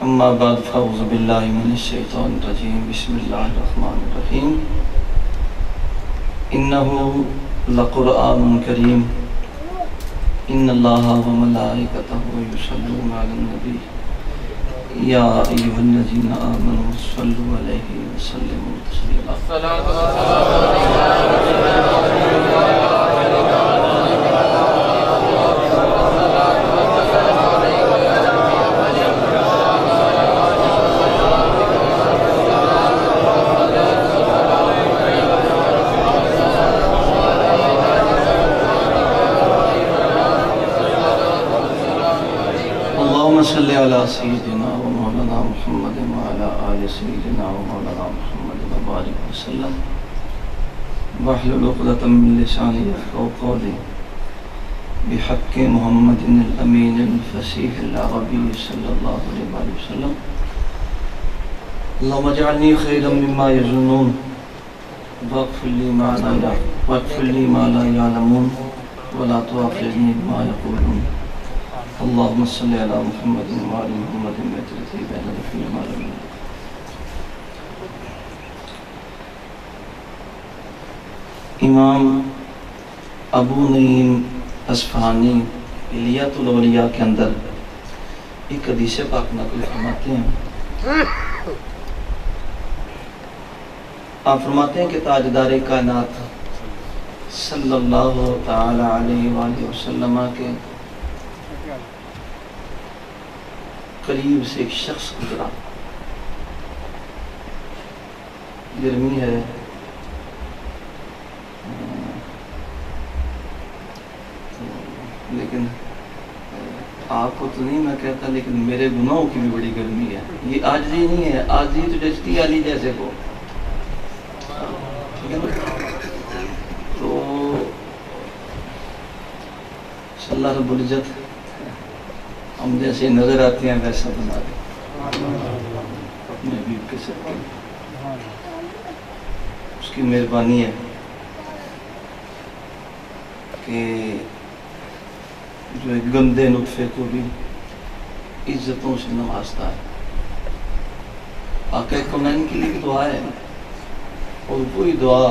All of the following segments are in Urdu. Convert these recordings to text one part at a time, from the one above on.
اما بعد فاعوذ باللہ من الشیطان الرجیم بسم اللہ الرحمن الرحیم انہو لقرآن کریم ان اللہ وملائکتہ یصلون علی النبی یا ایہا الذین آمنوا صلوا علیہ وسلموا تسلیما صلی علی سیدنا و مولانا محمد و علی آل سیدنا و مولانا محمد و بارک وسلم واحلل عقدۃ من لسانی یفقهوا قولی بحق محمد الامین الفصیح العربی صلی اللہ علیہ وسلم اللہم اجعلنی خیرا مما یظنون واغفر لی ما لا یعلمون ولا تؤاخذنی بما یقولون اللہم صلی علی محمد و علی محمد مترتی بین رفیع معلوم امام ابو نعیم اصفہانی الیات الاولیاء کے اندر ایک حدیث پاک نقل فرماتے ہیں. آپ فرماتے ہیں کہ تاجدار کائنات صلی اللہ تعالی علیہ وآلہ وسلم کے قریب سے ایک شخص گزرا. گرمی ہے, لیکن آپ کو تو نہیں میں کہتا, لیکن میرے گناہوں کی بھی بڑی گرمی ہے. یہ عاجزی نہیں ہے, عاجزی تو جچتی علی جیسے کو. تو اللہ رب العزت ہم جیسے نظر آتے ہیں ویسا بنا دے اپنے حبیب کے صدقے. اس کی مہربانی ہے کہ جو ایک گندے نطفے کو بھی عزتوں سے نوازتا ہے. آقا کونین کے لیے دعا ہے, اور وہی دعا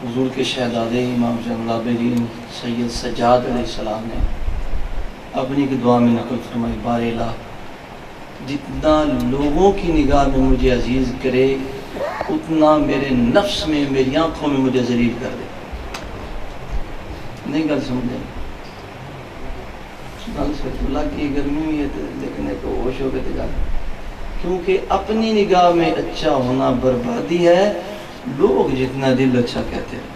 حضور کے شہزادے امام زین العابدین سید سجاد علیہ السلام نے اپنی کی دعا میں نقل فرمائی. بار الہ جتنا لوگوں کی نگاہ میں مجھے عزیز کرے اتنا میرے نفس میں, میری آنکھوں میں مجھے ذلیل کر دے. نہیں گل سمجھے؟ اللہ کی گرمی ہوئی ہے لیکن ایک ہوش ہو گئے تھے, کیونکہ اپنی نگاہ میں اچھا ہونا بربادی ہے. لوگ جتنا دل اچھا کہتے ہیں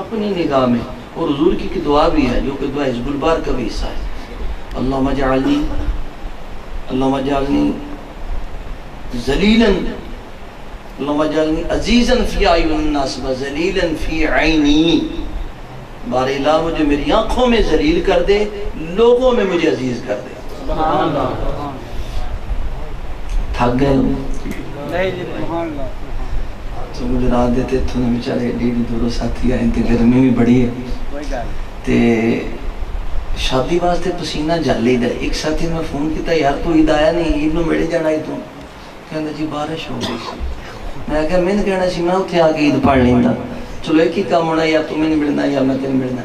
اپنی نگاہ میں. اور حضور کی دعا بھی ہے جو کہ دعا حزب البار کا بھی حصہ ہے. اللہم اجعلنی ذلیلا, اللہم اجعلنی عزیزا فی اعین الناس وذلیلا فی عینی. بار الہ مجھے میری آنکھوں میں ذلیل کر دے, لوگوں میں مجھے عزیز کر دے. تھک گئے تو گجرات دے تے اتھوں دے بیچارے ایڈی دوروں ساتھی آئے تے گرمی بھی بڑی ہے تے شادی واسطے پسینہ جل ہی دا. ایک ساتھی میں فون کیتا یار تو عید آیا نہیں, عید نو ملے جانا ہے تو کہندا جی بارش ہو گئی سی. میں کہا میں نے کہنا سی میں اتھے آ کے عید پڑھ لیندا, چلو ایک ہی کام ہونا یا تمہیں نہیں ملنا یا میں تمہیں ملنا.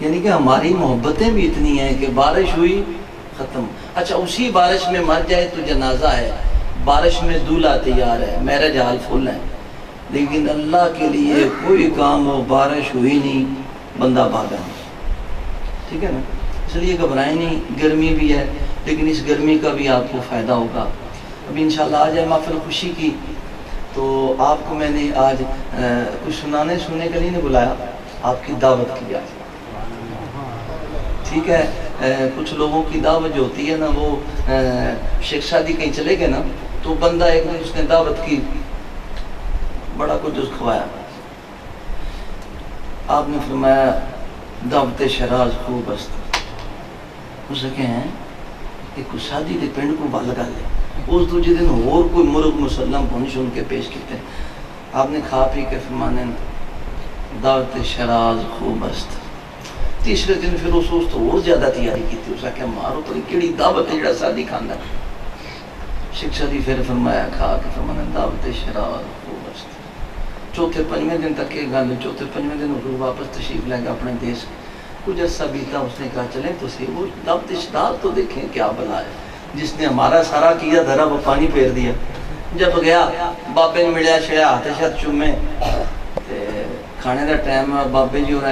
یعنی کہ ہماری محبتیں بھی اتنی ہیں کہ بارش ہوئی ختم. اچھا اسی بارش میں مر جائے تو جنازہ ہے, بارش میں دولہا تیار ہے, میرج حال فل ہے, لیکن اللہ کے لیے کوئی کام ہو بارش ہوئی نہیں بندہ بھاگا نہیں. ٹھیک ہے نا, اس لیے گھبرائیں نہیں. گرمی بھی ہے لیکن اس گرمی کا بھی آپ کو فائدہ ہوگا. ابھی انشاءاللہ آج ہے محفل خوشی کی, تو آپ کو میں نے آج کچھ سنانے سننے کے لیے نہیں بلایا, آپ کی دعوت کی جائے. ٹھیک ہے, کچھ لوگوں کی دعوت جو ہوتی ہے نا وہ شیخ شادی کہیں چلے گئے نا تو بندہ ایک دن اس نے دعوت کی, بڑا کچھ اس کھوایا. آپ نے فرمایا دعوت شراز خوب است اسے کہیں ایک شادی دے پنڈ کو بال لگا لے. اس دوجہ دن اور کوئی مرغ مسلم پہنچ سن کے پیش کیتے. آپ نے کھا پی کے فرمانے دعوت شراز خوب است. تیسرے دن پھر اس تو اور زیادہ تیاری کی تھی. اسے کہ مارو تو کیڑی دعوت ہے جڑا شادی کھانا. شکشا دی پھر فرمایا کھا کے فرمانے دعوت شراز خوب است. چوتھے پنجویں دن تک یہ گل, چوتھے پنجویں دن حضور واپس تشریف لے گا اپنے دیش. کچھ عرصہ بیتا, اس نے کہا چلیں تو صحیح وہ دعوت شراز تو دیکھیں کیا بلا ہے, جس نے ہمارا سارا کیا دھرا وہ پانی پھیر دیا. جب گیا بابے نے ملیا شیا ہاتھ شت چومے کھانے دا ٹائم, بابے جی اور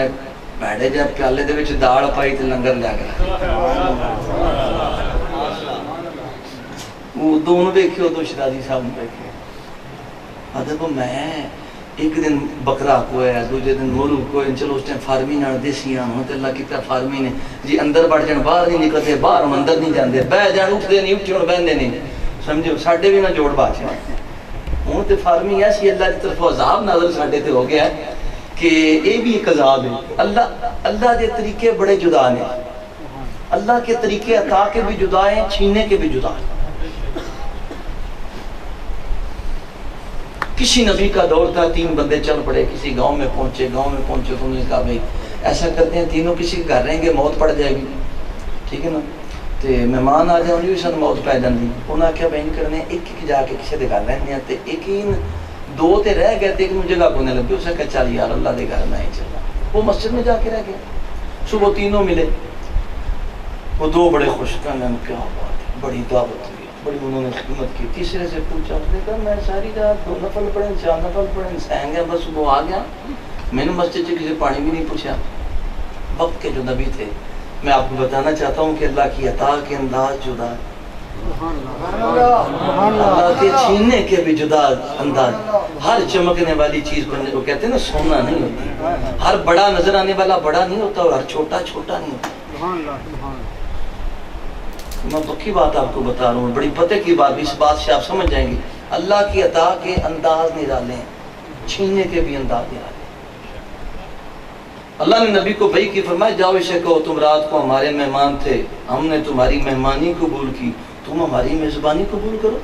بیٹھے جب پیالے دے وچ دال پائی تے لنگر لیا گیا. وہ دونوں دیکھے, دو شرازی صاحب نے دیکھے. ادب میں ایک دن بکرا کویا, دوجے دن مرغ کویا. چلو اس ٹائم فارمی نال دیسیاں ہوں تے اللہ کیتا فارمی نے جی اندر بڑھ جان, باہر نہیں نکلتے, باہر اندر نہیں جاندے, بہ جان اٹھتے نہیں, اٹھے ہون بہندے نہیں. سمجھو ساڈے بھی نہ جوڑ باچ ہوں تے فارمی ایسی اللہ کی طرف عذاب نازل ساڈے تے ہو گیا ہے کہ یہ بھی ایک عذاب ہے. اللہ کے طریقے بڑے جدا نے, اللہ کے طریقے عطا کے بھی جدا ہیں, چھینے کے بھی جدا ہیں. کسی نبی کا دور تھا, 3 بندے چل پڑے, کسی گاؤں میں پہنچے تو انہوں نے کہا بھائی ایسا کرتے ہیں تینوں کسی کے گھر رہیں گے, موت پڑ جائے گی. ٹھیک ہے نا, تو مہمان آ جائیں انہیں بھی سن موت پہ جاندی. انہوں نے کہا بھائی کرنے ایک ایک جا کے کسی کے گھر رہنے ہیں. ایک ہی 2 تے رہ گئے تھے, ایک جگہ کونے لگے. اسے کہا چل یار اللہ دے گھر میں ہی چلا. وہ مسجد میں جا کے رہ گئے. صبح تینوں ملے, وہ 2 بڑے خوش, کہنے کیا بات ہے, بڑی دعوت ہوئی, بڑی انہوں نے خدمت کی. تیسرے سے پوچھا, اس نے کہا میں ساری رات 2 نفل پڑھیں, 4 نفل پڑھیں, سہیں گیا, بس وہ آ گیا. میں نے مسجد سے کسی پانی بھی نہیں پوچھا. وقت کے جو نبی تھے, میں آپ کو بتانا چاہتا ہوں کہ اللہ کی عطا کے انداز جدا ہے, اللہ کے چھیننے کے بھی جدا انداز. ہر چمکنے والی چیز کو وہ کہتے ہیں نا سونا نہیں ہوتی, ہر بڑا نظر آنے والا بڑا نہیں ہوتا اور ہر چھوٹا چھوٹا نہیں ہوتا. میں پکی بات آپ کو بتا رہا ہوں, بڑی پتہ کی بات, اس بات سے آپ سمجھ جائیں گے. اللہ کی عطا کے انداز نرالے ہیں, چھیننے کے بھی انداز نرالے. اللہ نے نبی کو بھائی کی فرمایا جاؤ اسے کہو تم رات کو ہمارے مہمان تھے, ہم نے تمہاری مہمانی قبول کی, تم ہماری میزبانی قبول کرو.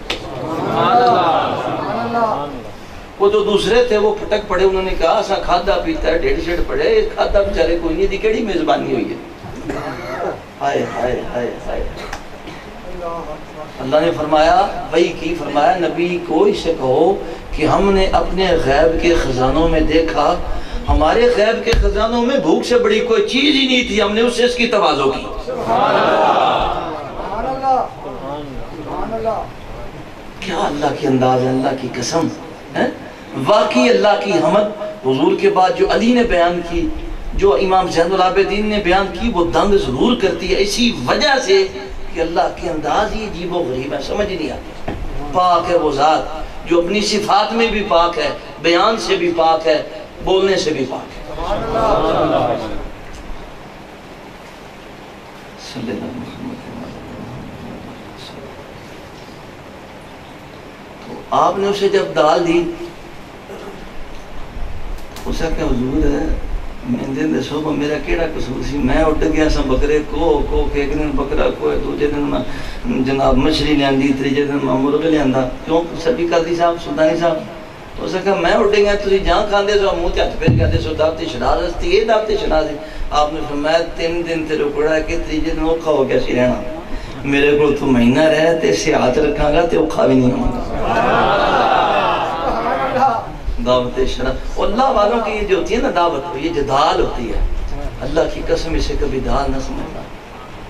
وہ جو دوسرے تھے وہ پھٹک پڑے, انہوں نے کہا ایسا کھادا پیتا ہے, 1.5 پڑے, کھادا بیچارے کوئی نہیں, دی کیڑی میزبانی ہوئی ہے. ہائے ہائے ہائے ہائے. اللہ نے فرمایا وہی کی فرمایا نبی کو اسے کہو کہ ہم نے اپنے غیب کے خزانوں میں دیکھا, ہمارے غیب کے خزانوں میں بھوک سے بڑی کوئی چیز ہی نہیں تھی, ہم نے اس سے اس کی تواضع کی. کیا اللہ کی انداز ہے, اللہ کی قسم ہے. واقعی اللہ کی حمد حضور کے بعد جو علی نے بیان کی, جو امام زین العابدین نے بیان کی, وہ دنگ ضرور کرتی ہے اسی وجہ سے کہ اللہ کی انداز ہی عجیب و غریب ہے, سمجھ نہیں آتی. پاک ہے وہ ذات جو اپنی صفات میں بھی پاک ہے, بیان سے بھی پاک ہے, بولنے سے بھی پاک ہے. صلی اللہ علیہ وسلم. تو آپ نے اسے جب دال دی, اسے کہ حضور میں دے سو میرا کیڑا قصور سی، میں اٹھ گیا سا بکرے کو کے ایک دن بکرا کو دوجے دن میں جناب مچھلی لیاندی، تیجے دن میں مرغ لیاندا، کیوں سبھی قاضی صاحب سلطانی صاحب تو اسے کہا میں اٹھ گیا تسی جہاں کھاندے سو منہ تے ہاتھ پھیر کہتے سو دعوت شناز ہستی یہ دعوت شناز ہے۔ آپ نے فرمایا 3 دن تے رکڑا ہے کہ تیجے دن اوکھا ہو گیا سی رہنا، میرے کو تو مہینہ رہے تے سے ہاتھ رکھاں گا تے اوکھا بھی نہیں ہوگا۔ دعوت شرف اللہ والوں کی یہ جو ہوتی ہے نا دعوت، یہ جدال ہوتی ہے، اللہ کی قسم اسے کبھی دال نہ سمجھنا۔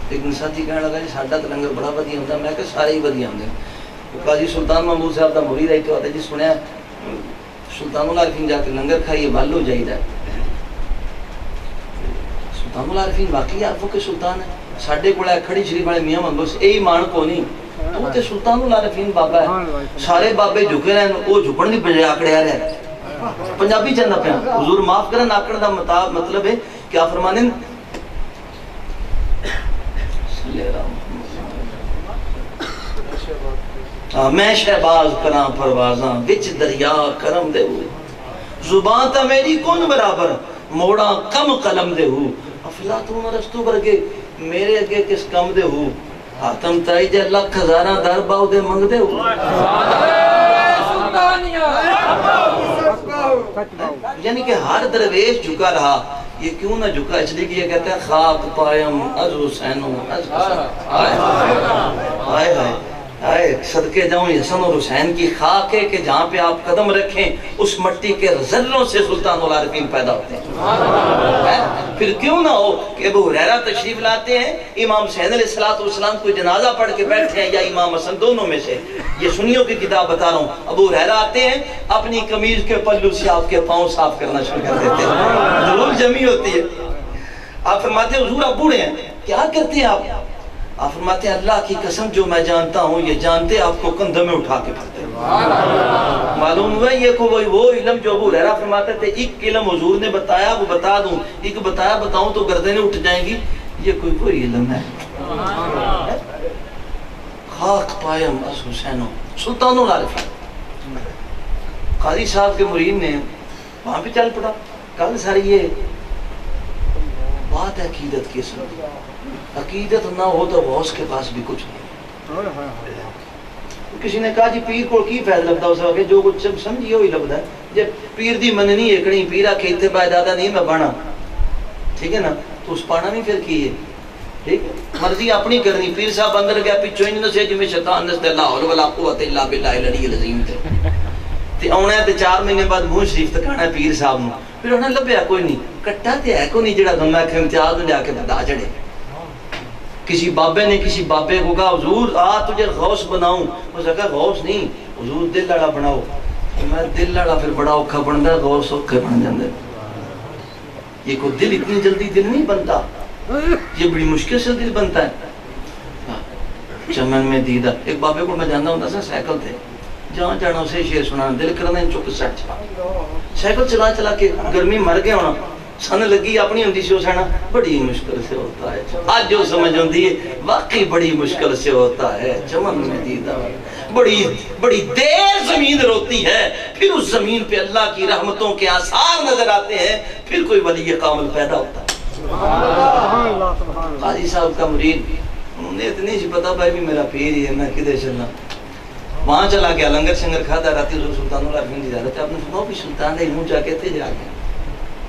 لیکن ساتھی کہنے لگا جی ساڈا تو لنگر بڑا بدیا ہوتا، میں کہ سارے ہی بدیا ہوتے۔ قاضی سلطان محمود صاحب کا مرید ہے کہ جی سنیا سلطان العارفین جا کے لنگر کھائیے بل ہو جائے۔ سلطان العارفین واقعی عارفوں کے سلطان ہے، ساڈے کو کھڑی شریف والے میاں محمد سے یہی مان کو نہیں، تو تے سلطان العارفین بابا ہے، سارے بابے جھکے رہے ہیں، وہ جھکن دی بجائے آکڑیا رہے۔ پنجابی چاہتا پہ حضور معاف کرن آکڑ دا مطلب ہے کیا فرمانے میں شہباز کراں پروازاں وچ دریا کرم دے ہو، زبان تا میری کون برابر موڑاں کم قلم دے ہو، افلاطون ارسطو برگے میرے اگے کس کم دے ہو، حاتم تائی جے لکھ ہزاراں در باؤ دے منگ دے ہو۔ یعنی کہ ہر درویش جھکا رہا، یہ کیوں نہ جھکا؟ اس لیے کہ یہ کہتا ہے خاک پائم از حسینوں از حسن، آئے آئے آئے صدقے جاؤں حسن اور حسین کی خاک ہے کہ جہاں پہ آپ قدم رکھیں اس مٹی کے ذروں سے سلطان العارفین پیدا ہوتے ہیں۔ پھر کیوں نہ ہو کہ ابو ہریرہ تشریف لاتے ہیں، امام حسین علیہ السلام کو جنازہ پڑھ کے بیٹھے ہیں یا امام حسن، دونوں میں سے، یہ سنیوں کی کتاب بتا رہا ہوں، ابو ہریرہ آتے ہیں اپنی قمیض کے پلو سے آپ کے پاؤں صاف کرنا شروع کر دیتے ہیں، ضرور جمعی ہوتی ہے۔ آپ فرماتے ہیں حضور آپ بوڑھے ہیں، کیا کرتے ہیں آپ فرماتے ہیں اللہ کی قسم جو میں جانتا ہوں یہ جانتے آپ کو کندھے میں اٹھا کے پھرتے ہیں۔ معلوم ہوا یہ کو وہ علم جو ابو ہریرہ فرماتے تھے، ایک علم حضور نے بتایا وہ بتا دوں، ایک بتاؤں تو گردنیں اٹھ جائیں گی، یہ کوئی علم ہے؟ خاک پائم از حسینوں سلطان العارفین۔ قاضی صاحب کے مرید نے وہاں پہ چل پڑا، کل ساری یہ بات ہے عقیدت کی، سن عقیدت نہ ہو تو غوث کے پاس بھی کچھ نہیں۔ کسی نے کہا جی پیر کو کی فائد لگتا ہو کہ جو کچھ سمجھیے وہی لگتا ہے، جب پیر دی مننی ایکڑی پیرا کھیتے پائے دادا نہیں میں بانا، ٹھیک ہے نا، تو اس پانا نہیں پھر کیے، ٹھیک ہے، مرضی اپنی کرنی۔ پیر صاحب اندر گیا پچھو انہوں سے جمیں شیطان نستے اللہ حول ولا قوت الا باللہ العلی العظیم تھے، تے آنا ہے تے 4 مہینے بعد منہ شریف تکانا ہے پیر صاحب نو، پھر انہیں لبیا کوئی نہیں، کٹا تے ہے کوئی نہیں جڑا دمہ کے امتیاز میں جا کے بدا چڑے۔ کسی بابے نے کسی بابے کو کہا حضور تجھے غوث بناؤں، اس نے کہا غوث نہیں حضور دل لڑا بناؤ۔ میں دل لڑا پھر بڑا اوکھا بنتا ہے، غوث اوکھے بن جاندے۔ یہ کوئی دل اتنی جلدی دل نہیں بنتا، یہ بڑی مشکل سے دل بنتا ہے۔ چمن میں دیدہ ایک بابے کو میں جانتا ہوں سائیکل تھے، جہاں جانا اسے شیر سنانا، دل کرنا ان چوک سٹ چلا، سائیکل چلا چلا کے گرمی مر گیا ہونا، سن لگی اپنی ہوندی سی اسانا بڑی مشکل سے ہوتا ہے، آج جو سمجھ ہوندی ہے واقعی بڑی مشکل سے ہوتا ہے۔ چمن میں دیدہ بڑی دیر زمین روتی ہے، پھر اس زمین پہ اللہ کی رحمتوں کے آثار نظر آتے ہیں، پھر کوئی ولی کامل پیدا ہوتا ہے۔ قاضی صاحب کا مرید انہیں اتنی سی پتا بھائی بھی میرا پیر ہی ہے، میں کدھر چلنا، وہاں چلا گیا، لنگر شنگر کھاتا رہتی حضور سلطان العارفین دی زیادت ہے، آپ نے فرمایا بھی سلطان دے منہ جا کے تھے جا کے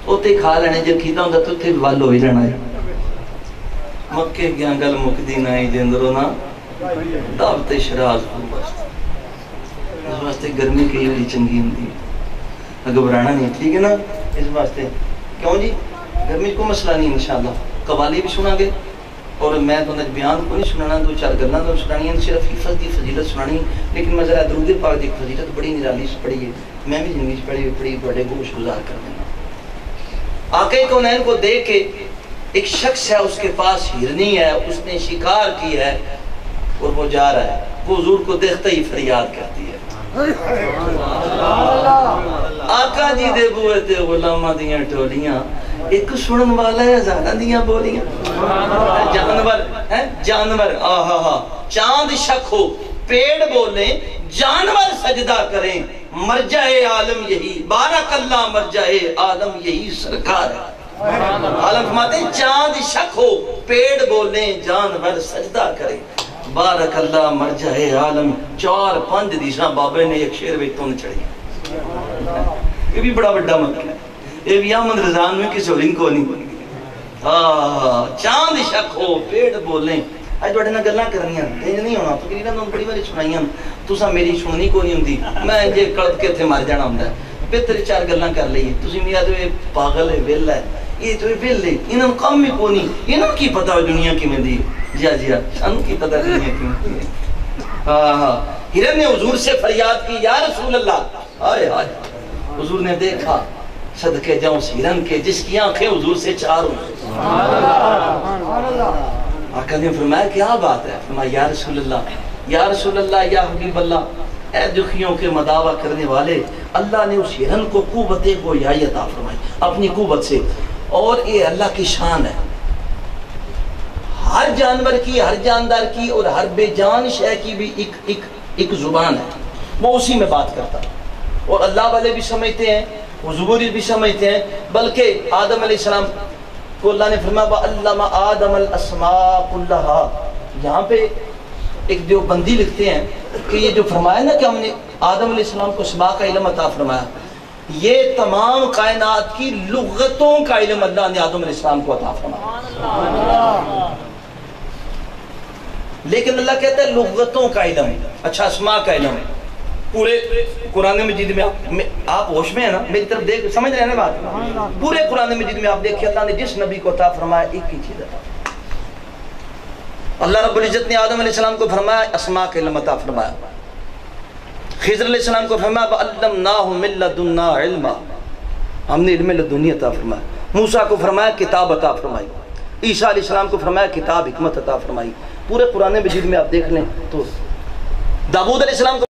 اوتے کھا لینے، جب کھیتا ہوں تو تھے وال ہوئی رہنا ہے۔ مکے گیا گل مکدی نائی جندروں نا دعوت شراز کو بس، اس واسطے گرمی کئی ہوئی چنگی ہوں دی، گھبرانا نہیں، ٹھیک ہے نا، اس واسطے کیوں جی گرمی کو مسئلہ نہیں، انشاءاللہ قوالی بھی سنا گے، اور میں تو بیان کو نہیں سنانا، 2-4 گلنا تو سنانی ہیں، صرف حفظ دی فضیلت سنانی، لیکن میں ذرا درود پاک دی فضیلت بڑی نرالی سے پڑھی ہے، میں بھی زندگی سے پڑھی بڑے گوش گزار کر دینا۔ آقا کونین کو دیکھ کے ایک شخص ہے، اس کے پاس ہرنی ہے، اس نے شکار کی ہے اور وہ جا رہا ہے، وہ حضور کو دیکھتے ہی فریاد کرتی ہے، آقا جی دے بوئے تے غلامہ دیاں ٹولیاں، ایک سنن والا ہے ہزاراں دیاں بولیاں، جانور آہا چاند شک ہو پیڑ بولیں جانور سجدہ کریں، مرجع عالم یہی بارک اللہ مرجع عالم یہی سرکار ہے۔ عالم فرماتے ہیں چاند شک ہو پیڑ بولیں جانور سجدہ کرے بارک اللہ مر جائے عالم 4-5 دیشاں بابے نے ایک شیر ویتوں نے چڑھی یہ بھی بڑا بڑا مطلب ہے یہ بھی آمد رضان میں کسی اور ان کو نہیں چاند شک ہو پیڑ بولیں آج بڑے نہ گلنا کرنی ہیں تینج نہیں ہونا تقریرہ میں بڑی بڑی سنائی ہیں تو سا میری سننی کو نہیں ہوں دی میں جے کڑت کے تھے مار جانا ہوں دا بہتر 4 گلنا کر لئیے تسی میاں تو یہ پاگل ہے ویل ہے یہ تو ویل ہے انہوں کام میں کو نہیں انہوں کی پتہ ہے دنیا کی میں دی جی شانوں کی پتہ دنیا کی میں دی ہرن نے حضور سے فریاد کی یا رسول اللہ آئے آئے حضور نے دیکھا صدقے جاؤں ہرن کے جس کی آنکھیں حضور سے 4 ہوں آقا نے فرمایا کیا بات ہے فرمایا یا رسول اللہ یا حبیب اللہ اے دکھیوں کے مداوع کرنے والے اللہ نے اس ہرن کو قوت گویائی عطا فرمائی اپنی قوت سے اور یہ اللہ کی شان ہے ہر جانور کی ہر جاندار کی اور ہر بے جان شے کی بھی ایک زبان ہے وہ اسی میں بات کرتا اور اللہ والے بھی سمجھتے ہیں حضور بھی سمجھتے ہیں بلکہ آدم علیہ السلام کو اللہ نے فرمایا وَعَلَّمَ آدَمَ الْأَسْمَاءَ كُلَّهَا یہاں پہ ایک دیوبندی لکھتے ہیں کہ یہ جو فرمایا نا کہ ہم نے آدم علیہ السلام کو اسماء کا علم عطا فرمایا یہ تمام کائنات کی لغتوں کا علم اللہ نے آدم علیہ السلام کو عطا فرمایا لیکن اللہ کہتا ہے لغتوں کا علم اچھا اسماء کا علم پورے قرآن مجید میں آپ ہوش میں ہیں نا میری طرف دیکھ سمجھ رہے ہیں نا بات پورے قرآن مجید میں آپ دیکھیں اللہ نے جس نبی کو عطا فرمایا ایک ہی چیز عطا اللہ رب العزت نے آدم علیہ السلام کو فرمایا اسماء کا علم عطا فرمایا خضر علیہ السلام کو فرمایا وَعَلَّمْنَاهُ مِن لَدُنَّا عِلْمًا ہم نے علم لدنی عطا فرمایا موسیٰ کو فرمایا کتاب عطا فرمائی عیسیٰ علیہ السلام کو فرمایا کتاب حکمت عطا فرمائی پورے قرآن مجید میں آپ دیکھ لیں تو داؤد علیہ السلام کو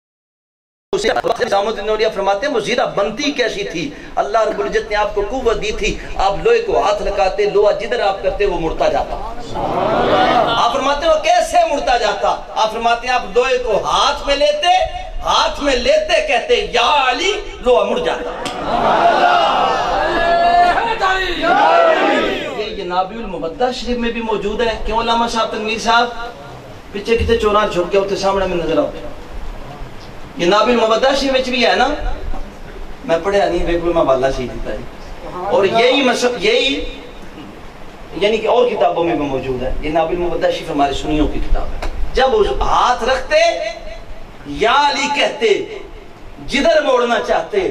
فرماتے ہیں وہ زیرہ بنتی کیسی تھی اللہ رب العزت نے آپ کو قوت دی تھی آپ لوہے کو ہاتھ لگاتے لوہا جدھر آپ کرتے وہ مڑتا جاتا آپ فرماتے ہیں وہ کیسے مڑتا جاتا آپ فرماتے ہیں آپ لوہے کو ہاتھ میں لیتے کہتے یا علی لوہا مڑ جاتا یہ جنابی المبدہ شریف میں بھی موجود ہے کیوں علامہ صاحب تنویر صاحب پیچھے کتے چوران چھوڑ کے ہوتے سامنے میں نظر آتے یہ نابل المبدہ شریف بھی ہے نا میں پڑھیا نہیں بے کوئی میں بالا سی دیتا ہے اور یہی یعنی کہ اور کتابوں میں بھی موجود ہے یہ نابل المبدہ شریف ہمارے سنیوں کی کتاب ہے جب ہاتھ رکھتے یا علی کہتے جدھر موڑنا چاہتے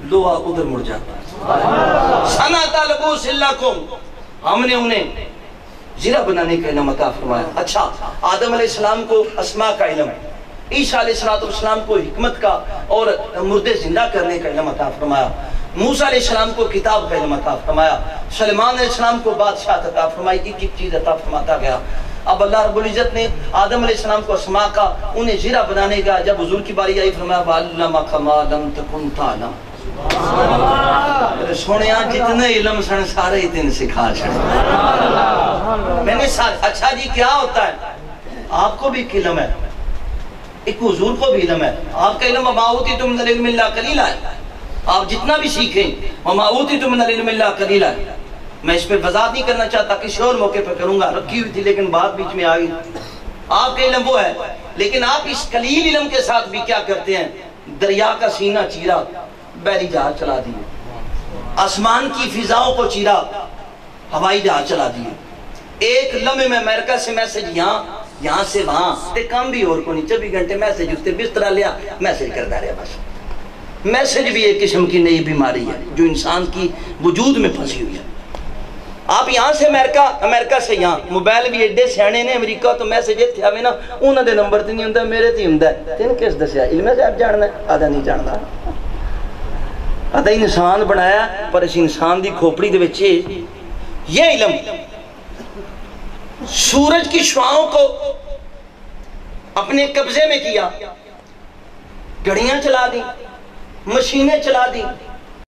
لوہا ادھر مڑ جاتا سناتا لبوس لکم ہم نے انہیں زیرہ بنانے کا علم عطا فرمایا اچھا آدم علیہ السلام کو اسماء کا علم ہے عیسیٰ علیہ السلام کو حکمت کا اور مردے زندہ کرنے کا علم عطا فرمایا موسیٰ علیہ السلام کو کتاب کا علم عطا فرمایا سلیمان علیہ السلام کو بادشاہت عطا فرمائی ایک چیز عطا فرماتا گیا اب اللہ رب العزت نے آدم علیہ السلام کو اسماء کا انہیں زیرہ بنانے کا جب حضور کی باری آئی فرمایا وَعَلَّمَكَ مَا لَمْ تَكُنْ تَعْلَمْ سونیاں جتنے علم سن سارے تین سکھا چھڑے میں نے اچھا جی کیا ہوتا ہے آپ کو بھی ایک علم ہے ایک حضور کو بھی علم ہے آپ کا علم وَمَا أُوتِيتُم مِنَ الْعِلْمِ إِلَّا قَلِيلًا آپ جتنا بھی سیکھیں وَمَا أُوتِيتُم مِنَ الْعِلْمِ إِلَّا قَلِيلًا میں اس پہ وضاحت نہیں کرنا چاہتا کسی اور موقع پہ کروں گا رکھی ہوئی تھی لیکن بات بیچ میں آگئی آپ کا علم وہ ہے لیکن آپ اس قلیل علم کے ساتھ بھی کیا کرتے ہیں دریا کا سینہ چیرا بحری جہاز چلا دیے آسمان کی فضاؤں کو چیرا ہوائی جہاز چلا دیے ایک لمحے میں امریکہ سے میسج یہاں سے وہاں تے کام بھی اور کو نہیں 24 گھنٹے میسج اس تے بسترہ لیا میسج کرتا رہا بس میسج بھی ایک قسم کی نئی بیماری ہے جو انسان کی وجود میں پھنسی ہوئی ہے آپ یہاں سے امریکہ سے یہاں موبائل بھی ایڈے سیانے نے امریکہ تو میسج اتھے آوے نا انہوں دے نمبر تے نہیں ہوندہ میرے تے ہوندہ ہے تین کس دسیا علم صاحب جاننا ہے آدھا نہیں جاننا آدھا انسان بنایا پر اس انسان دی کھوپڑی دے بچے یہ علم سورج کی شعاؤں کو اپنے قبضے میں کیا گھڑیاں چلا دی مشینیں چلا دی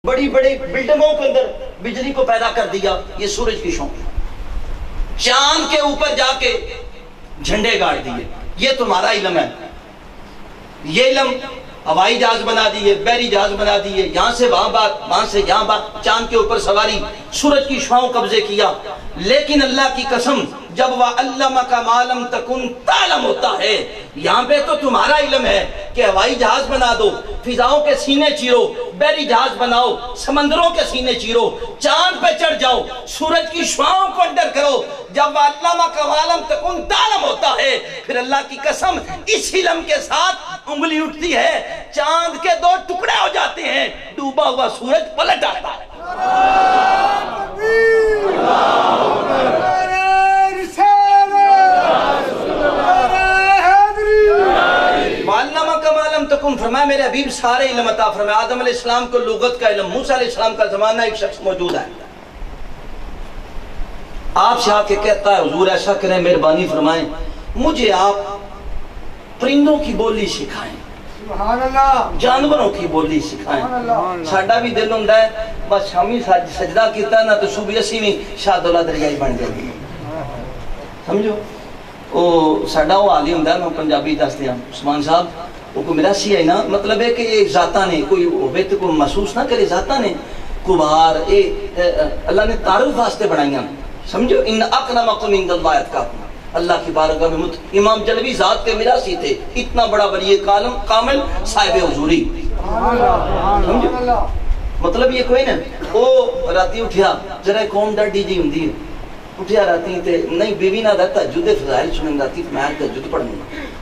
بڑی بڑی بلڈنگوں کے اندر بجلی کو پیدا کر دیا یہ سورج کی شعاؤں چاند کے اوپر جا کے جھنڈے گاڑ دیے یہ تمہارا علم ہے یہ علم ہوائی جہاز بنا دیے، بحری جہاز بنا دیے، یہاں سے وہاں بات، وہاں سے یہاں بات، چاند کے اوپر سواری، سورج کی شعاعوں قبضے کیا. لیکن اللہ کی قسم جب وَعَلَّمَكَ مَا لَمْ تَكُنْ تَعْلَمُ ہوتا ہے، یہاں پہ تو تمہارا علم ہے کہ ہوائی جہاز بنا دو، فضاؤں کے سینے چیرو، بحری جہاز بناؤ، سمندروں کے سینے چیرو، چاند پہ چڑھ جاؤ، سورج کی شعاعوں کو انڈر کرو. جب وَعَلَّمَكَ مَا لَمْ تَكُنْ تَعْلَمُ ہوتا ہے، پھر اللہ کی قسم اس علم کے ساتھ انگلی اٹھتی ہے، چاند کے 2 ٹکڑے ہو جاتے ہیں، ڈوبا ہوا سورج پلٹ آتا ہے. فرمایا میرے حبیب سارے علم عطا فرمایا. آدم علیہ السلام کو لغت کا علم، موسیٰ علیہ السلام کا زمانہ ایک شخص موجود ہے، آپ سے آ کے کہتا ہے حضور ایسا کریں مہربانی فرمائیں مجھے آپ پرندوں کی بولی سکھائیں، جانوروں کی بولی سکھائیں. ساڈا بھی دل ہوندا ہے بس شامی سجدہ کیتا نا تو صبح اسی بھی شاد اللہ دریائی بن جائے. سمجھو او ساڈا وہ حال ہی ہوندا ہے. میں پنجابی دس دیاں عثمان صاحب وہ کوئی میرا سی ہے نا، مطلب ہے کہ یہ ذاتاں نے کوئی ہوئے تو کوئی محسوس نہ کرے، ذاتاں نے کبھار اللہ نے تعارف واسطے بنائیاں. سمجھو ان اکرمکم عند اللہ اتقاکم، اللہ کی بارگاہ میں امام جلوی ذات کے میراثی تھے، اتنا بڑا ولی کامل صاحب حضوری. سمجھو مطلب یہ کوئی نا وہ راتی اٹھیا ذرا قوم ڈاڈی جی ہوندی ہے، اٹھیا راتی تے نہیں بیوی نہ دا تہجد فضائل سنن راتی میں تہجد پڑھنا.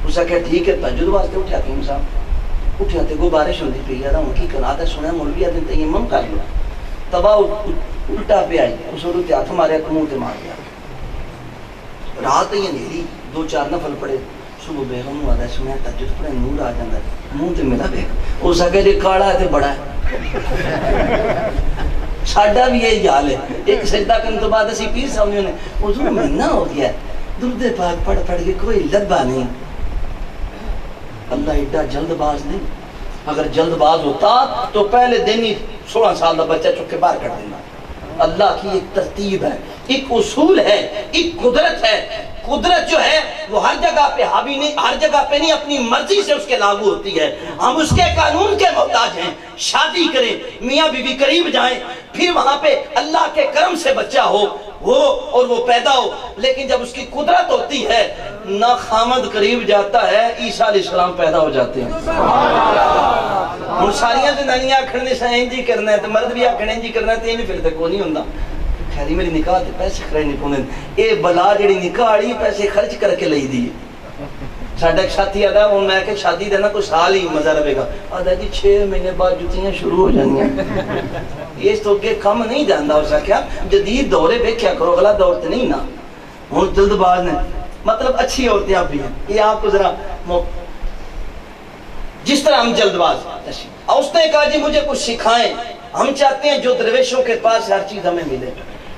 اس نے کہا ٹھیک ہے تہجد واسطے اٹھیا تیم صاحب، اٹھیا تے کو بارش ہوندی پئی ہے ہن کی کرا تے سنیا مولوی دن تیمم کر لو. تباہ الٹا پہ آئی، اس نے ہاتھ ماریا تو منہ تے مار دیا. رات ہی اندھیری 2-4 نفل پڑے، صبح بیگم ہوا ہے سنیا تہجد پڑھے نور آ جاندا ہے، منہ تے ملا بیگ اس نے کہا جی کاڑا ہے تے بڑا ہے. ساڈا بھی یہی حال ہے. ایک سجدہ کرنے تو بعد اسی پیر صاحب نے حضور مہینہ ہو گیا درود پاک پڑھ پڑھ کے کوئی لبا نہیں. اللہ ایڈا جلد باز نہیں، اگر جلد باز ہوتا تو پہلے دن ہی 16 سال کا بچہ چک کے باہر کر دینا. اللہ کی ایک ترتیب ہے، ایک اصول ہے، ایک قدرت ہے. قدرت جو ہے وہ ہر جگہ پہ حاوی نہیں، ہر جگہ پہ نہیں، اپنی مرضی سے اس کے لاگو ہوتی ہے. ہم اس کے قانون کے محتاج ہیں. شادی کریں، میاں بیوی قریب جائیں، پھر وہاں پہ اللہ کے کرم سے بچہ ہو اور وہ پیدا ہو. لیکن جب اس کی قدرت ہوتی ہے نہ خامد قریب جاتا ہے عیسیٰ علیہ السلام پیدا ہو جاتے ہیں. ہم ساریاں زنانیاں آکھنے سے انجی کرنا ہے تو مرد بھی آکھنے انجی کرنا ہے تو یہ نہیں پھر تک وہ نہیں ہوندہ. خیری میری نکاح تے پیسے خرچ نہیں پوندے، اے بلا جڑی نکاح والی پیسے خرچ کر کے لئی دی. ساڈا ایک ساتھی آدا وہ میں کہ شادی دینا کوئی سال ہی مزہ رہے گا، آدا جی 6 مہینے بعد جتیاں شروع ہو جانیاں. اس تو اگے کم نہیں جاندا. اس نے کہا جدید دورے دیکھیا کرو، اگلا دور تے نہیں نا. ہن جلد باز نے مطلب اچھی عورتیں آپ بھی ہیں. یہ آپ کو ذرا جس طرح ہم جلد باز. اس نے کہا جی مجھے کچھ سکھائیں، ہم چاہتے ہیں جو درویشوں کے پاس ہر چیز ہمیں ملے.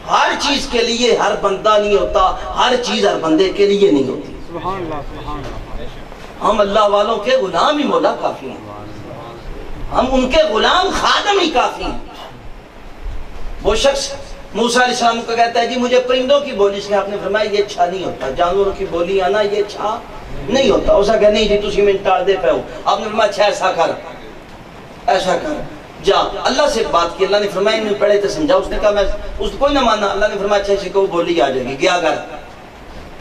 ہر چیز کے لیے ہر بندہ نہیں ہوتا، ہر چیز ہر بندے کے لیے نہیں ہوتی. ہم اللہ والوں کے غلام ہی مولا کافی ہیں، ہم ان کے غلام خادم ہی کافی ہیں. وہ شخص موسیٰ علیہ السلام کو کہتا ہے جی مجھے پرندوں کی بولی سے، آپ نے فرمایا یہ اچھا نہیں ہوتا، جانوروں کی بولی آنا یہ اچھا نہیں ہوتا. اسا کہا نہیں جی تسی میں ٹال دے پہ ہو. آپ نے فرمایا اچھا ایسا کر، ایسا کر جا. اللہ سے بات کی، اللہ نے فرمایا انہیں پڑھے تو سمجھا. اس نے کہا میں اس کوئی نہ مانا. اللہ نے فرمایا اچھا سے کو بولی آ جائے گی. گیا گھر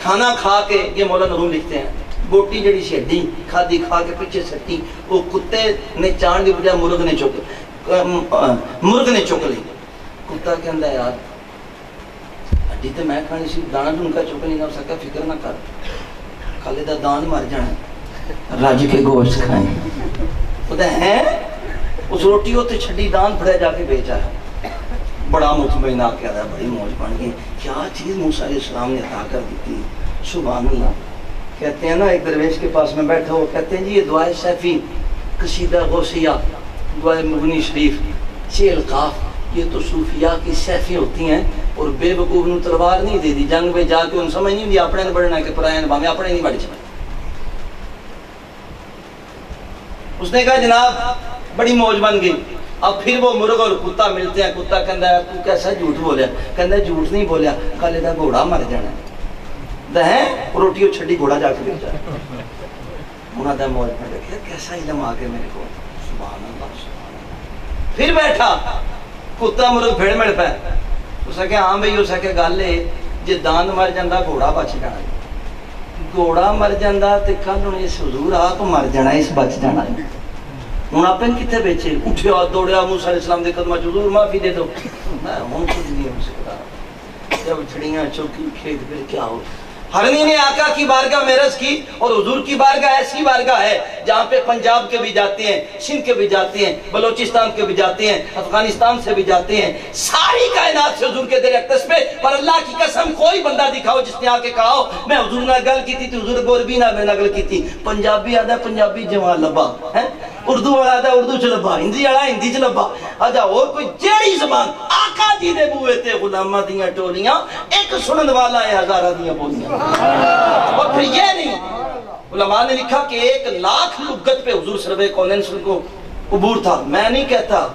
کھانا کھا کے، یہ مولانا روم لکھتے ہیں، بوٹی جڑی سی ہڈی کھادی کھا کے پیچھے سٹی، وہ کتے نے چان دی بجائے مرغ نے چک لی. کتا کہندا ہے یار ہڈی تے میں کھانی سی، دانا ڈھونکا چک نہیں. نہ سکا فکر نہ کر، کھالے دا دان مر جانا، رج کے گوشت کھائیں. کہتا ہے اس روٹی ہوتے چھڈی دان پھڑے جا کے بیچا ہے. بڑا مطمئن آ کے آدھا بڑی موج بن گئی. کیا چیز موسیٰ علیہ السلام نے عطا کر دی تھی، سبحان اللہ. کہتے ہیں نا ایک درویش کے پاس میں بیٹھا ہو، کہتے ہیں جی یہ دعائے سیفی، قصیدہ غوثیہ، دعائے مغنی شریف، 6 القاف، یہ تو صوفیاء کی سیفی ہوتی ہیں. اور بے وقوف نو تلوار نہیں دے دی، جنگ میں جا کے ان سمجھ نہیں دی اپنے نے بڑھنا کہ پرائے نے اپنے نہیں بڑھ چاہے. اس نے کہا جناب بڑی موج بن گئی. اب پھر وہ مرغ اور کتا ملتے ہیں. کتا کہندا ہے تو کیسا جھوٹ بولیا؟ کہندا ہے جھوٹ نہیں بولیا، کالے دا گھوڑا مر جانا ہے. روٹی چھڈی گھوڑا جا کے بیچا. انہوں نے موج پڑھ رکھا کیسا علم آ گیا میرے کو, سبحان اللہ سبحان اللہ. پھر بیٹھا کتا مرغ پھڑ مڑ پہ اس کہ ہاں بھئی اس کہ گل ہے جی داند مر جاندہ گھوڑا بچ جانا, گھوڑا مر جاندہ تے کل انہیں اس حضور آپ مر جانا اس بچ جانا. ہوں آپ کتنے بیچے اٹھیا دوڑیا موسیٰ علیہ السلام دے قدمہ حضور معافی دے دو, میں ہوں کچھ نہیں ہو سکتا. جب چھڑیاں چوکی کھیت پہ کیا ہو. ہرنی نے آقا کی بارگاہ معراج کی, اور حضور کی بارگاہ ایسی بارگاہ ہے جہاں پہ پنجاب کے بھی جاتے ہیں, سندھ کے بھی جاتے ہیں, بلوچستان کے بھی جاتے ہیں, افغانستان سے بھی جاتے ہیں, ساری کائنات سے حضور کے دل اقدس پہ. پر اللہ کی قسم کوئی بندہ دکھاؤ جس نے آ کے کہا ہو میں حضور نہ گل کی تھی حضور گوربی نہ میں نگل کی تھی. پنجابی آدھا پنجابی جوان لبا ہے, اردو والا آدھا اردو چ لبا, ہندی والا ہندی چ لبا. آجا اور کوئی جیڑی زبان آقا جی دے بوئے تے غلامہ دیاں ٹولیاں, ایک سنن والا ہے ہزارہ دیاں بولیاں. اور پھر یہ نہیں, علماء نے لکھا کہ 1,00,000 لغت پہ حضور سرور کونین صلی اللہ علیہ وسلم کو عبور تھا. میں نہیں کہتا,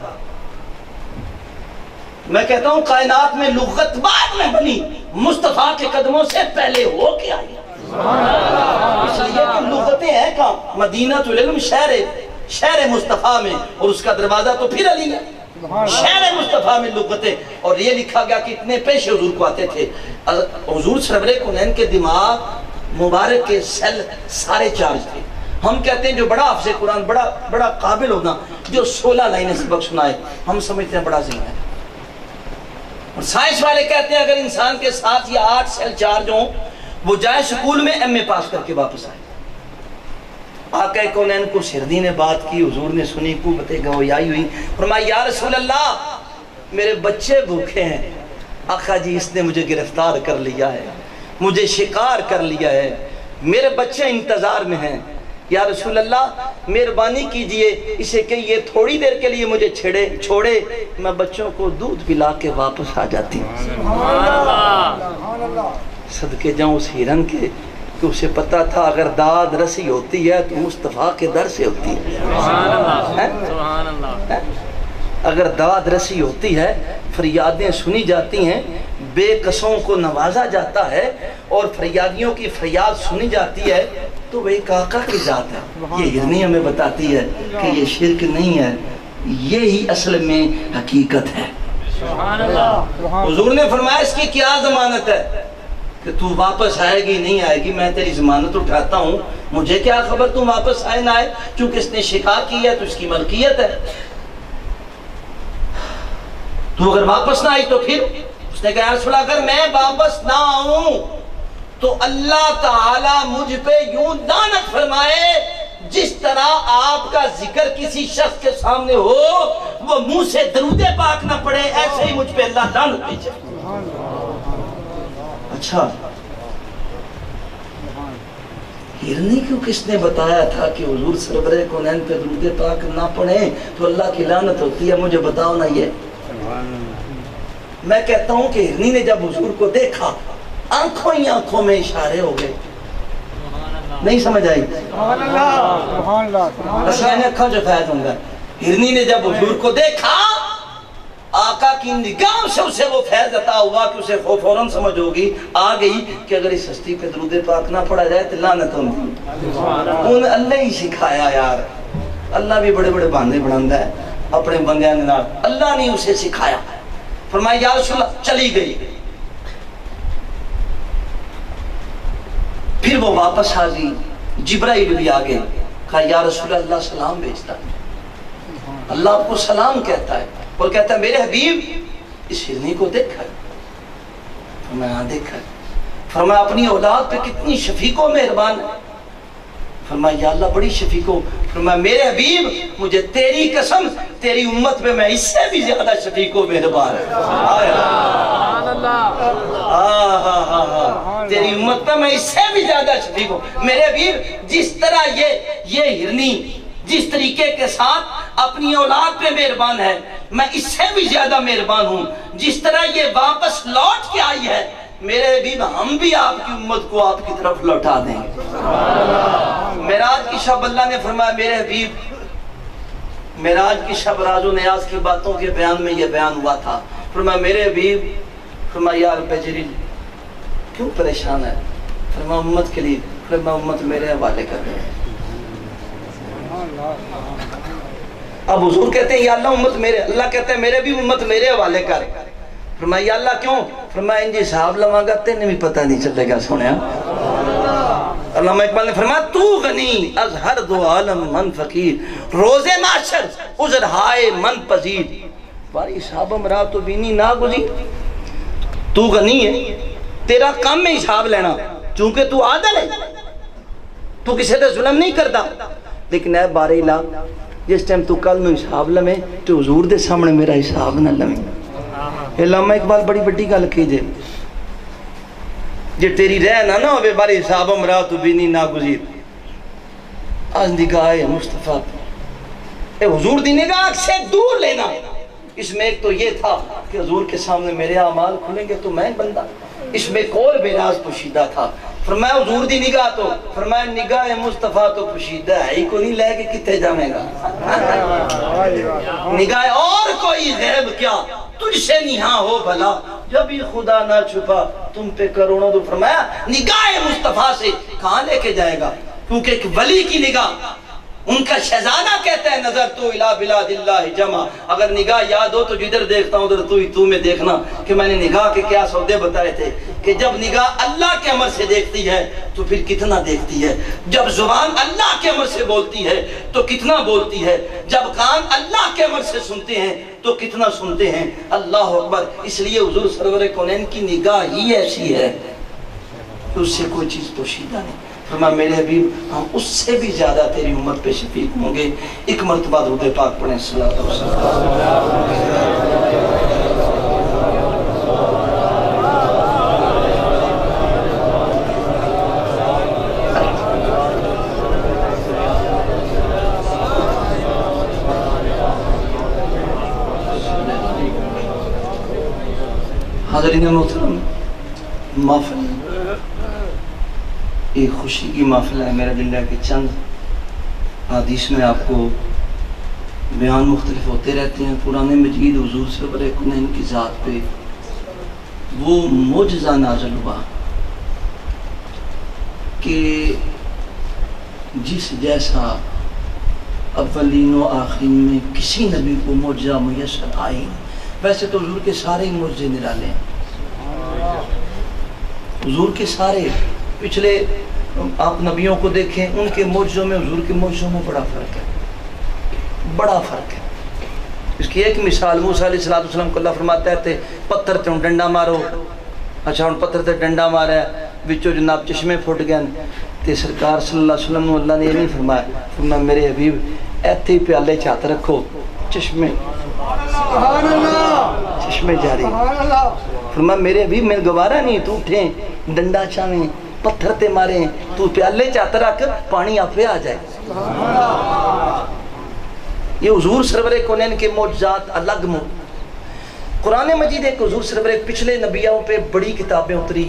میں کہتا ہوں کائنات میں لغت بعد میں بنی, مصطفیٰ کے قدموں سے پہلے ہو کے آئی. اس لیے کہ لغتیں ہیں کہاں, مدینہ العلم شہر مصطفیٰ میں, اور اس کا دروازہ تو پھر علی ہے. شہر مصطفیٰ میں لغتیں, اور یہ لکھا گیا کہ اتنے پیش حضور کو آتے تھے. حضور سرور کونین کے دماغ مبارک کے سیل سارے چارج تھے. ہم کہتے ہیں جو بڑا حافظ قرآن بڑا قابل ہونا, جو 16 لائنیں سبق سنائے, ہم سمجھتے ہیں بڑا ذہین ہے. اور سائنس والے کہتے ہیں اگر انسان کے 7 یا 8 سیل چارج ہوں, وہ جائے سکول میں ایم اے پاس کر کے واپس آئے. آقا کونین کو سردی نے بات کی, حضور نے سنی, قوت گویائی ہوئی, فرمایا یا رسول اللہ میرے بچے بھوکے ہیں. آقا جی اس نے مجھے گرفتار کر لیا ہے, مجھے شکار کر لیا ہے, میرے بچے انتظار میں ہیں. یا رسول اللہ مہربانی کیجئے اسے کہیے تھوڑی دیر کے لیے مجھے چھوڑے, میں بچوں کو دودھ پلا کے واپس آ جاتی ہوں. صدقے جاؤں اس ہرن کے کہ اسے پتا تھا اگر داد رسی ہوتی ہے تو مصطفیٰ کے در سے ہوتی ہے. اگر داد رسی ہوتی ہے, فریادیں سنی جاتی ہیں, بے قصوں کو نوازا جاتا ہے, اور فریادیوں کی فریاد سنی جاتی ہے, تو وہ ایک آقا کی ذات ہے. یہ ہرنی ہمیں بتاتی ہے کہ یہ شرک نہیں ہے, یہی اصل میں حقیقت ہے. حضور نے فرمایا اس کی کیا ضمانت ہے کہ تو واپس آئے گی نہیں آئے گی, میں تیری ضمانت اٹھاتا ہوں, مجھے کیا خبر تو واپس آئے نہ آئے, چونکہ اس نے شکار کی ہے تو اس کی ملکیت ہے. تو اگر واپس نہ آئی تو پھر اس نے کہا رسول اللہ اگر میں واپس نہ آؤں تو اللہ تعالیٰ مجھ پہ یوں لعنت فرمائے جس طرح آپ کا ذکر کسی شخص کے سامنے ہو وہ منہ سے درود پاک نہ پڑے, ایسے ہی مجھ پہ اللہ لعنت بھیجے. اچھا ہرنی کیوں کس نے بتایا تھا کہ حضور سرور کونین پہ درود پاک نہ پڑھیں تو اللہ کی لعنت ہوتی ہے, مجھے بتاؤ نا. یہ میں کہتا ہوں کہ ہرنی نے جب حضور کو دیکھا آنکھوں ہی آنکھوں میں اشارے ہو گئے. نہیں سمجھ آئی؟ اکھوں جو فیض ہوں گا. ہرنی نے جب حضور کو دیکھا آقا کی نگاہ سے اسے وہ فیض عطا ہوا کہ اسے فوراً سمجھ ہوگی آ گئی کہ اگر اس ہستی پہ درود پاک نہ پڑھا جائے تو لعنت ہوگی. انہیں اللہ ہی سکھایا. یار اللہ بھی بڑے بڑے بہانے بناتا ہے اپنے بندیاں نے, اللہ نے اسے سکھایا. فرمایا یا رسول اللہ, چلی گئی. پھر وہ واپس آ گئی, جبرائیل بھی آگے, کہا یا رسول اللہ سلام بھیجتا ہے, اللہ آپ کو سلام کہتا ہے, اور کہتا ہے میرے حبیب اس ہرنی کو دیکھا. فرمایا ہاں دیکھا. فرمایا اپنی اولاد پہ کتنی شفیق و مہربان ہے. فرمایا یا اللہ بڑی شفیق ہو. فرمایا میرے حبیب مجھے تیری قسم تیری امت پہ میں اس سے بھی زیادہ شفیق و مہربان ہے. تیری امت پہ میں اس سے بھی زیادہ شفیق ہوں. میرے حبیب جس طرح یہ ہرنی جس طریقے کے ساتھ اپنی اولاد پہ مہربان ہے, میں اس سے بھی زیادہ مہربان ہوں. جس طرح یہ واپس لوٹ کے آئی ہے, میرے حبیب ہم بھی آپ کی امت کو آپ کی طرف لوٹا دیں گے. معراج کی شب اللہ نے فرمایا میرے حبیب معراج کی شب راز و نیاز کی باتوں کے بیان میں یہ بیان ہوا تھا. فرمایا میرے حبیب, فرمایا یا رب جلیل کیوں پریشان ہے؟ فرمایا امت کے لیے. فرمایا امت میرے حوالے کر دیں. اب حضور کہتے ہیں یا اللہ امت میرے، اللہ کہتے ہیں میرے بھی امت میرے حوالے کر. فرمایا یا اللہ کیوں؟ فرمایا انجی صاحب لواں گا تینہیں بھی پتہ نہیں چلے گا. سنیا علامہ اقبال نے فرمایا تو غنی از ہر دو عالم من فقیر، روز معاشر عذر ہائے من پذیر. باری صاحب امرا تو بینی نا گزی، تو غنی ہے، تیرا کام میں حساب لینا، چونکہ تو عادل ہے، تو کسی تے ظلم نہیں کرتا. لیکن اے بارے لا جس ٹائم تو کل میں حساب لمیں تو حضور دے سامنے میرا حساب نہ لمیں. علامہ اقبال بڑی بڑی گل کیجے جے تیری رہ نہ ہوئے باری حساب امرا تو بینی نا گزیر. آج نگاہ مصطفیٰ اے حضور دی نگاہ سے دور لینا. اس میں ایک تو یہ تھا کہ حضور کے سامنے میرے اعمال کھلیں گے تو میں بندہ، اس میں ایک اور بے راز پوشیدہ تھا. فرمایا حضور دی نگاہ تو، فرمایا نگاہ مصطفیٰ تو پوشیدہ ہے ہی کو نہیں لے کے کتے جامے گا. نگاہ اور کوئی غیب کیا تجھ سے نہاں ہو بھلا، جب ہی خدا نہ چھپا تم پہ کروڑوں. تو فرمایا نگاہ مصطفیٰ سے کہاں لے کے جائے گا، کیونکہ ایک ولی کی نگاہ، ان کا شہزادہ کہتا ہے نظر تو الہ بلاد اللہ جمع. اگر نگاہ یاد ہو تو جدھر دیکھتا ہوں ادھر تو ہی تو میں دیکھنا. کہ میں نے نگاہ کے کیا سودے بتائے تھے کہ جب نگاہ اللہ کے امر سے دیکھتی ہے تو پھر کتنا دیکھتی ہے، جب زبان اللہ کے امر سے بولتی ہے تو کتنا بولتی ہے، جب کان اللہ کے امر سے سنتے ہیں تو کتنا سنتے ہیں. اللہ اکبر. اس لیے حضور سرور کونین کی نگاہ ہی ایسی ہے کہ اس سے کوئی چیز پوشیدہ نہیں. فرمایا میرے حبیب ہم اس سے بھی زیادہ تیری امت پہ شفیق ہوں گے. ایک مرتبہ درود پاک پڑھیں صلی اللہ علیہ وسلم. حاضرین محترم، محفل ایک خوشی کی محفل ہے. میرا دل ہے کہ چند حدیث میں آپ کو بیان مختلف ہوتے رہتے ہیں. قرآن مجید حضور سرور کونین کی ذات پہ وہ معجزہ نازل ہوا کہ جس جیسا اولین و آخرین میں کسی نبی کو معجزہ میسر آئی. ویسے تو حضور کے سارے معجزے نرالے ہیں، حضور کے سارے. پچھلے آپ نبیوں کو دیکھیں، ان کے معجزوں میں حضور کے معجزوں میں بڑا فرق ہے، بڑا فرق ہے. اس کی ایک مثال موسیٰ علیہ السلام کو اللہ فرماتا ہے پتھر تے ڈنڈا مارو. اچھا ہن پتھر تے ڈنڈا مارا ہے وچوں جناب چشمے پھٹ گئے تے سرکار صلی اللہ علیہ وسلم اللہ نے یہ نہیں فرمایا. فرمایا میرے حبیب ایتھے ہی پیالے چات رکھو، چشمے سبحان اللہ چشمے جاری. فرمایا میرے حبیب میں گوارا نہیں تو اٹھیں ڈنڈا چاہیں پتھر تے ماریں، تو پیالے چات رکھ پانی آپ پہ آ جائے. یہ حضور سرور کونین کے معجزات الگ قرآن مجید ایک حضور سرور پچھلے نبیوں پہ بڑی کتابیں اتری،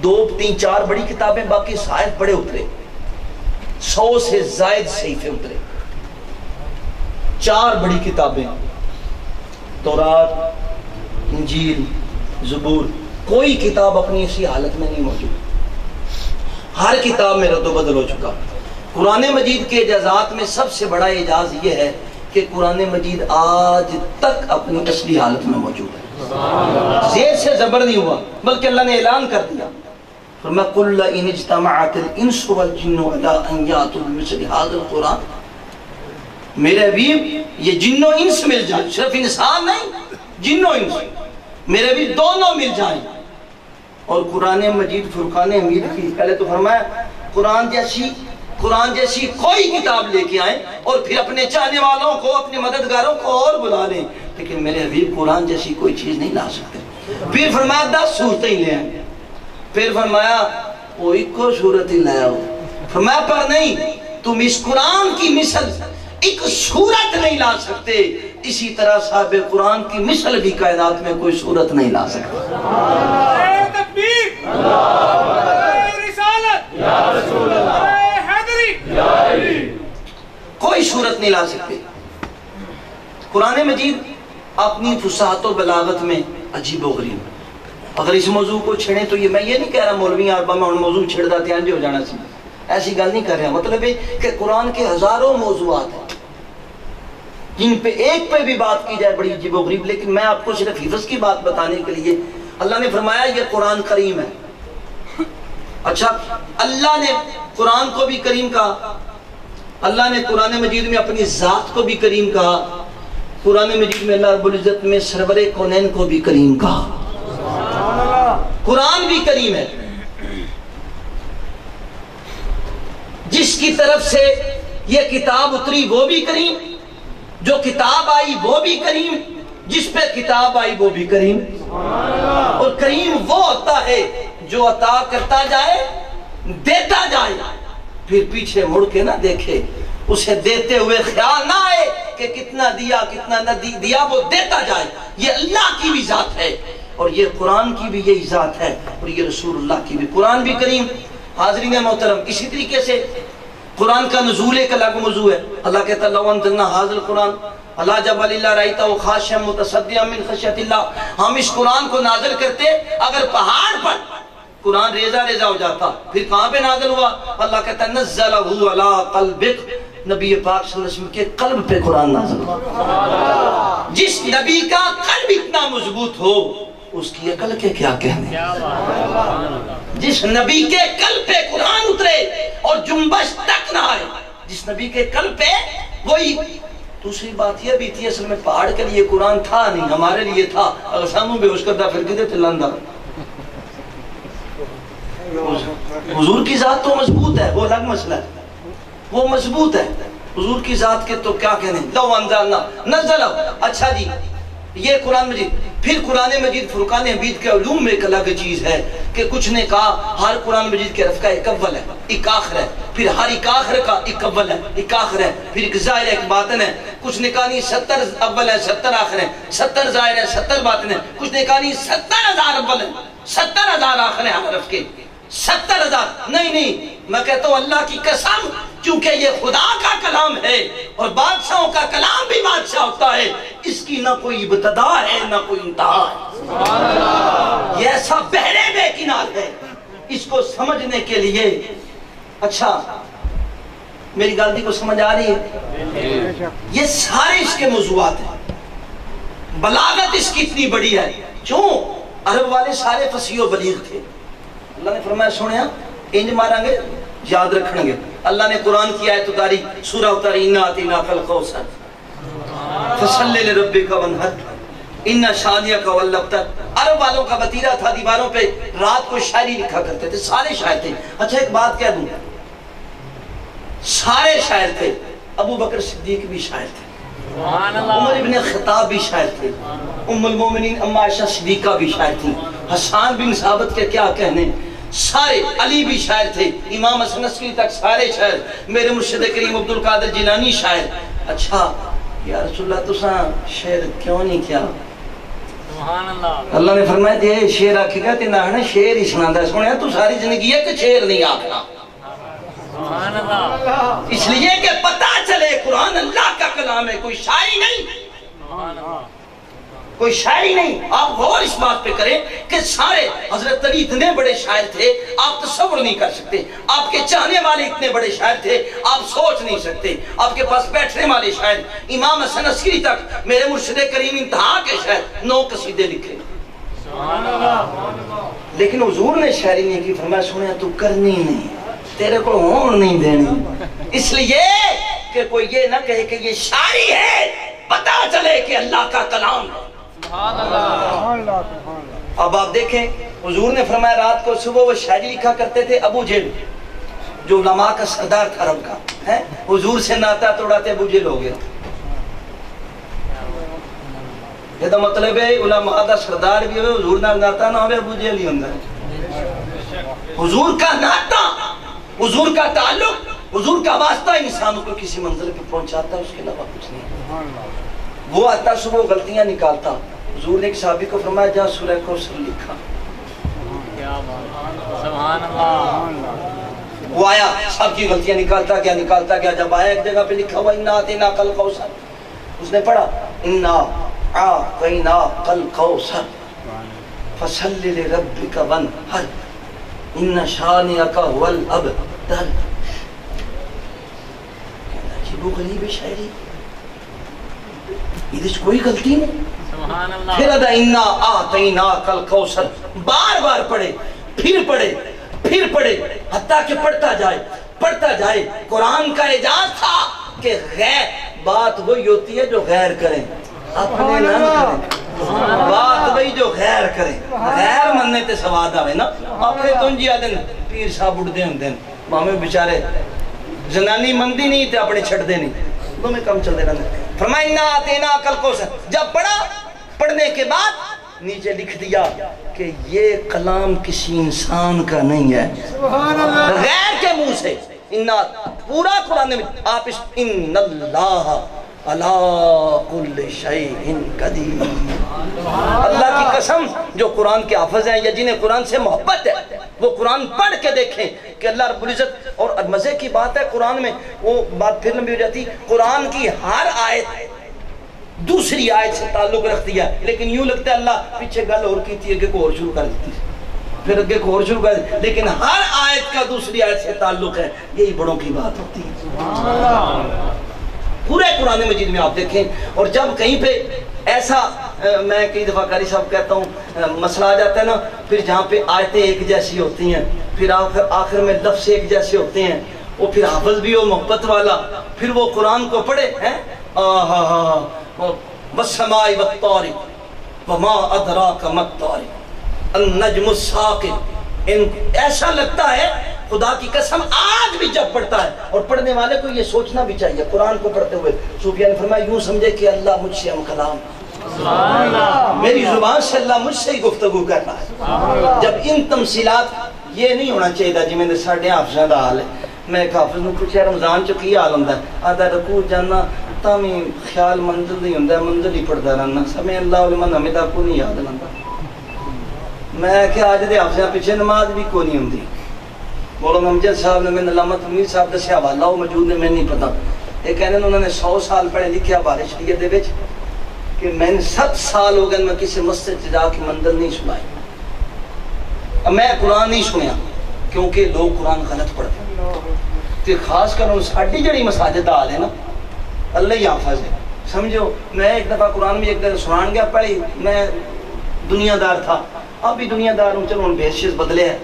2 3 4 بڑی کتابیں، باقی صحائف بڑے اترے، 100 سے زائد صحیفے اترے. 4 بڑی کتابیں تورات، انجیل، زبور. کوئی کتاب اپنی اسی حالت میں نہیں موجود، ہر کتاب میں رد و بدل ہو چکا. قرآن مجید کے اعجازات میں سب سے بڑا اعجاز یہ ہے کہ قرآن مجید آج تک اپنی اصلی حالت میں موجود ہے، زیر سے زبر نہیں ہوا، بلکہ اللہ نے اعلان کر دیا. فرمایا قُلْ لَئِنِ اجْتَمَعَتِ الْإِنسُ وَالْجِنُّ عَلَىٰ أَن يَأْتُوا بِمِثْلِ هَٰذَا الْقُرْآنِ. میرے حبیب یہ جن و انس مل جائیں، صرف انسان نہیں، جن و انس میرے بھی دونوں مل جائیں اور قرآن مجید فرقان حمید کی پہلے تو فرمایا قرآن جیسی کوئی کتاب لے کے آئیں اور پھر اپنے چاہنے والوں کو، اپنے مددگاروں کو اور بلا لیں، لیکن میرے حبیب قرآن جیسی کوئی چیز نہیں لا سکتے. پھر فرمایا 10 صورتیں ہی لے آئیں. پھر فرمایا وہ ایک کو صورت ہی لے آؤ. فرمایا پر نہیں، تم اس قرآن کی مثل ایک صورت نہیں لا سکتے، اسی طرح صاحب قرآن کی مثل بھی کائنات میں کوئی صورت نہیں لا سکتے. تکبیر، رسالت، یا رسول اللہ، حیدری، کوئی صورت نہیں لا سکتے. قرآن مجید اپنی فصاحت و بلاغت میں عجیب و غریب. اگر اس موضوع کو چھڑیں تو یہ میں یہ نہیں کہہ رہا مولوی عربہ میں ان موضوع چھڑ داتے ہیں جو جانا سی. ایسی گل نہیں کر رہے ہیں، مطلب ہے کہ قرآن کے ہزاروں موضوعات ہیں جن پہ ایک پہ بھی بات کی جائے بڑی عجیب و غریب، لیکن میں آپ کو صرف حفظ کی بات بتانے کے لیے اللہ نے فرمایا یہ قرآن کریم ہے۔ اچھا، اللہ نے قرآن کو بھی کریم کہا، اللہ نے قرآن مجید میں اپنی ذات کو بھی کریم کہا، قرآن مجید میں اللہ رب العزت میں سرور کونین کو بھی کریم کہا۔ قرآن بھی کریم ہے، جس کی طرف سے یہ کتاب اتری وہ بھی کریم، جو کتاب آئی وہ بھی کریم، جس پہ کتاب آئی وہ بھی کریم۔ اور کریم وہ ہوتا ہے جو عطا کرتا جائے، دیتا جائے، پھر پیچھے مڑ کے نہ دیکھے، اسے دیتے ہوئے خیال نہ آئے کہ کتنا دیا کتنا نہ دیا، وہ دیتا جائے۔ یہ اللہ کی بھی ذات ہے اور یہ قرآن کی بھی یہی ذات ہے، اور یہ رسول اللہ کی بھی۔ قرآن بھی کریم۔ حاضرین محترم، اسی طریقے سے قرآن کا نزول ایک الگ موضوع ہے۔ اللہ کہتا ہے لو انزلنا ھذا القرآن علی جبل لرأیتہ خاشعا متصدعا من خشیۃ اللہ، ہم اس قرآن کو نازل کرتے اگر پہاڑ پر قرآن ریزہ ریزہ ہو جاتا، پھر کہاں پہ نازل ہوا؟ اللہ کہتا ہے نزلہ علی قلبک، نبی پاک صلی اللہ علیہ وسلم کے قلب پہ قرآن نازل ہوا۔ جس نبی کا قلب اتنا مضبوط ہو اس کی عقل کے کیا کہنے، جس نبی کے قلب پہ قرآن اترے اور جنبش تک نہ آئے، جس نبی کے قلب پہ وہی۔ دوسری بات یہ بھی تھی، اصل میں پہاڑ کے لیے قرآن تھا نہیں، ہمارے لیے تھا۔ اگر ساموں بے ہوش کردہ پھر کدے تھے لندہ۔ حضور کی ذات تو مضبوط ہے، وہ الگ مسئلہ ہے، وہ مضبوط ہے۔ حضور کی ذات کے تو کیا کہنے، لو انزلنا نزلہ۔ اچھا جی، یہ قرآن مجید۔ پھر قرآن مجید فرقان حمید کے علوم میں ایک الگ چیز ہے کہ کچھ نے کہا ہر قرآن مجید کے حرف کا ایک اول ہے، ایک آخر ہے، پھر ہر ایک آخر کا ایک اول ہے، ایک آخر ہے، پھر ایک ظاہر ہے، ایک باطن ہے۔ کچھ نے کہا نہیں 70 اول ہے 70 آخر ہے، 70 ظاہر ہے 70 باطن ہے۔ کچھ نے کہا نہیں 70,000 اول ہے 70,000 آخر ہے ہر حرف کے، 70,000۔ نہیں، میں کہتا ہوں اللہ کی قسم، کیونکہ یہ خدا کا کلام ہے اور بادشاہوں کا کلام بھی بادشاہ ہوتا ہے، اس کی نہ کوئی ابتدا ہے نہ کوئی انتہا ہے۔ یہ ایسا بحر بے کنار ہے، اس کو سمجھنے کے لیے۔ اچھا، میری غلطی کو سمجھ آ رہی ہے؟ یہ سارے اس کے موضوعات ہیں، بلاغت اس کی اتنی بڑی ہے۔ کیوں؟ عرب والے سارے فصیح و بلیغ تھے۔ اللہ نے فرمایا سنیا انج ماریں گے یاد رکھیں گے۔ اللہ نے قرآن کی آیت اتاری، سورہ اتاری، انا اعطیناک الکوثر فصلی لربک وانحر ان شانئک هو الابتر۔ عرب والوں کا وتیرہ تھا، دیواروں پہ رات کو شاعری لکھا کرتے تھے، سارے شاعر تھے۔ اچھا ایک بات کہہ دوں، سارے شاعر تھے، ابو بکر صدیق بھی شاعر تھے، عمر ابن خطاب بھی شاعر تھے، ام المومنین ام عائشہ صدیقہ بھی شاعر تھی، حسان بن ثابت کے کیا کہنے، سارے، علی بھی شاعر تھے، امام حسن عسکری تک سارے شاعر، میرے مرشد کریم عبدالقادر جیلانی شاعر۔ اچھا یا رسول اللہ تساں شعر کیوں نہیں کیا؟ اللہ نے فرمایا جی شعر آکھے گا تے نہ شعر ہی سناندہ ہے۔ سنیا تو ساری زندگی ہے کہ شعر نہیں آکھنا، اس لیے کہ پتہ چلے قرآن اللہ کا کلام ہے، کوئی شاعری نہیں، کوئی شاعری نہیں۔ آپ غور اس بات پہ کریں کہ سارے حضرت علی اتنے بڑے شاعر تھے آپ تصور نہیں کر سکتے، آپ کے چاہنے والے اتنے بڑے شاعر تھے آپ سوچ نہیں سکتے، آپ کے پاس بیٹھنے والے شاعر، امام حسن عسکری تک میرے مرشد کریم انتہا کے شاعر 9 قصیدے لکھے۔ لیکن حضور نے شاعری نہیں کی، فرمایا سنیا تو کرنی نہیں، تیرے کو ہون نہیں دینی، اس لیے کہ کوئی یہ نہ کہے کہ یہ شاعری ہے، پتہ چلے کہ اللہ کا کلام ہے۔ اب آپ دیکھیں حضور نے فرمایا رات کو صبح وہ شاعری لکھا کرتے تھے۔ ابو جہل جو علماء کا سردار تھا عرب کا، حضور سے ناتا توڑا تھے، ابو جہل ہو گیا۔ یہ تو مطلب ہے علماء دا سردار بھی ہوئے حضور نہ ناتا نہ ہوئے، ابو جہل ہی ہوندہ ہے۔ حضور کا ناتا، حضور کا تعلق، حضور کا واسطہ انسانوں کو کسی منزل پہ پہنچاتا ہے، اس کے علاوہ کچھ نہیں۔ وہ آتا صبح غلطیاں نکالتا، حضور نے ایک صحابی کو فرمایا جا سورہ کوثر لکھا، وہ آیا سب کی غلطیاں نکالتا گیا، جب آیا ایک جگہ پہ لکھا ہوا انا اعطیناک الکوثر، اس نے پڑھا انا اعطیناک الکوثر فصلی لربک وانحر ان شانئک هو الابتر۔ ابو غریب شاعری یہ کوئی غلطی نہیں. پھر ادا انا اعطیناک الکوثر بار بار پڑھے پھر پڑھے حتیٰ کہ پڑھتا جائے. قرآن کا اعجاز تھا کہ غیر بات وہی ہوتی ہے جو غیر کریں, اپنے نہ کریں. بات وہی جو غیر کریں, غیر مننے تے سواد آوے نا. اپنے تنجی آدن پیر صاحب اٹھ دے ہوں دن مامے بیچارے زنانی مندی نہیں تے اپنے چھڑ دے نہیں, دو میں کم چل دے رہنے. فرمایا انا اعطیناک الکوثر, جب پڑھنے کے بعد نیچے لکھ دیا کہ یہ کلام کسی انسان کا نہیں ہے, غیر کے منہ سے. پورا قرآن میں آپ ان اللہ علی کل شیء قدیر. اللہ کی قسم جو قرآن کے حافظ ہیں یا جنہیں قرآن سے محبت ہے وہ قرآن پڑھ کے دیکھیں کہ اللہ رب العزت. اور مزے کی بات ہے قرآن میں, وہ بات پھر لمبی ہو جاتی, قرآن کی ہر آیت دوسری آیت سے تعلق رکھتی ہے, لیکن یوں لگتا ہے اللہ پیچھے گل اور کی تھی کہ کوئی اور شروع کر دیتی پھر اگے کو اور شروع کر دیتی, لیکن ہر آیت کا دوسری آیت سے تعلق ہے. یہی بڑوں کی بات ہوتی ہے پورے قرآن مجید میں آپ دیکھیں. اور جب کہیں پہ ایسا میں کئی دفعہ قاری صاحب کہتا ہوں مسئلہ آ جاتا ہے نا, پھر جہاں پہ آیتیں ایک جیسی ہوتی ہیں, پھر آخر میں لفظ ایک جیسے ہوتے ہیں, وہ پھر حافظ بھی ہو محبت والا, پھر وہ قرآن کو پڑھے ہیں والسماء والطارق وما ادراک ما الطارق النجم الثاقب. ایسا لگتا ہے خدا کی قسم آج بھی جب پڑھتا ہے, اور پڑھنے والے کو یہ سوچنا بھی چاہیے قرآن کو پڑھتے ہوئے صوفیہ نے فرمایا یوں سمجھے کہ اللہ مجھ سے ہم کلام, میری زبان سے اللہ مجھ سے ہی گفتگو کر رہا ہے. جب ان تمثیلات یہ نہیں ہونا چاہیے جی میں نے ساڑھے حافظوں کا حال ہے. میں ایک حافظ نے پوچھا رمضان چ کی حال ہوتا ہے, آدھا رکوع جانا تامی خیال منزل نہیں ہوتا, منزل ہی پڑھتا رہنا, سمے اللہ علمان ہمیں دا کو نہیں یاد رہتا. میں کہ آج دے حافظوں پیچھے نماز بھی کو نہیں ہوتی. مولانا امجد صاحب نے, میں علامہ امیر صاحب دسیا حوالہ وہ موجود نے, میں نہیں پتا. یہ کہنے انہوں نے 100 سال پڑھے لکھیا بارش شریعت دے وچ کہ میں 7 سال ہو گئے میں کسی مسجد جا کے منزل نہیں سنائی. میں قرآن نہیں سنیا کیونکہ لوگ قرآن غلط پڑھتے تے, خاص کر ان ساڈی جڑی مساجد حال ہے نا اللہ ہی حافظ ہے سمجھو. میں ایک دفعہ قرآن بھی ایک دفعہ سنان گیا پڑھی, میں دنیا دار تھا, اب بھی دنیا دار ہوں, چلو ان بیشیز بدلے ہیں,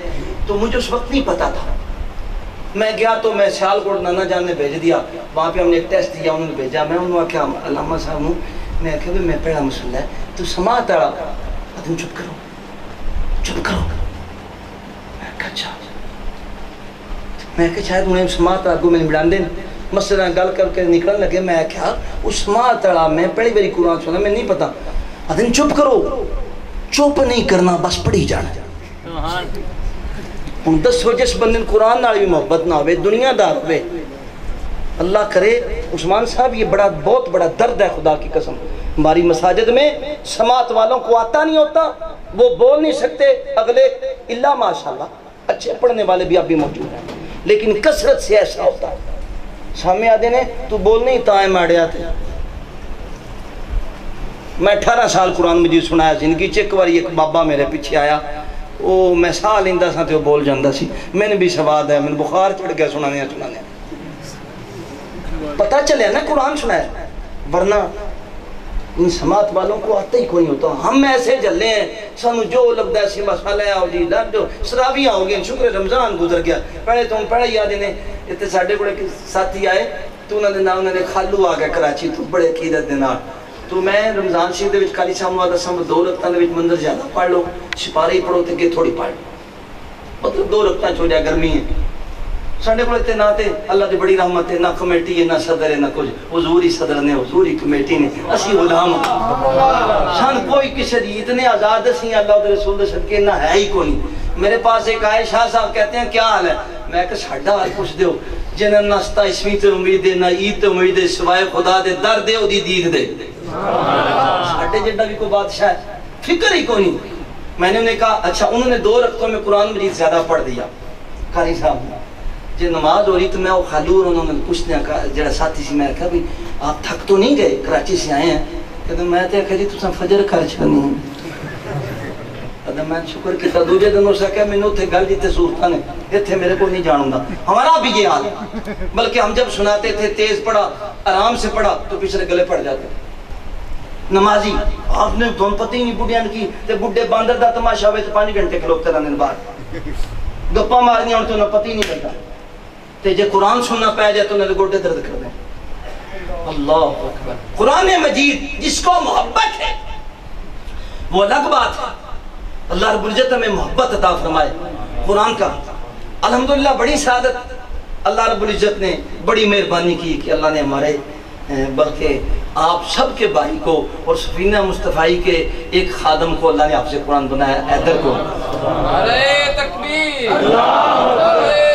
تو مجھے اس وقت نہیں پتا تھا. میں گیا تو میں سیالکوٹ نانا جان نے بھیج دیا, وہاں پہ ہم نے ایک ٹیسٹ دیا, انہوں نے بھیجا. میں انہوں نے کہا علامہ صاحب ہوں, میں کہا میں پہلا مسئلہ ہے تو سماعت آڑا تم چپ کرو. میں کہا اچھا, میں کہا شاید انہیں سماعت آگو میں بڑھان دیں مسئلہ گل کر کے نکلن لگے. میں کہا اس سماعت آڑا میں پہلی باری قرآن سنا, میں نہیں پتا. ادھن چپ کرو, چپ نہیں کرنا بس پڑھی جانا. ہوں دسو جس بندے قرآن نال بھی محبت نہ ہوئے, دنیا دار ہوئے, اللہ کرے. عثمان صاحب یہ بہت بڑا درد ہے خدا کی قسم. ہماری مساجد میں سماعت والوں کو آتا نہیں ہوتا, وہ بول نہیں سکتے, اگلے اللہ ماشاءاللہ اچھے پڑھنے والے بھی اب بھی موجود ہیں, لیکن کثرت سے ایسا ہوتا ہے سامنے آدھے نے تو بول نہیں تائیں ماڑیا تھے. میں 18 سال قرآن مجید سنایا زندگی چ. ایک باری ایک بابا میرے پیچھے آیا, وہ میں ساہ لیندہ سا تے وہ بول جاندہ سی, میں نے بھی سواد ہے, میں نے بخار چڑھ گیا سنانے. پتہ چلے نا قرآن سنایا, ورنہ ان سماعت والوں کو آتا ہی کوئی ہوتا. ہم ایسے جلے ہیں سانو جو لگتا ہے سی مسئلہ ہے جی لگ جو سرابیاں ہو گئیں, شکر رمضان گزر گیا. پہلے تو ہم پڑھا یاد نے اتنے ساڑھے بڑے ساتھی آئے تو انہوں نے خالو آ گیا کراچی, تو بڑے عقیدت دے نال. تو میں رمضان شریف دے وچ قاری صاحب نوں دساں 2 رکعتاں دے وچ منظر زیادہ پڑھ لو, سپارے پڑھو تے کہ تھوڑی پڑھ لو, مطلب 2 رکعتاں چھو جائے, گرمی ہے. ساڈے کول تے نہ تے اللہ دی بڑی رحمت ہے, نہ کمیٹی ہے, نہ صدر ہے, نہ کچھ. حضور ہی صدر نے, حضور ہی کمیٹی نے, اسی غلام سن. کوئی کسی دی اتنے آزاد سی اللہ دے رسول دے صدقے نہ ہے ہی کوئی. میرے پاس ایک آئے شاہ صاحب کہتے ہیں کیا حال ہے, میں کہ ساڈا حال پوچھ دیو جنہاں نہ 27ویں تے امید ہے, نہ عید تے امید ہے, سوائے خدا دے در دے او دی دید دے. ساڈے جڑا بھی کوئی بادشاہ ہے, فکر ہی کوئی نہیں. میں نے انہیں کہا اچھا, انہوں نے 2 رکعتوں میں قرآن مجید زیادہ پڑھ دیا. قاری صاحب جی نماز ہو رہی تو میں وہ خالو اور انہوں نے پوچھتے ہیں جڑا ساتھی سی, میں کہا بھی آپ تھک تو نہیں گئے, کراچی سے آئے ہیں. کہتے میں تو کہا جی تساں فجر کر چھڑنی میں شکر کیا دوجے دن اس کہ میں نے گل جیتے صورتیں نے اتنے میرے کو نہیں جانوں گا. ہمارا بھی یہ حال ہے. بلکہ ہم جب سناتے تھے تیز پڑھا آرام سے پڑھا تو پچھلے گلے پڑ جاتے. نمازی آپ نے تو پتہ ہی نہیں بڑھیاں کی تے بڑھے باندر دا تماشا ہوئے 5 گھنٹے کھلوتے رہنے بعد گپا مارنی ہوں تو انہیں پتہ ہی نہیں لگتا. تے جے قرآن سننا پہ جائے تو انہیں گوڑے درد کر دیں. اللہ اکبر. قرآن مجید جس کو محبت ہے وہ الگ بات ہے. اللہ رب العزت ہمیں محبت عطا فرمائے قرآن کا. الحمدللہ بڑی سعادت اللہ رب العزت نے بڑی مہربانی کی کہ اللہ نے ہمارے بلکہ آپ سب کے بھائی کو اور سفینہ مصطفی کے ایک خادم کو اللہ نے آپ سے قرآن بنایا حیدر کو. نعرہ تکبیر، نعرہ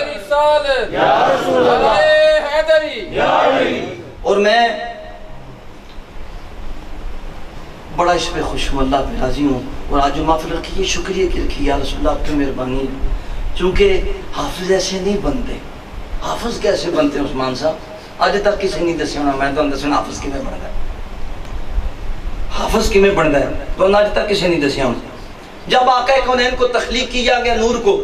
رسالت، نعرہ حیدری. اور میں بڑا اس پہ خوش ہوں، اللہ پہ راضی ہوں. اور آج جو محفل رکھی یہ شکریہ کی رکھی یا رسول اللہ آپ کی مہربانی. چونکہ حافظ ایسے نہیں بنتے. حافظ کیسے بنتے ہیں عثمان صاحب؟ آج تک کسی نہیں دسی ہونا. میں تو دسنا حافظ کی میں بنتا ہے، حافظ کی میں بنتا ہے تو آج تک کسی نہیں دسیا ہونا. جب آقا کونین کو تخلیق کیا گیا نور کو،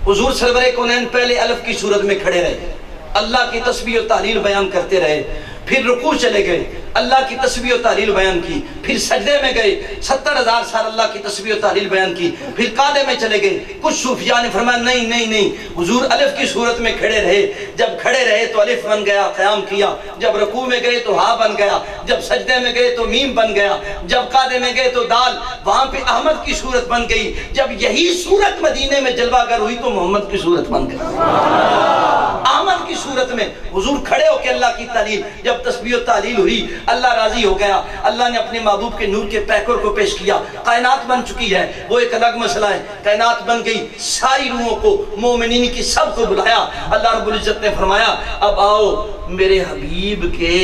حضور سرور کونین پہلے الف کی صورت میں کھڑے رہے، اللہ کی تسبیح و تحلیل بیان کرتے رہے. پھر رکوع چلے گئے، اللہ کی تسبیح و تحلیل بیان کی. پھر سجدے میں گئے، 70,000 سال اللہ کی تسبیح و تحلیل بیان کی. پھر قعدے میں چلے گئے. کچھ صوفیاء نے فرمایا نہیں نہیں نہیں، حضور الف کی صورت میں کھڑے رہے. جب کھڑے رہے تو الف بن گیا، قیام کیا. جب رکوع میں گئے تو ہا بن گیا. جب سجدے میں گئے تو میم بن گیا. جب قعدے میں گئے تو دال. وہاں پہ احمد کی صورت بن گئی. جب یہی صورت مدینے میں جلوہ گر ہوئی تو محمد کی صورت بن گئی. احمد کی صورت میں حضور کھڑے ہو کے اللہ کی تعلیم. جب تسبیح و تعلیل ہوئی اللہ راضی ہو گیا. اللہ نے اپنے محبوب کے نور کے پیکر کو پیش کیا. کائنات بن چکی ہے، وہ ایک الگ مسئلہ ہے. کائنات بن گئی، ساری روحوں کو مومنین کی سب کو بلایا. اللہ رب العزت نے فرمایا اب آؤ میرے حبیب کے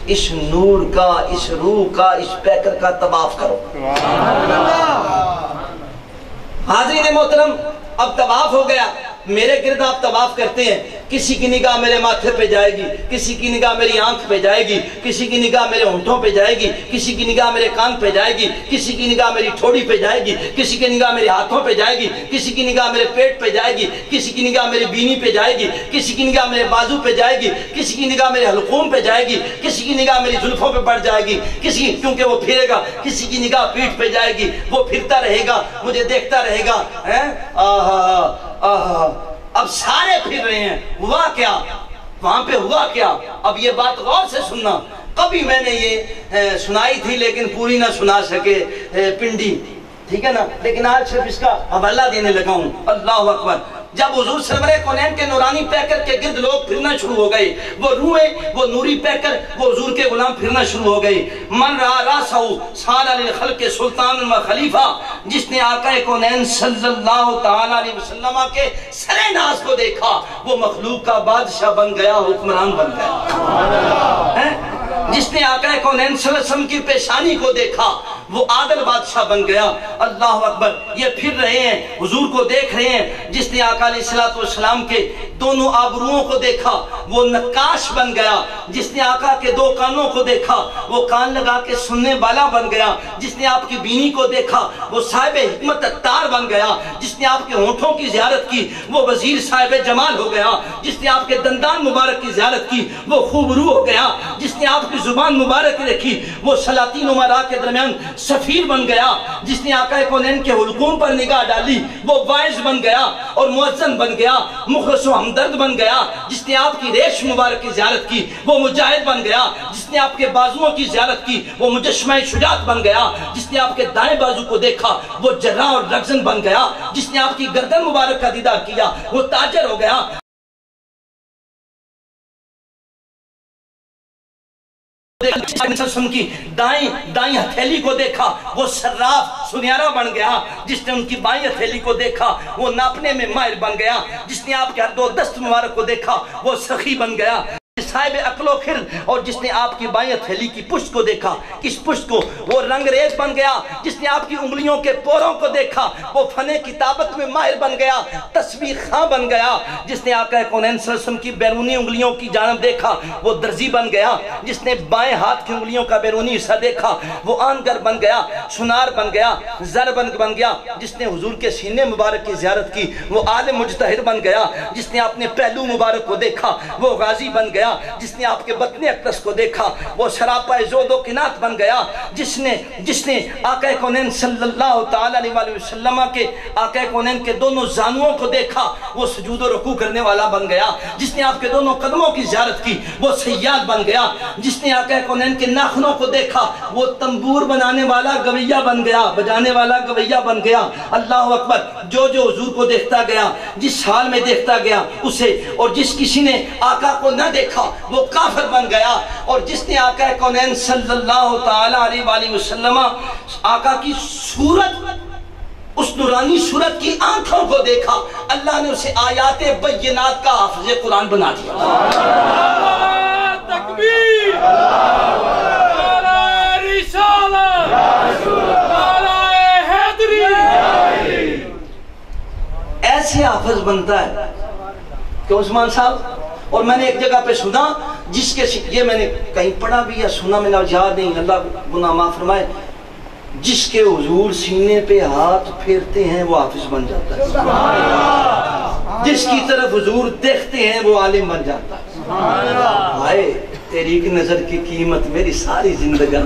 اس نور کا، اس روح کا، اس پیکر کا طواف کرو. حاضرین محترم اب طواف ہو گیا. میرے گرد آپ طواف کرتے ہیں، کسی کی نگاہ میرے ماتھے پہ جائے گی، کسی کی نگاہ میری آنکھ پہ جائے گی، کسی کی نگاہ میرے ہونٹوں پہ جائے گی، کسی کی نگاہ میرے کان پہ جائے گی، کسی کی نگاہ میری ٹھوڑی پہ جائے گی، کسی کی نگاہ میرے ہاتھوں پہ جائے گی، کسی کی نگاہ میرے پیٹ پہ جائے گی، کسی کی نگاہ میرے بینی پہ جائے گی، کسی کی نگاہ میرے بازو پہ جائے گی، کسی کی نگاہ میرے حلقوم پہ جائے گی، کسی کی نگاہ میری زلفوں پہ پڑ جائے گی، کسی کیونکہ وہ پھرے گا، کسی کی نگاہ پیٹھ پہ جائے گی، وہ پھرتا رہے گا، مجھے دیکھتا رہے گا. آہا آہا اب سارے پھر رہے ہیں. ہوا کیا وہاں پہ؟ ہوا کیا؟ اب یہ بات غور سے سننا. کبھی میں نے یہ سنائی تھی لیکن پوری نہ سنا سکے پنڈی، ٹھیک ہے نا، لیکن آج صرف اس کا حوالہ دینے لگا ہوں. اللہ اکبر. جب حضور سرور کونین کے نورانی پیکر کے گرد لوگ پھرنا شروع ہو گئے، وہ روحیں، وہ نوری پیکر، وہ حضور کے غلام پھرنا شروع ہو گئے. من رہا راسہ سال علی خلق سلطان و خلیفہ، جس نے آقا کونین صلی اللہ تعالیٰ علیہ وسلم کے سر ناز کو دیکھا وہ مخلوق کا بادشاہ بن گیا، حکمران بن گیا. جس نے آقا کونین صلی اللہ علیہ وسلم کی پیشانی کو دیکھا وہ عادل بادشاہ بن گیا. اللہ اکبر. یہ پھر رہے ہیں، حضور کو دیکھ رہے ہیں. جس نے آقا علیہ السلام کے دونوں آبروؤں کو دیکھا وہ نقاش بن گیا. جس نے آقا کے 2 کانوں کو دیکھا وہ کان لگا کے سننے والا بن گیا. جس نے آپ کی بینی کو دیکھا وہ صاحب حکمت اتار بن گیا. جس نے آپ کے ہونٹوں کی زیارت کی وہ وزیر صاحب جمال ہو گیا. جس نے آپ کے دندان مبارک کی زیارت کی وہ خوبرو ہو گیا. جس نے آپ کی زبان مبارک دیکھی وہ سلاطین امراء کے درمیان سفیر بن گیا. جس نے آقا کونین کے حلقوم پر نگاہ ڈالی وہ واعظ بن گیا اور مؤذن بن گیا، مخلص و ہمدرد بن گیا. جس نے آپ کی ریش مبارک کی زیارت کی وہ مجاہد بن گیا. جس نے آپ کے بازوؤں کی زیارت کی وہ مجسمہ شجاعت بن گیا. جس نے آپ کے دائیں بازو کو دیکھا وہ جراح اور رگزن بن گیا. جس نے آپ کی گردن مبارک کا دیدار کیا وہ تاجر ہو گیا. کی دائیں ہتھیلی کو دیکھا وہ صراف سنیارا بن گیا. جس نے ان کی بائیں ہتھیلی کو دیکھا وہ ناپنے میں ماہر بن گیا. جس نے آپ کے 2 دست مبارک کو دیکھا وہ سخی بن گیا. صاحب عقل و خرد، اور جس نے آپ کی بائیں ہتھیلی کی پشت کو دیکھا، اس پشت کو وہ رنگ ریز بن گیا، جس نے آپ کی انگلیوں کے پوروں کو دیکھا وہ فن کتابت میں ماہر بن گیا، تصویر خاں بن گیا، جس نے آقا کونین صلی اللہ علیہ وسلم کی بیرونی انگلیوں کی جانب دیکھا وہ درزی بن گیا، جس نے بائیں ہاتھ کی انگلیوں کا بیرونی حصہ دیکھا وہ آنگر بن گیا، سنار بن گیا، زر بن گیا، جس نے حضور کے سینے مبارک کی زیارت کی وہ عالم مجتہد بن گیا، جس نے اپنے پہلو مبارک کو دیکھا وہ غازی بن گیا، جس نے آپ کے بطن اقدس کو دیکھا وہ سراپا زود و قنات بن گیا، جس نے آقا کونین صلی اللہ تعالی علیہ وسلم کے آقا کونین کے دونوں زانووں کو دیکھا وہ سجود و رکوع کرنے والا بن گیا، جس نے آپ کے دونوں قدموں کی زیارت کی وہ سیاد بن گیا، جس نے آقا کونین کے ناخنوں کو دیکھا وہ تنبور بنانے والا گویہ بن گیا، بجانے والا گویہ بن گیا۔ اللہ اکبر۔ جو حضور کو دیکھتا گیا، جس حال میں دیکھتا گیا اسے، اور جس کسی نے آقا کو نہ دیکھا وہ کافر بن گیا، اور جس نے آقا کونین صلی اللہ تعالی علیہ وسلم آقا کی صورت، اس نورانی صورت کی آنکھوں کو دیکھا، اللہ نے اسے آیات بینات کا حافظ قرآن بنا دیا۔ تکبیر، نعرہ رسالت، نعرہ حیدری۔ ایسے حافظ بنتا ہے کہ عثمان صاحب، اور میں نے ایک جگہ پہ سنا، جس کے یہ میں نے کہیں پڑھا بھی یا سنا، میں نے یاد نہیں، اللہ گناہ معاف فرمائے، جس کے حضور سینے پہ ہاتھ پھیرتے ہیں وہ حافظ بن جاتا ہے، جس کی طرف حضور دیکھتے ہیں وہ عالم بن جاتا ہے۔ ہائے تیری ایک نظر کی قیمت میری ساری زندگی،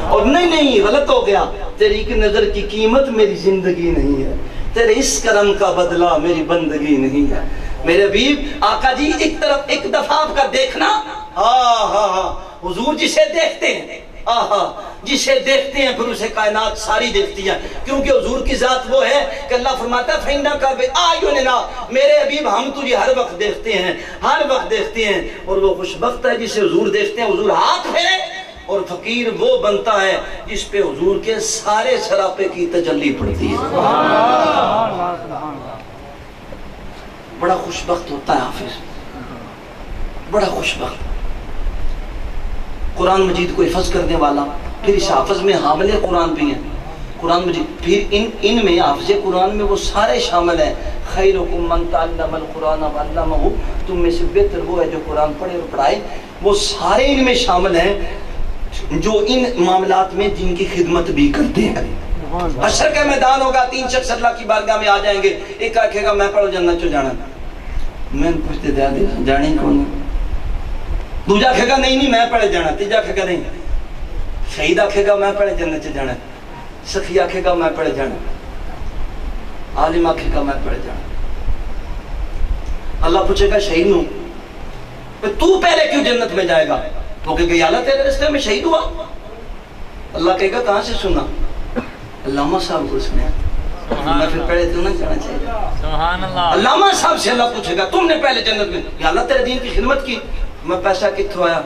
اور نہیں غلط ہو گیا، تیری ایک نظر کی قیمت میری زندگی نہیں ہے، تیرے اس کرم کا بدلہ میری بندگی نہیں ہے۔ میرے حبیب آقا جی ایک دفعہ آپ کا دیکھنا، حضور جسے دیکھتے ہیں، جسے دیکھتے ہیں پھر اسے کائنات ساری دیکھتی ہے، کیونکہ حضور کی ذات وہ ہے کہ اللہ فرماتا ہے فَإِنَّكَ بِأَعْيُنِنَا، میرے حبیب ہم تجھے ہر وقت دیکھتے ہیں، ہر وقت دیکھتے ہیں، اور وہ خوش بخت ہے جسے حضور دیکھتے ہیں، حضور ہاتھ پھیرے، اور فقیر وہ بنتا ہے جس پہ حضور کے سارے سراپے کی تجلی پڑتی ہے۔ بڑا خوش بخت ہوتا ہے حافظ، بڑا خوش بخت، قرآن مجید کو حفظ کرنے والا، پھر اس حافظ میں حامل قرآن بھی ہیں، قرآن مجید، پھر ان میں حافظ قرآن میں وہ سارے شامل ہیں، خیرکم من تعلم القرآن وعلمہ، تم میں سے بہتر وہ ہے جو قرآن پڑھے اور پڑھائے، وہ سارے ان میں شامل ہیں جو ان معاملات میں دین کی خدمت بھی کرتے ہیں۔ حشر کا میدان ہوگا، 3 شخص اللہ کی بارگاہ میں آ جائیں گے، ایک آکھے گا میں پڑھو جنت چو جانا، میں پوچھتے دیا دے جانے ہی کون ہے، دوجا کہے گا نہیں میں پڑھے جانا، تیجا کہے گا نہیں، شہید آکھے گا میں پڑھے جنت چو جانا، سخی آکھے گا میں پڑھے جانا، عالم آکھے گا میں پڑھے جانا۔ اللہ پوچھے گا شہید ہوں تو پہلے کیوں جنت میں جائے گا؟ وہ کہے گا یا اللہ تیرے رستے میں شہید ہوا۔ اللہ کہے گا کہاں سے سنا؟ علامہ صاحب کو سنیا، میں پھر پہلے تو نہ جانا چاہیے۔ علامہ صاحب سے اللہ پوچھے گا تم نے پہلے جنت میں، یا اللہ تیرے دین کی خدمت کی، میں پیسہ کتھوں آیا؟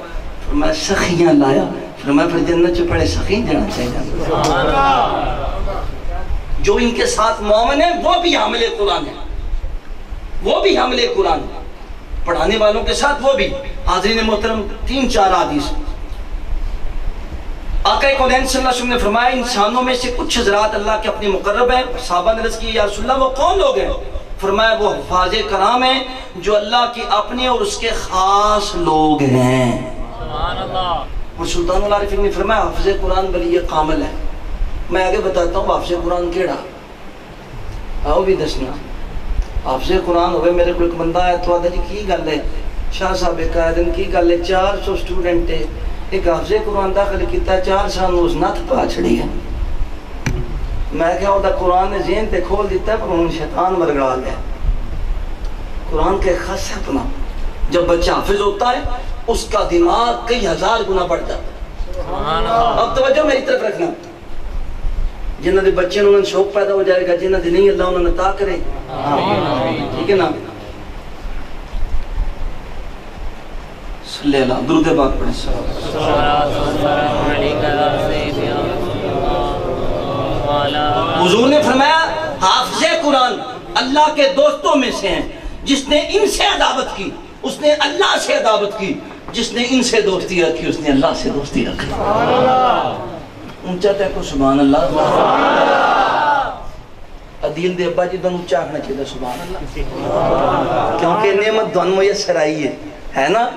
میں سخیاں لایا، پھر میں پھر جنت سے پہلے سخیاں جانا چاہیے۔ جو ان کے ساتھ مومن ہیں وہ بھی حامل قرآن ہیں، وہ بھی حامل قرآن ہیں، پڑھانے والوں کے ساتھ وہ بھی۔ حاضرین محترم 3-4 حدیث آقا کونین صلی اللہ علیہ وسلم نے فرمایا انسانوں میں سے کچھ حضرات اللہ کے اپنے مقرب ہیں۔ صحابہ نے عرض کی یا رسول اللہ وہ کون لوگ ہیں؟ فرمایا وہ حفاظ کرام ہیں جو اللہ کی اپنے اور اس کے خاص لوگ ہیں۔ سبحان اللہ۔ اور سلطان العارفین نے فرمایا حافظ قرآن ولی کامل ہے۔ میں آگے بتاتا ہوں حافظ قرآن کیڑا، آؤ بھی دسنا۔ حافظ قرآن ہوئے میرے کو ایک بندہ ہے تو آدھا جی کی گل ہے شاہ صاحب قائدن کی گل ہے 400 سٹوڈنٹ ہے ایک حافظ قرآن داخل کیتا ہے 4 سال اس نت پا چھڑی ہے۔ میں کہا ہوتا قرآن نے ذہن تے کھول دیتا ہے پر انہوں نے شیطان مرگڑا گیا۔ قرآن کے خاص ہے اپنا، جب بچہ حافظ ہوتا ہے اس کا دماغ کئی ہزار گنا بڑھ جاتا ہے۔ اب توجہ میری طرف رکھنا، جنہ دے بچے انہوں نے شوق پیدا ہو جائے گا، جنہ دے نہیں اللہ انہوں نے عطا کرے، ٹھیک ہے نا؟ صلی اللہ درود پاک پڑھیں۔ حضور نے فرمایا حافظ قرآن اللہ کے دوستوں میں سے ہیں جس نے ان سے عداوت کی اس نے اللہ سے عداوت کی، جس نے ان سے دوستی رکھی اس نے اللہ سے دوستی رکھی۔ اونچا تیکو سبحان اللہ۔ عدیل دے ابا جی دن اونچا آکھنا چاہیے سبحان اللہ، کیونکہ نعمت دن میسر آئی ہے نا،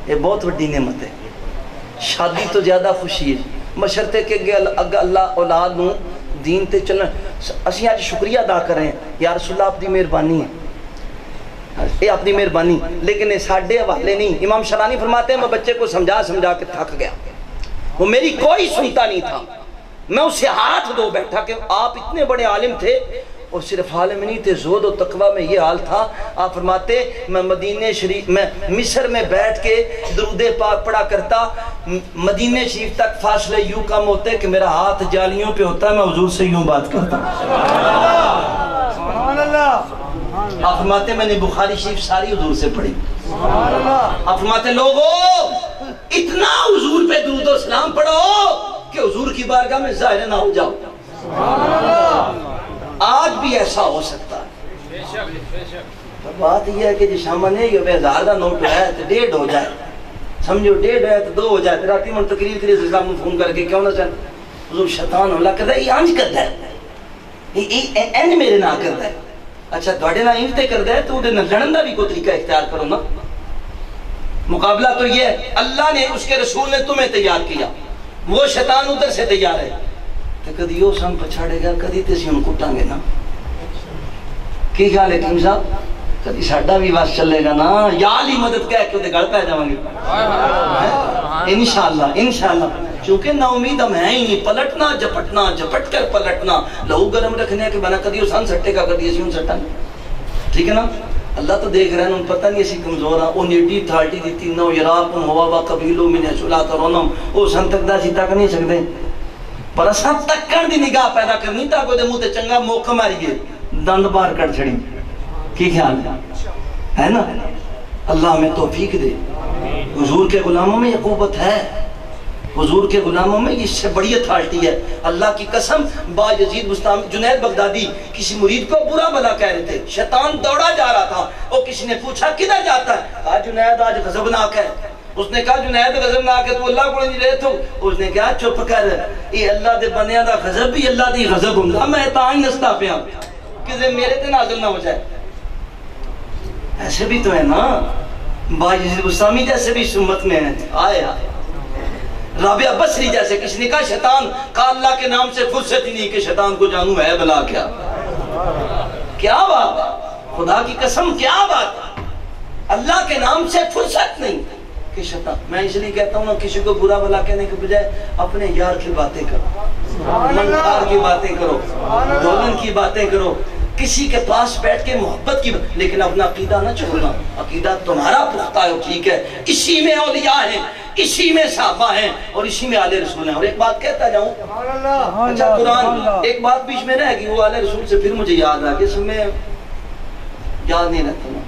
یہ بہت بڑی نعمت ہے۔ شادی تو زیادہ خوشی ہے، مشرتے کہ اگر اللہ اولاد نوں دین تے چلنا، اسی آج شکریہ ادا کریں یا رسول اللہ اپنی مہربانی ہے، یہ اپنی مہربانی، لیکن یہ ساڈے حوالے نہیں۔ امام شرانی فرماتے ہیں میں بچے کو سمجھا کے تھک گیا، وہ میری کوئی سنتا نہیں تھا، میں اسے ہاتھ دھو بیٹھا کہ آپ اتنے بڑے عالم تھے اور صرف عالم نہیں تھے، زہد و تقوی میں یہ حال تھا۔ آپ فرماتے میں مدینہ شریف میں مصر میں بیٹھ کے درود پاک پڑھا کرتا، مدینہ شریف تک فاصلے یوں کم ہوتے کہ میرا ہاتھ جالیوں پہ ہوتا ہے، میں حضور سے یوں بات کرتا۔ آپ فرماتے میں نے بخاری شریف ساری حضور سے پڑھی۔ آپ فرماتے لوگو اتنا حضور پہ درود و سلام پڑھو کہ حضور کی بارگاہ میں ظاہر نہ ہو جاؤ۔ آج بھی ایسا ہو سکتا ہے۔ بات یہ ہے کہ جی شامہ نے یہ 1000 دا نوٹ ہے تو 1.5 ہو جائے، سمجھو 1.5 ہے تو 2 ہو جائے، راتی من تقریر کری اسلام میں فون کر کے کیوں نہ سن حضور شیطان حملہ کرتا ہے، یہ آنج کرتا ہے، یہ این میرے نہ کرتا ہے۔ اچھا تھوڑے نہ انتے کرتا ہے تو وہ لڑن دا بھی کوئی طریقہ اختیار کرو نا۔ مقابلہ تو یہ ہے اللہ نے اس کے رسول نے تمہیں تیار کیا، وہ شیطان ادھر سے تیار ہے، تو کدی وہ سن پچھاڑے گا، کدی تسی ان کٹاں گے نا۔ کی خیال ہے حکیم صاحب؟ کدی ساڈا بھی بس چلے گا نا، یا علی مدد کہہ کے گل پہ جاؤں گے انشاءاللہ انشاءاللہ، چونکہ نا امید ہم ہیں ہی نہیں، پلٹنا جپٹنا جپٹ کر پلٹنا، لہو گرم رکھنے کے بنا کدی وہ سن سٹے گا کدی اسی ان سٹا گے، ٹھیک ہے نا۔ اللہ تو دیکھ رہے ہیں، انہوں پتہ نہیں اسی کمزور ہیں، وہ نیڈی تھارٹی دیتی نو یراکم ہوا با قبیلو من حیث ترونہم، وہ سن تک دا سی تک نہیں سکتے، پر اساں تکن دی نگاہ پیدا کرنی تاکہ وہ دے منہ تے چنگا موقع ماریے، دند بار کر چھڑی۔ کی خیال ہے نا؟ اللہ ہمیں توفیق دے۔ حضور کے غلاموں میں یہ قوت ہے، حضور کے غلاموں میں اس سے بڑی اتھارٹی ہے۔ اللہ کی قسم با یزید بستامی جنید بغدادی کسی مرید کو برا بلا کہہ رہے تھے، شیطان دوڑا جا رہا تھا، اور کسی نے پوچھا کدھر جاتا ہے؟ کہا جنید آج غضبناک ہے۔ اس نے کہا جنید غضبناک ہے تو اللہ کو نہیں رہے تو؟ اس نے کہا چپ کر، یہ اللہ دے بندیاں دا غضب بھی اللہ دی غضب ہوں، میں تاں ہی نستا پیا کہ میرے تے نازل نہ ہو جائے۔ ایسے بھی تو ہے نا، با یزید بستامی جیسے بھی اس امت میں ہیں، آئے رابعہ بصری جیسے، کسی نے کہا شیطان کا اللہ کے نام سے فرصت ہی نہیں کہ شیطان کو جانوں ہے بلا کیا۔ کیا بات ہے، خدا کی قسم کیا بات ہے، اللہ کے نام سے فرصت نہیں کہ شیطان۔ میں اس لیے کہتا ہوں نا، کسی کو برا بلا کہنے کے بجائے اپنے یار کی باتیں کرو، منکار کی باتیں کرو، دولن کی باتیں کرو، کسی کے پاس بیٹھ کے محبت کی، لیکن اپنا عقیدہ نہ چھوڑنا۔ عقیدہ تمہارا پختہ ہے، ٹھیک ہے، اسی میں اولیاء ہیں، اسی میں صحابہ ہیں، اور اسی میں آل رسول ہیں۔ اور ایک بات کہتا جاؤں، اچھا قرآن ایک بات بیچ میں رہ گئی، وہ آل رسول سے پھر مجھے یاد آ گیا، اس میں یاد نہیں رہتا نا۔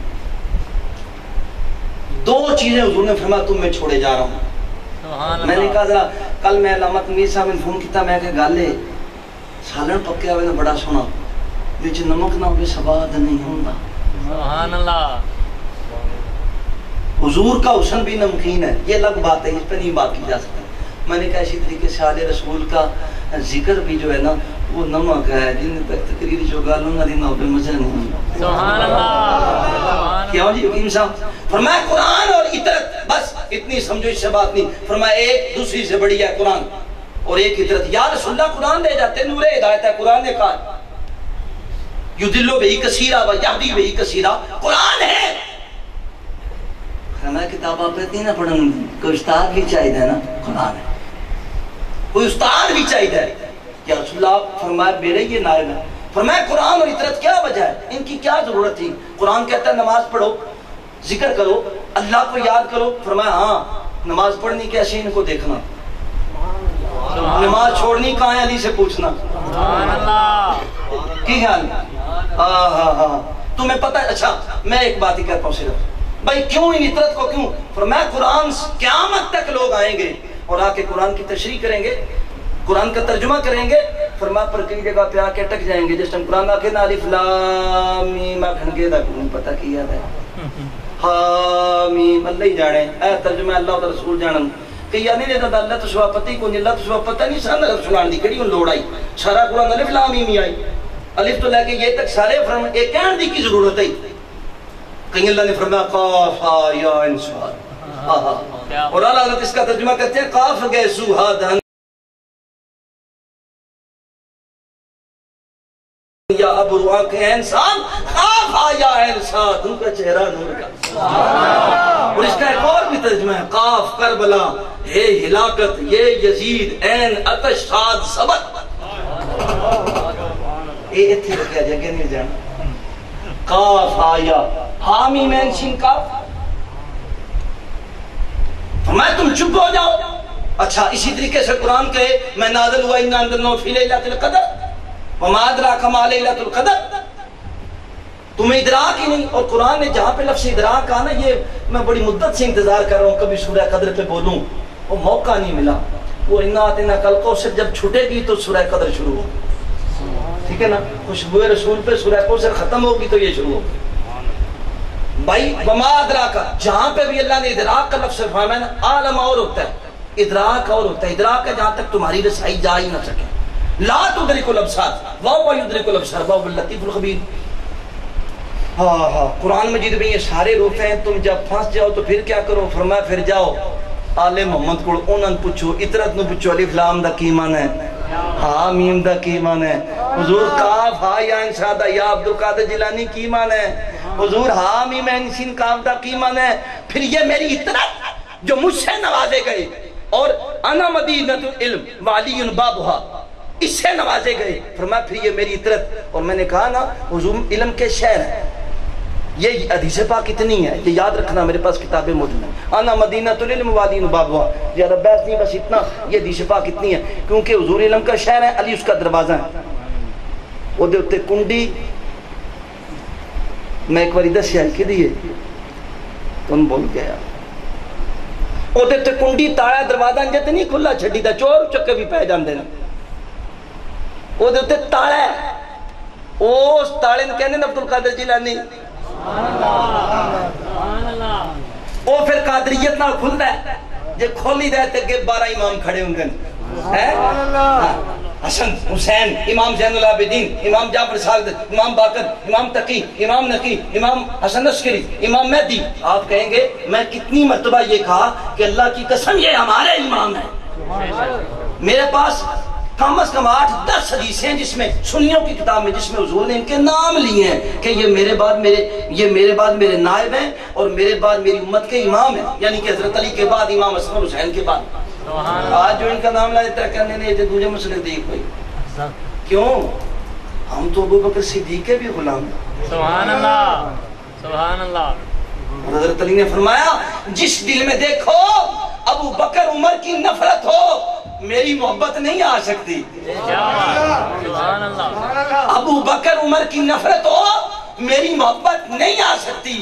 2 چیزیں حضور نے فرمایا تم میں چھوڑے جا رہا ہوں۔ میں نے کہا ذرا کل میں علامہ تنویر صاحب نے فون کیتا، میں کہ گل ہے سالن پکیا ہوئے نا بڑا سونا، وچ نمک نہ ہوئے سواد نہیں ہوندا۔ سبحان اللہ۔ حضور کا حسن بھی نمکین ہے، یہ الگ بات ہے، اس پہ نہیں بات کی جا سکتی۔ میں نے کہا اسی طریقے سے آل رسول کا ذکر بھی جو ہے نا وہ نمک ہے، جن تک تقریر جو گالوں نہ دینا ہوئے مزہ نہیں۔ سبحان اللہ۔ کیوں جی حکیم صاحب؟ فرمایا قرآن اور اطرت، بس اتنی سمجھو، اس سے بات نہیں۔ فرمایا ایک دوسری سے بڑی ہے قرآن اور ایک اطرت۔ یا رسول اللہ قرآن دے جاتے، نور ہدایت ہے، قرآن نے کہا یدلو بہی کثیرا و یہدی بہی کثیرا، قرآن ہے۔ میں کتاب آپ پڑھتی نہ پڑھن، کوئی استاد بھی چاہیے نا، قرآن ہے، کوئی استاد بھی چاہیے۔ یا رسول اللہ فرمایا میرے یہ نائب ہے۔ فرمایا قرآن اور اطرت کیا وجہ ہے، ان کی کیا ضرورت تھی؟ قرآن کہتا ہے نماز پڑھو، ذکر کرو، اللہ کو یاد کرو۔ فرمایا ہاں نماز پڑھنی کیسے، ان کو دیکھنا، نماز چھوڑنی کہاں ہے، علی سے پوچھنا۔ کی خیال تمہیں پتہ ہے؟ اچھا میں ایک بات ہی کہتا ہوں صرف، بھائی کیوں ان اطرت کو کیوں؟ فرمایا قرآن قیامت تک لوگ آئیں گے اور آ کے قرآن کی تشریح کریں گے، قرآن کا ترجمہ کریں گے۔ فرمایا پر کئی جگہ پہ آ کے اٹک جائیں گے، جس ٹائم قرآن آ کے نا الف لام میم آکھن گے دا کوئی پتہ کی یاد ہے، حامیم اللہ ہی جانے اے ترجمہ اللہ اور رسول جانن کہ یعنی نے دا اللہ تو سوا پتہ ہی کوئی اللہ تو سوا پتہ نہیں سان رب سنان دی کڑی لوڑ آئی سارا قرآن الف لام میم ہی آئی الف تو لے کے یہ تک سارے فرمان ایک کہن دی کی ضرورت ہے کہیں اللہ نے فرمایا قاف ہا یا انسان اور اعلیٰ حضرت اس کا ترجمہ کرتے ہیں قاف گئے سوہا دھن یا ابرو آنکھیں انسان خواب آیا انسان ان کا چہرہ نور کا اور اس کا ایک اور بھی ترجمہ ہے قاف کربلا ہے ہلاکت یہ یزید این اتش صاد سبت یہ اتھی رکھا جگہ نہیں جانا قاف آیا حامی مین شین قاف میں تم چپ ہو جاؤ اچھا اسی طریقے سے قرآن کہے میں نازل ہوا انا انزلناہ فی لیلۃ القدر وما ادراک ما لیلۃ القدر تمہیں ادراک ہی نہیں اور قرآن نے جہاں پہ لفظ ادراک کہا نا یہ میں بڑی مدت سے انتظار کر رہا ہوں کبھی سورہ قدر پہ بولوں وہ موقع نہیں ملا وہ انا اعطیناک الکوثر جب چھٹے گی تو سورہ قدر شروع ہو ٹھیک ہے نا خوشبو رسول پہ سورہ کوثر ختم ہوگی تو یہ شروع ہوگی بھائی وما ادراک جہاں پہ بھی اللہ نے ادراک کا لفظ فرمایا نا عالم اور ہوتا ہے ادراک اور ہوتا ہے ادراک ہے جہاں تک تمہاری رسائی جا ہی نہ سکے لا تدرک الابصار وهو يدرك الابصار وهو اللطیف الخبیر قرآن مجید میں یہ سارے روپ ہیں تم جب پھنس جاؤ تو پھر کیا کرو فرمایا پھر جاؤ آل محمد کو انہوں پوچھو اطرت نو پوچھو الف لام دا کی معنی ہے ہاں میم دا کی معنی ہے حضور کاف ہا یا انشاد یا عبدالقادر جیلانی کی معنی ہے حضور ہا میم انسین کاف دا کی معنی ہے پھر یہ میری اطرت جو مجھ سے نوازے گئے اور انا مدینۃ العلم وعلی بابھا اس سے نوازے گئے فرمایا پھر یہ میری اطرت اور میں نے کہا نا حضور علم کے شہر ہے یہ حدیث پاک اتنی ہے یہ یاد رکھنا میرے پاس کتابیں موجود ہیں انا مدینۃ العلم وعلی بابھا زیادہ بحث نہیں بس اتنا یہ حدیث پاک اتنی ہے کیونکہ حضور علم کا شہر ہے علی اس کا دروازہ ہے وہ دے اتے کنڈی میں ایک باری دس شہر کے دیئے تم بول گیا وہ دے اتے کنڈی تاڑا دروازہ جتے نہیں کھلا چھڑی دا چور چکے بھی پہ جان دینا وہ دے اتے تاڑا ہے اس تاڑے نے کہنے عبدالقادر جیلانی وہ پھر قادریت نہ کھل دا ہے جے کھولی دے تے کہ 12 امام کھڑے ہوں گے حسن حسین امام زین العابدین امام جعفر صادق امام باقر امام تقی امام نقی امام حسن عسکری امام مہدی آپ کہیں گے میں کتنی مرتبہ یہ کہا کہ اللہ کی قسم یہ ہمارے امام ہیں میرے پاس کم از کم 8-10 حدیثیں جس میں سنیوں کی کتاب میں جس میں حضور نے ان کے نام لیے ہیں کہ یہ میرے بعد میرے نائب ہیں اور میرے بعد میری امت کے امام ہیں یعنی کہ حضرت علی کے بعد امام حسن حسین کے بعد آج جو ان کا نام لائے طرح کرنے نے یہ دوجہ مسئلے دیکھ ہوئی کیوں ہم تو ابو بکر صدیق کے بھی غلام ہیں سبحان اللہ سبحان اللہ حضرت علی نے فرمایا جس دل میں دیکھو ابو بکر عمر کی نفرت ہو میری محبت نہیں آ سکتی سبحان اللہ ابو بکر عمر کی نفرت ہو میری محبت نہیں آ سکتی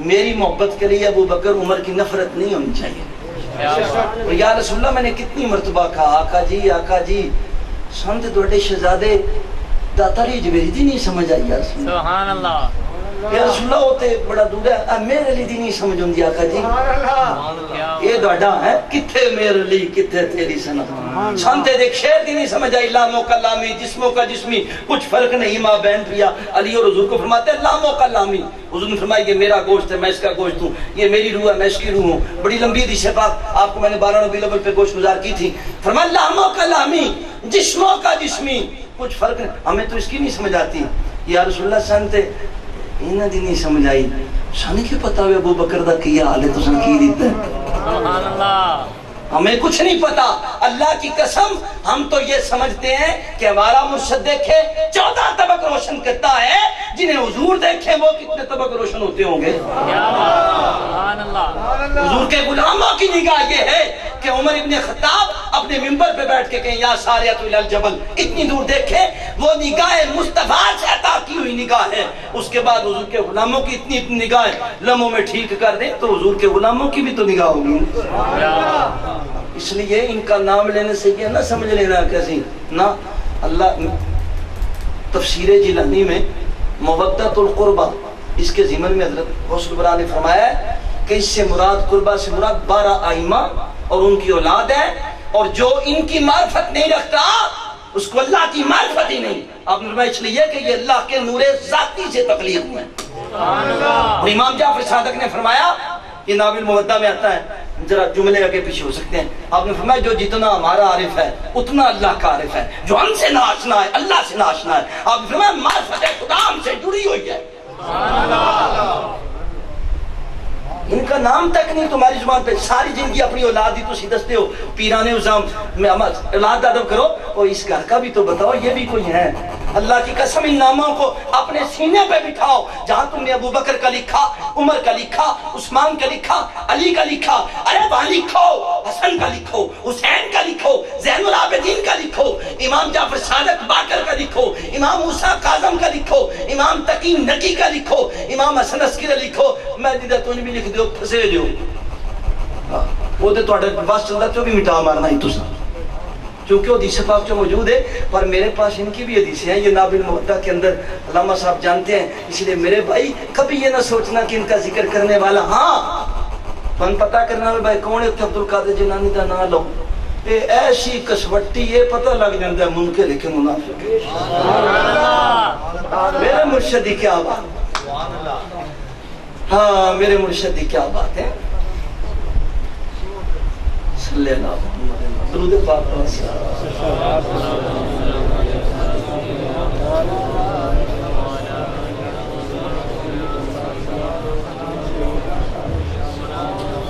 میری محبت کے لیے ابو بکر عمر کی نفرت نہیں ہونی چاہیے یا رسول اللہ میں نے کتنی مرتبہ کہا آقا جی سنت دوڑے شہزادے داتاری جبیری دی نہیں سمجھ آئی یا رسول اللہ سبحان اللہ یا رسول اللہ ہوتے بڑا دور ہے میرے لی دی نہیں سمجھ ہوں دی آقا جی یہ دوڑا ہے کتھے میرے لی کتھے تیری سنت سنتے دیکھ شیر دی نہیں سمجھ آئی لاموں کا لامی جسموں کا جسمی کچھ فرق نہیں ماں بہن پریا علی اور حضور کو فرماتے ہیں لاموں کا لامی حضور نے فرمایا یہ میرا گوشت ہے میں اس کا گوشت ہوں یہ میری روح ہے میں اس کی روح ہوں بڑی لمبی حدیث پاک آپ کو میں نے 12 ربیع الاول پہ گوشت گزار کی تھی فرمایا لاموں کا لامی جسموں کا جسمی کچھ فرق نہیں ہمیں تو اس کی نہیں سمجھ آتی یا رسول اللہ سنتے انہاں دی نہیں سمجھ آئی سانے کیوں پتا ہوئے ابو بکر دا کیا حال ہے تو سن کی دیتا ہے سبحان اللہ ہمیں کچھ نہیں پتا اللہ کی قسم ہم تو یہ سمجھتے ہیں کہ ہمارا مرشد دیکھے 14 طبق روشن کرتا ہے جنہیں حضور دیکھیں وہ کتنے طبق روشن ہوتے ہوں گے سبحان اللہ حضور کے غلاموں کی نگاہ یہ ہے کہ عمر ابن خطاب اپنے منبر پہ بیٹھ کے کہیں یا ساریت الجبل اتنی دور دیکھے وہ نگاہ مصطفیٰ سے عطا کی ہوئی نگاہ ہے اس کے بعد حضور کے غلاموں کی اتنی نگاہ لمحوں میں ٹھیک کر دیں تو حضور کے غلاموں کی بھی تو نگاہ ہوگی اس لیے ان کا نام لینے سے یہ نہ سمجھ لینا کیسی نہ اللہ تفسیر جیلانی میں مودت القربہ اس کے ضمن میں حضرت غوث البراء نے فرمایا ہے کہ اس سے مراد قربا سے مراد 12 ائمہ اور ان کی اولاد ہے، اور جو ان کی معرفت نہیں رکھتا اس کو اللہ کی معرفت ہی نہیں۔ آپ نے فرمایا اس لیے کہ یہ اللہ کے نور ذاتی سے تخلیق ہوئے ہیں۔ اور امام جعفر صادق نے فرمایا، یہ ناول مودع میں آتا ہے، ذرا جملے آگے پیچھے ہو سکتے ہیں، آپ نے فرمایا جو جتنا ہمارا عارف ہے اتنا اللہ کا عارف ہے، جو ہم سے ناشنا ہے اللہ سے ناشنا ہے۔ آپ نے فرمایا معرفت خدا ہم سے جڑی ہوئی ہے، ان کا نام تک نہیں تمہاری زبان پہ، ساری زندگی اپنی اولاد ہی تو سیدھتے ہو، پیرانے عظام میں اولاد ادب کرو، اور اس گھر کا بھی تو بتاؤ یہ بھی کوئی ہے۔ اللہ کی قسم ان ناموں کو اپنے سینے پہ بٹھاؤ، جہاں تم نے ابو بکر کا لکھا، عمر کا لکھا، عثمان کا لکھا، علی کا لکھا، ارے وہاں لکھو، حسن کا لکھو، حسین کا لکھو، زین العابدین کا لکھو، امام جعفر صادق باقر کا لکھو، امام موسیٰ کاظم کا لکھو، امام تقی نقی کا لکھو، امام حسن عسکری لکھو، میں دیدہ تو بھی لکھ دیو پھسے دیو، وہ دے تو اٹھے بس چلتا تو بھی مٹا مارنا ہی تو سا، چونکہ وہ حدیث پاک جو موجود ہے، پر میرے پاس ان کی بھی حدیثیں ہیں، یہ ناول مودع کے اندر علامہ صاحب جانتے ہیں، اس لیے میرے بھائی کبھی یہ نہ سوچنا کہ ان کا ذکر کرنے والا، ہاں من پتہ کرنا ہے بھائی کون ہے عبدالقادر جیلانی دا نہ لو، اے ایسی کسوٹی یہ پتہ لگ جاندہ ہے منکر ہے کہ منافق ہے۔ میرے مرشد کی کیا بات، ہاں میرے مرشد کی کیا بات ہے، صلی اللہ علیہ وسلم، درود پاک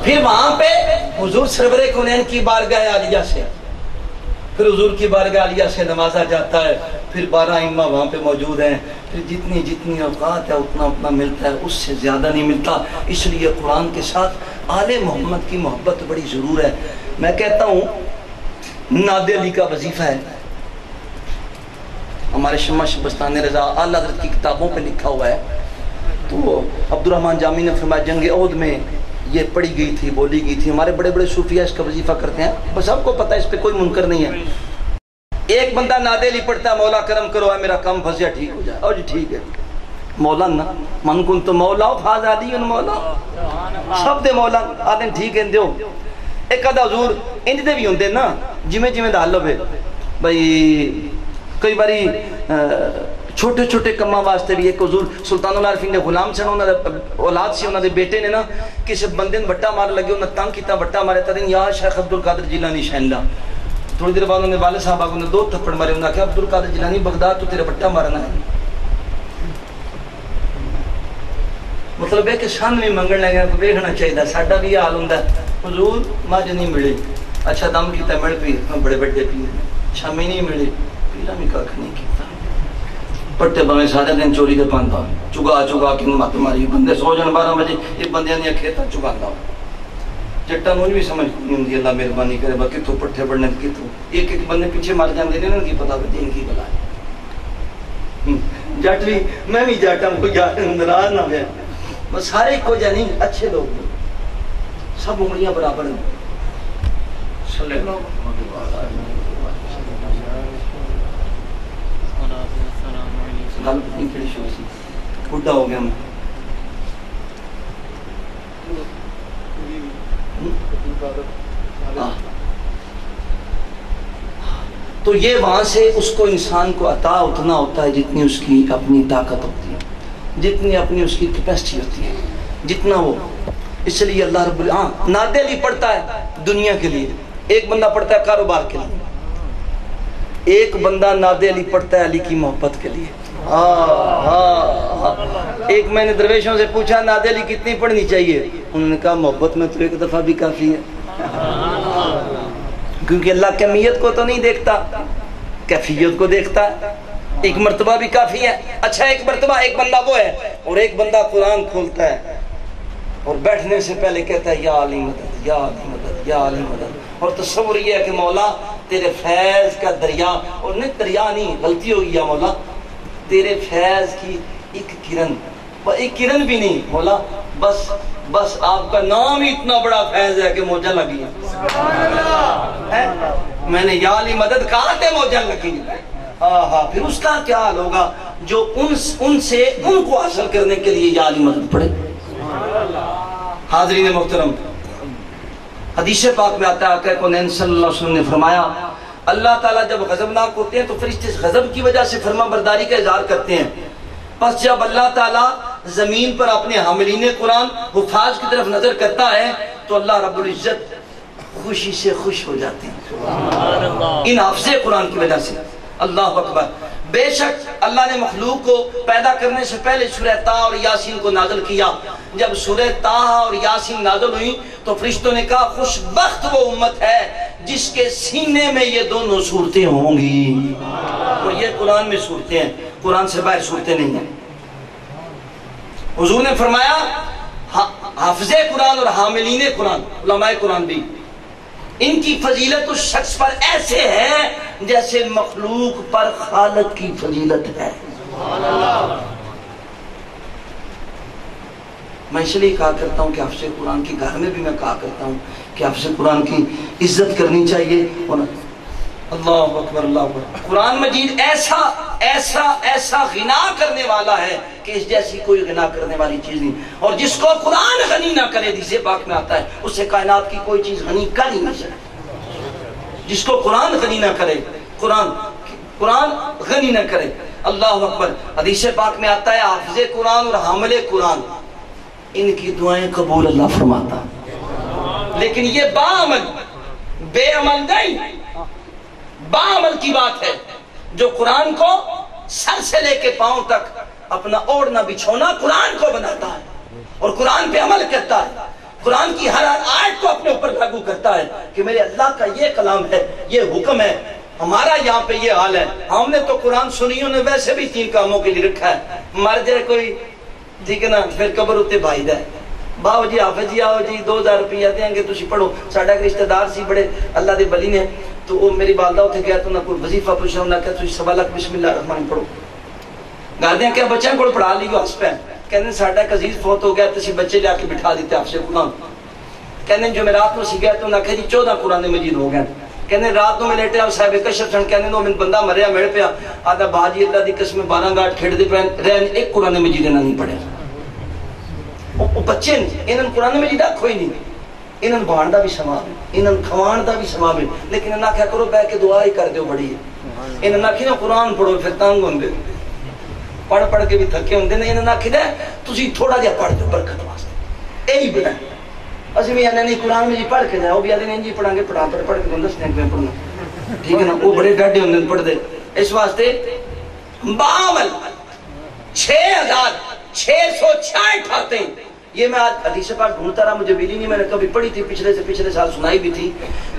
پھر وہاں پہ حضور سرور کونین کی بارگاہ عالیہ سے، پھر حضور کی بارگاہ عالیہ سے نوازا جاتا ہے، پھر 12 ائمہ وہاں پہ موجود ہیں، پھر جتنی اوقات ہے اتنا ملتا ہے، اس سے زیادہ نہیں ملتا۔ اس لیے قرآن کے ساتھ آل محمد کی محبت بڑی ضرور ہے۔ میں کہتا ہوں ناد علی کا وظیفہ ہے، ہمارے شمع شبستان رضا اعلیٰ حضرت کی کتابوں پہ لکھا ہوا ہے، تو عبدالرحمن جامی نے فرمایا جنگ احد میں یہ پڑھی گئی تھی، بولی گئی تھی، ہمارے بڑے بڑے صوفیہ اس کا وظیفہ کرتے ہیں، بس سب کو پتہ ہے، اس پہ کوئی منکر نہیں ہے۔ ایک بندہ ناد علی پڑھتا ہے، مولا کرم کرو ہے میرا کام پھنس گیا ٹھیک ہو جائے، اور جی ٹھیک ہے مولا نا من کن تو مولا فاز علی مولا سب دے مولا آدھے ٹھیک ہے دیو۔ ایک آدھا حضور انج دے بھی ہوندے نا جویں دا حل ہوئے بھائی، کئی باری چھوٹے چھوٹے کما واسطے بھی، ایک حضور سلطان العارفین نے غلام سن، انہوں نے اولاد سی، انہوں نے بیٹے نے نا کسی بندے نے بٹا مار لگے، انہوں نے تنگ کیتا بٹا مارے تا دن یا شیخ عبدالقادر جیلانی شہن لا، تھوڑی دیر بعد انہوں نے والد صاحب آگے دو تھپڑ مارے، انہوں نے کہا عبدالقادر جیلانی بغداد تو تیرے بٹا مارنا ہے، مطلب ہے کہ شان میں منگن لگا کہ بیکھنا چاہیے ساڈا بھی حال ہوندا ہے، حضور مجھ نہیں ملے، اچھا دم کیتا مل پی بڑے بڑے پیر شامی نہیں ملے، پیرا بھی کھ نہیں کیتا، پٹے بویں سارے دن چوری دے پاندا چگا کے مت ماری، بندے سو جان 12 بجے یہ بندیاں دی کھیتا چگاندا، چٹا مجھ بھی سمجھ نہیں ہوندی، اللہ مہربانی کرے با کتھوں پٹھے پڑنے کتھوں ایک ایک بندے پیچھے مر جاندے نے، انہاں کی پتہ بھی دین کی بلا ہے، جٹ بھی میں بھی جٹاں کوئی ناراض نہ ہوئے، بس سارے کو جا نہیں، اچھے لوگ سب انگلیاں برابر ہیں، صلی اللہ علیہ وسلم۔ گل پتنی کیڑی شروع سی، بڈھا ہو گیا میں، تو یہ وہاں سے اس کو انسان کو عطا اتنا ہوتا ہے جتنی اس کی اپنی طاقت ہوتی ہے، جتنی اپنی اس کی کیپیسٹی ہوتی ہے، جتنا وہ، اس لیے اللہ رب العالمین ناد علی پڑھتا ہے دنیا کے لیے، ایک بندہ پڑھتا ہے کاروبار کے لیے، ایک بندہ ناد علی پڑھتا ہے علی کی محبت کے لیے۔ ایک میں نے درویشوں سے پوچھا ناد علی کتنی پڑھنی چاہیے، انہوں نے کہا محبت میں تو ایک دفعہ بھی کافی ہے، کیونکہ اللہ کمیت کو تو نہیں دیکھتا، کیفیت کو دیکھتا ہے، ایک مرتبہ بھی کافی ہے۔ اچھا ایک مرتبہ ایک بندہ وہ ہے، اور ایک بندہ قرآن کھولتا ہے اور بیٹھنے سے پہلے کہتا ہے یا علی مدد یا علی مدد یا علی مدد، اور تصور یہ ہے کہ مولا تیرے فیض کا دریا، اور نہیں دریا نہیں غلطی ہوگی یا مولا تیرے فیض کی ایک کرن بھی نہیں مولا، بس آپ کا نام ہی اتنا بڑا فیض ہے کہ موجہ لگی ہے، میں نے یا علی مدد کہا تے موجہ لگی ہے، پھر اس کا کیا حال ہوگا جو ان سے ان کو حاصل کرنے کے لیے یا علی مدد پڑے. حاضرین محترم، حدیث پاک میں آتا ہے آقا کونین صلی اللہ علیہ وسلم نے فرمایا اللہ تعالیٰ جب غضبناک ہوتے ہیں تو فرشتے اس غضب کی وجہ سے فرما برداری کا اظہار کرتے ہیں. پس جب اللہ تعالیٰ زمین پر اپنے حاملین قرآن حفاظ کی طرف نظر کرتا ہے تو اللہ رب العزت خوشی سے خوش ہو جاتے ہیں ان حافظ قرآن کی وجہ سے. اللہ اکبر. بے شک اللہ نے مخلوق کو پیدا کرنے سے پہلے سورہ طٰ اور یاسین کو نازل کیا. جب سورہ طٰ اور یاسین نازل ہوئی تو فرشتوں نے کہا خوش بخت وہ امت ہے جس کے سینے میں یہ دونوں صورتیں ہوں گی. اور یہ قرآن میں صورتیں ہیں، قرآن سے باہر صورتیں نہیں ہیں. حضور نے فرمایا حافظ قرآن اور حاملین قرآن علماء قرآن بھی ان کی فضیلت اس شخص پر ایسے ہے جیسے مخلوق پر خالق کی فضیلت ہے. میں اس لیے کہا کرتا ہوں کہ حافظ قرآن کی گھر میں بھی میں کہا کرتا ہوں کہ حافظ قرآن کی عزت کرنی چاہیے. اللہ اکبر اللہ اکبر. قرآن مجید ایسا ایسا ایسا غنا کرنے والا ہے کہ اس جیسی کوئی غنا کرنے والی چیز نہیں. اور جس کو قرآن غنی نہ کرے حدیث پاک میں آتا ہے اس سے کائنات کی کوئی چیز غنی کر ہی نہیں سکتی. جس کو قرآن غنی نہ کرے، قرآن غنی نہ کرے. اللہ اکبر. حدیث پاک میں آتا ہے حافظ قرآن اور حامل قرآن ان کی دعائیں قبول اللہ فرماتا. لیکن یہ باعمل بے عمل نہیں، باعمل کی بات ہے جو قرآن کو سر سے لے کے پاؤں تک اپنا اوڑھنا بچھونا قرآن کو بناتا ہے اور قرآن پہ عمل کرتا ہے، قرآن کی ہر آیت کو اپنے اوپر لاگو کرتا ہے کہ میرے اللہ کا یہ کلام ہے، یہ حکم ہے. ہمارا یہاں پہ یہ حال ہے. ہم نے تو قرآن سنیوں نے ویسے بھی 3 کاموں کے لیے رکھا ہے. مر جائے کوئی ٹھیک ہے نا پھر قبر اتنے بھائی دے باؤ جی حافظ جی آؤ جی 2000 روپیہ دیں گے تسی پڑھو. ساڈا ایک رشتہ دار سی بڑے اللہ دے ولی نے تو وہ میری والدہ اتنے گیا تو نہ کوئی وظیفہ پوچھا انہوں نے کہا تسی سوا لاکھ بسم اللہ الرحمن پڑھو. گھر دیں کہ بچوں کو پڑھا لیو ہس پہ کہنے ساڈا ایک عزیز فوت ہو گیا تسی بچے لے کے بٹھا دیتے حافظ قرآن. کہنے جو میں رات کو سی گیا تو انہوں نے کہا جی 14 قرآن مجید ہو گئے. کہنے رات کو میں لیٹیا صاحب کشف سن کہنے نو من بندہ مریا مڑ پیا آدھا باجی اللہ دی قسم 12 گاٹ کھیڑ دے پہ رہن ایک قرآن مجید انہوں نہیں پڑھے. وہ بچے انہوں قرآن مجید آکھو ہی نہیں. انہوں بھان دا بھی ثواب ہے، انہوں کھوان دا بھی ثواب ہے، لیکن انہوں کیا کرو بیٹھ کے دعا ہی کر دیو بڑی ہے. انہوں نے نا قرآن پڑھو پھر تنگ ہوندے پڑھ پڑھ کے بھی تھکے ہوندے نے. انہوں نے آکھیا تسی تھوڑا جہا پڑھ دو برکت واسطے یہی بڑا ہے. اسی بھی آنے نہیں قرآن میں جی پڑھ کے جائے وہ بھی آدھے نہیں جی پڑھا گے پڑھا پڑھ کے دسنے پہ پڑھنا ٹھیک ہے نا. وہ بڑے ڈاڈے ہوندے پڑھ دے. اس واسطے باول 6666 آتے ہیں. یہ میں آج حدیث پاک ڈھونڈتا رہا مجھے ملی نہیں. میں نے کبھی پڑھی تھی پچھلے سال سنائی بھی تھی.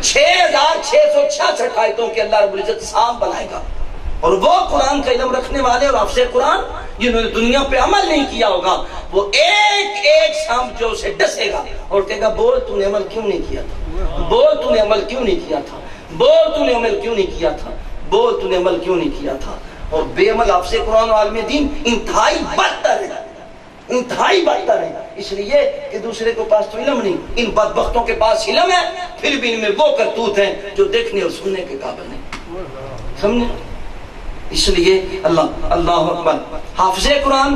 6666 آیتوں کے اللہ رب العزت سام بنائے گا. اور وہ قرآن کا علم رکھنے والے اور حافظ قرآن جنہوں نے دنیا پہ عمل نہیں کیا ہوگا وہ ایک ایک سام جو اسے ڈسے گا اور کہے گا بول تو نے عمل کیوں نہیں کیا تھا، بول تو نے عمل کیوں نہیں کیا تھا، بول تو نے عمل کیوں نہیں کیا تھا، بول تو نے عمل کیوں نہیں کیا تھا. اور بے عمل حافظ قرآن و عالم دین انتہائی بدتر ہے، انتہائی بدتر ہے. اس لیے کہ دوسرے کو پاس تو علم نہیں، ان بدبختوں کے پاس علم ہے پھر بھی ان میں وہ کرتوت ہیں جو دیکھنے اور سننے کے قابل نہیں. سمجھے؟ اس لیے اللہ اکبر. حافظ قرآن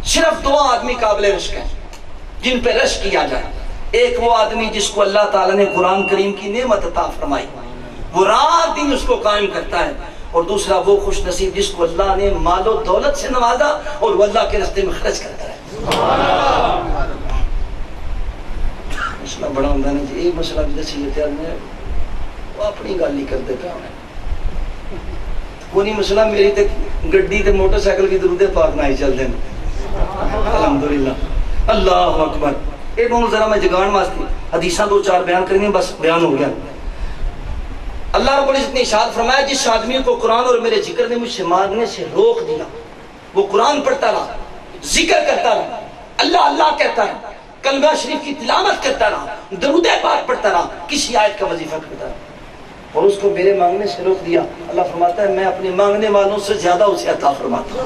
صرف 2 آدمی قابل رشک ہیں جن پہ رشک کیا جائے. ایک وہ آدمی جس کو اللہ تعالیٰ نے قرآن کریم کی نعمت عطا فرمائی، وہ رات دن اس کو قائم کرتا ہے. اور دوسرا وہ خوش نصیب جس کو اللہ نے مال و دولت سے نوازا اور وہ اللہ کے راستے میں خرچ کرتا ہے. مسئلہ بڑا ہوتا ہے نا جی. ایک مسئلہ بھی نصیحت ہے وہ اپنی گل نہیں کرتے پہ ہونے وہ نہیں مسئلہ میری تے گڈی تے موٹر سائیکل کی درود پاک نہ ہی چل دیں الحمدللہ. اللہ اکبر. یہ دونوں ذرا میں جگان واسطے حدیثاں 2-4 بیان کرنی بس بیان ہو گیا. اللہ رب العزت نے ارشاد فرمایا جس آدمی کو قرآن اور میرے ذکر نے مجھ سے مانگنے سے روک دیا، وہ قرآن پڑھتا رہا، ذکر کرتا رہا، اللہ اللہ کہتا رہا، کلمہ شریف کی تلاوت کرتا رہا، درود پاک پڑھتا رہا، کسی آیت کا وظیفہ کرتا رہا اور اس کو میرے مانگنے سے روک دیا، اللہ فرماتا ہے میں اپنے مانگنے والوں سے زیادہ اسے عطا فرماتا ہوں.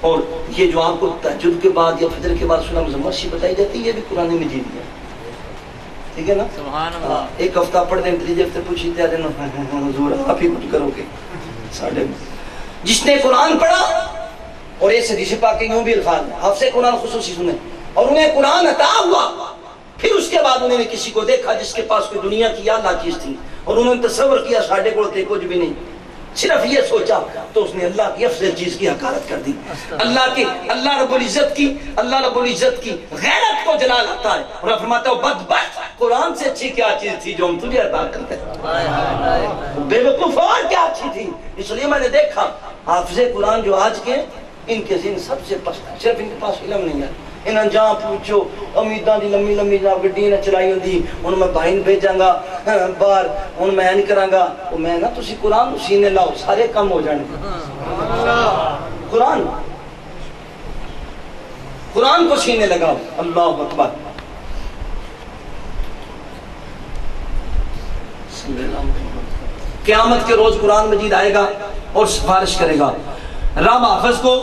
اور یہ جو آپ کو تہجد کے بعد یا فجر کے بعد سورہ مزمل بتائی جاتی ہے یہ بھی قرآن مجید ہے. ٹھیک ہے نا. ایک ہفتہ پڑھ دیں 3 ہفتے پوچھی تھے حضور آپ ہی کچھ کرو گے جس نے قرآن پڑھا، اور ایسے حدیث پاک کے یوں بھی الفاظ ہیں، حافظ قرآن خصوصی سنیں، اور انہیں قرآن عطا ہوا، پھر اس کے بعد انہوں نے کسی کو دیکھا جس کے پاس کوئی دنیا کی اعلیٰ چیز تھی، اور انہوں نے تصور کیا ساڑھے کو تے کچھ بھی نہیں، صرف یہ سوچا، تو اس نے اللہ کی افضل چیز کی حقارت کر دی۔ اللہ رب العزت کی غیرت کو جلال آتا ہے، اور فرماتا ہے بدبخت، قرآن سے اچھی کیا چیز تھی جو ہم تجھے عطا کرتے ہیں، بے وقوف اور کیا اچھی تھی۔ اس لیے میں نے دیکھا حافظ قرآن جو آج کے، ان کے ذہن سب سے پست ہے، صرف ان کے پاس علم نہیں ہے، انہاں جہاں پوچھو امیداں دی لمبی لمبی جہاں گڈی نہ چلائی ہوندی، ان میں بھائن بھیجاں گا باہر، ان میں نہیں کراں گا، وہ میں نا تسی قرآن سینے لاؤ سارے کم ہو جانے۔ قرآن کو سینے لگاؤ، اللہ اکبر۔ قیامت کے روز قرآن مجید آئے گا اور سفارش کرے گا، رب حافظ کو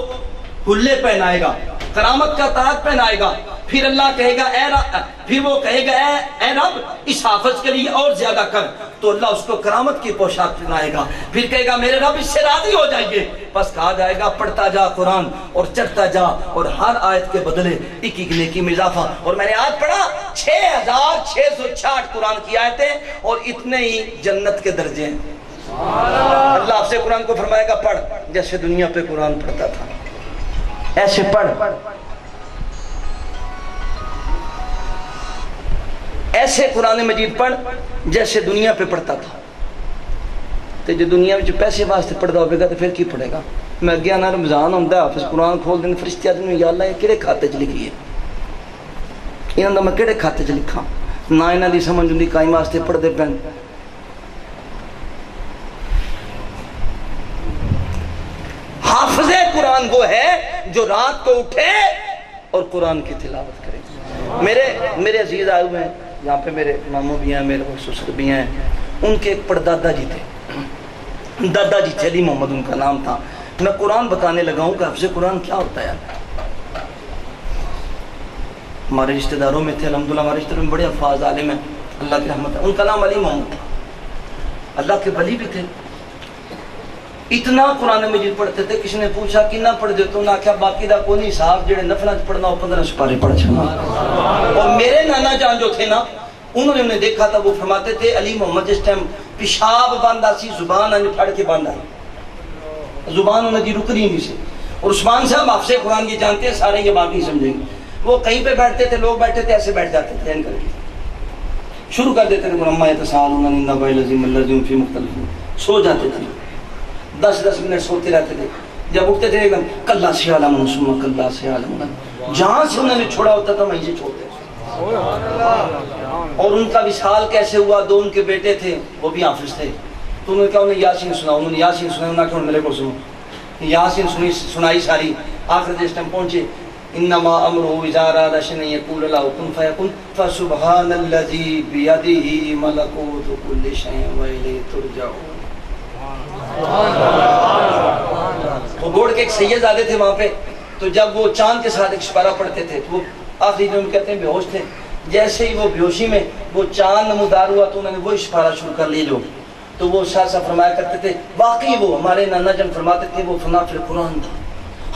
حلے پہنائے گا، کرامت کا تاج پہنائے گا، پھر اللہ کہے گا پھر وہ کہے گا اے رب اس حافظ کے لیے اور زیادہ کر، تو اللہ اس کو کرامت کی پوشاک پہنائے گا، پھر کہے گا میرے رب اس سے راضی ہو جائیے، بس کہا جائے گا پڑھتا جا قرآن اور چڑھتا جا، اور ہر آیت کے بدلے ایک ایک نیکی میں اضافہ۔ اور میں نے آج پڑھا 6666 قرآن کی آیتیں اور اتنے ہی جنت کے درجے ہیں۔ اللہ آپ سے قرآن کو فرمائے گا پڑھ جیسے دنیا پہ قرآن پڑھتا تھا، ایسے پڑھ، ایسے قرآن مجید پڑھ جیسے دنیا پہ پڑھتا تھا۔ تو جو دنیا میں پیسے واسطے پڑھتا ہوگا تو پھر کی پڑھے گا؟ میں گیا نا رمضان ہوتا ہے، حافظ قرآن کھول دیں فرشتے آدمی یا اللہ یہ کہڑے کھاتے چ لکھی ہے، انہوں نے میں کہڑے کھاتے چ لکھا، نہ انہوں دی سمجھ ہوں کائیں واسطے پڑھتے پہن۔ حافظ قرآن وہ ہے جو رات کو اٹھے اور قرآن کی تلاوت کرے۔ میرے عزیز آئے ہوئے ہیں یہاں پہ، میرے ماموں بھی ہیں، میرے سسر بھی ہیں، ان کے ایک پردادا جی تھے، دادا جی تھے، علی محمد ان کا نام تھا۔ میں قرآن بتانے لگا ہوں کہ حفظ قرآن کیا ہوتا ہے۔ ہمارے رشتہ داروں میں تھے، الحمدللہ ہمارے رشتہ داروں میں بڑے حفاظ عالم ہیں، اللہ کی رحمت ہے، ان کا نام علی محمد تھا، اللہ کے ولی بھی تھے، اتنا قرآن مجید پڑھتے تھے۔ کسی نے پوچھا کنا پڑھ دے تو انہاں کیا باقی دا کوئی نہیں صاحب، جڑے نفلات پڑھنا ہو 15 سپارے پڑھ چھنا۔ اور میرے نانا جان جو تھے نا، انہوں نے انہیں دیکھا تھا، وہ فرماتے تھے علی محمد جس ٹائم پیشاب باندھا سی زبان انہیں پھڑ کے باندھا، زبان انہیں دی رکنی نہیں سے۔ اور عثمان صاحب حافظ قرآن یہ جانتے ہیں، سارے یہ باقی سمجھیں گے، وہ کہیں پہ بیٹھتے تھے، لوگ بیٹھے تھے ایسے بیٹھ جاتے تھے، کر کے شروع کر دیتے تھے قرآن یتساءلون عن النبأ العظیم الذی فیہ مختلف، سو جاتے تھے، 10 منٹ سوتے رہتے تھے، جب اٹھتے تھے ایک کلا سے عالم ثم کلا سے عالم، جہاں سے انہوں نے چھوڑا ہوتا تھا وہیں سے چھوڑتے تھے۔ اور ان کا وصال کیسے ہوا؟ 2 ان کے بیٹے تھے، وہ بھی حافظ تھے، تو انہوں نے کہا انہیں یاسین سنا، انہوں نے یاسین سنا، انہوں نے کہا میرے کو سنو، یاسین سنائی ساری۔ آخر جس ٹائم پہنچے انما امرہ اذا اراد شیئا ان یقول له کن فیکن فسبحان الذی بیدہ ملکوت کل شیء والیہ ترجعون۔ وہ گوڑ کے ایک سید آدھے تھے وہاں پہ، تو جب وہ چاند کے ساتھ ایک سپارہ پڑھتے تھے تو وہ آخری دن کہتے ہیں بے ہوش تھے، جیسے ہی وہ بے ہوشی میں وہ چاند نمودار ہوا تو انہوں نے وہی سپارہ شروع کر لی جو، تو وہ شاہ صاحب فرمایا کرتے تھے، واقعی وہ ہمارے نانا جان فرماتے تھے وہ فنا فی القرآن تھا،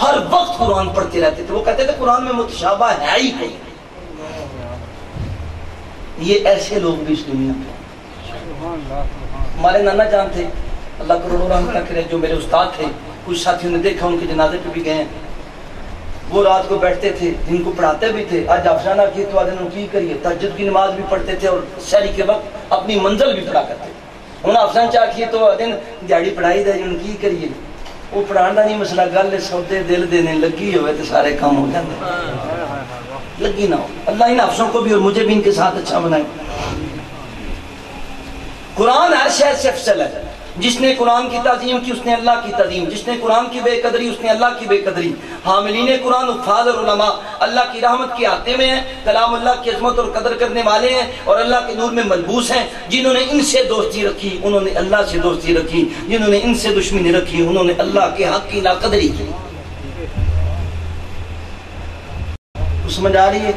ہر وقت قرآن پڑھتے رہتے تھے، وہ کہتے تھے قرآن میں متشابہ ہے ہی نہیں۔ یہ ایسے لوگ بھی اس دنیا پہ، ہمارے نانا جان تھے اللہ کروڑوں رحمت کرے، جو میرے استاد تھے، کچھ ساتھیوں نے دیکھا ان کے جنازے پہ بھی گئے ہیں، وہ رات کو بیٹھتے تھے، دن کو پڑھاتے بھی تھے، آج افسانہ کی تو آدھے کی کریے، تہجد کی نماز بھی پڑھتے تھے اور سحری کے وقت اپنی منزل بھی پڑھا کرتے، انہیں افسان چاہ کیے تو دن دیہڑی پڑھائی دے ان کی کریے، وہ پڑھانا نہیں مسئلہ، گل سودے دل دینے لگی ہوئے تو سارے کام ہو جاتے، لگی نہ ہو۔ اللہ ان افسوں کو بھی اور مجھے بھی ان کے ساتھ اچھا بنائے۔ قرآن ہر شے سے افضل ہے، جس نے قرآن کی تعظیم کی اس نے اللہ کی تعظیم، جس نے قرآن کی بے قدری اس نے اللہ کی بے قدری۔ حاملین قرآن حفاظ اور علماء اللہ کی رحمت کے آتے میں ہیں، کلام اللہ کی عظمت اور قدر کرنے والے ہیں اور اللہ کے نور میں ملبوس ہیں۔ جنہوں نے ان سے دوستی رکھی انہوں نے اللہ سے دوستی رکھی، جنہوں نے ان سے دشمنی رکھی انہوں نے اللہ کے حق کی ناقدری کی۔ سمجھ آ رہی ہے؟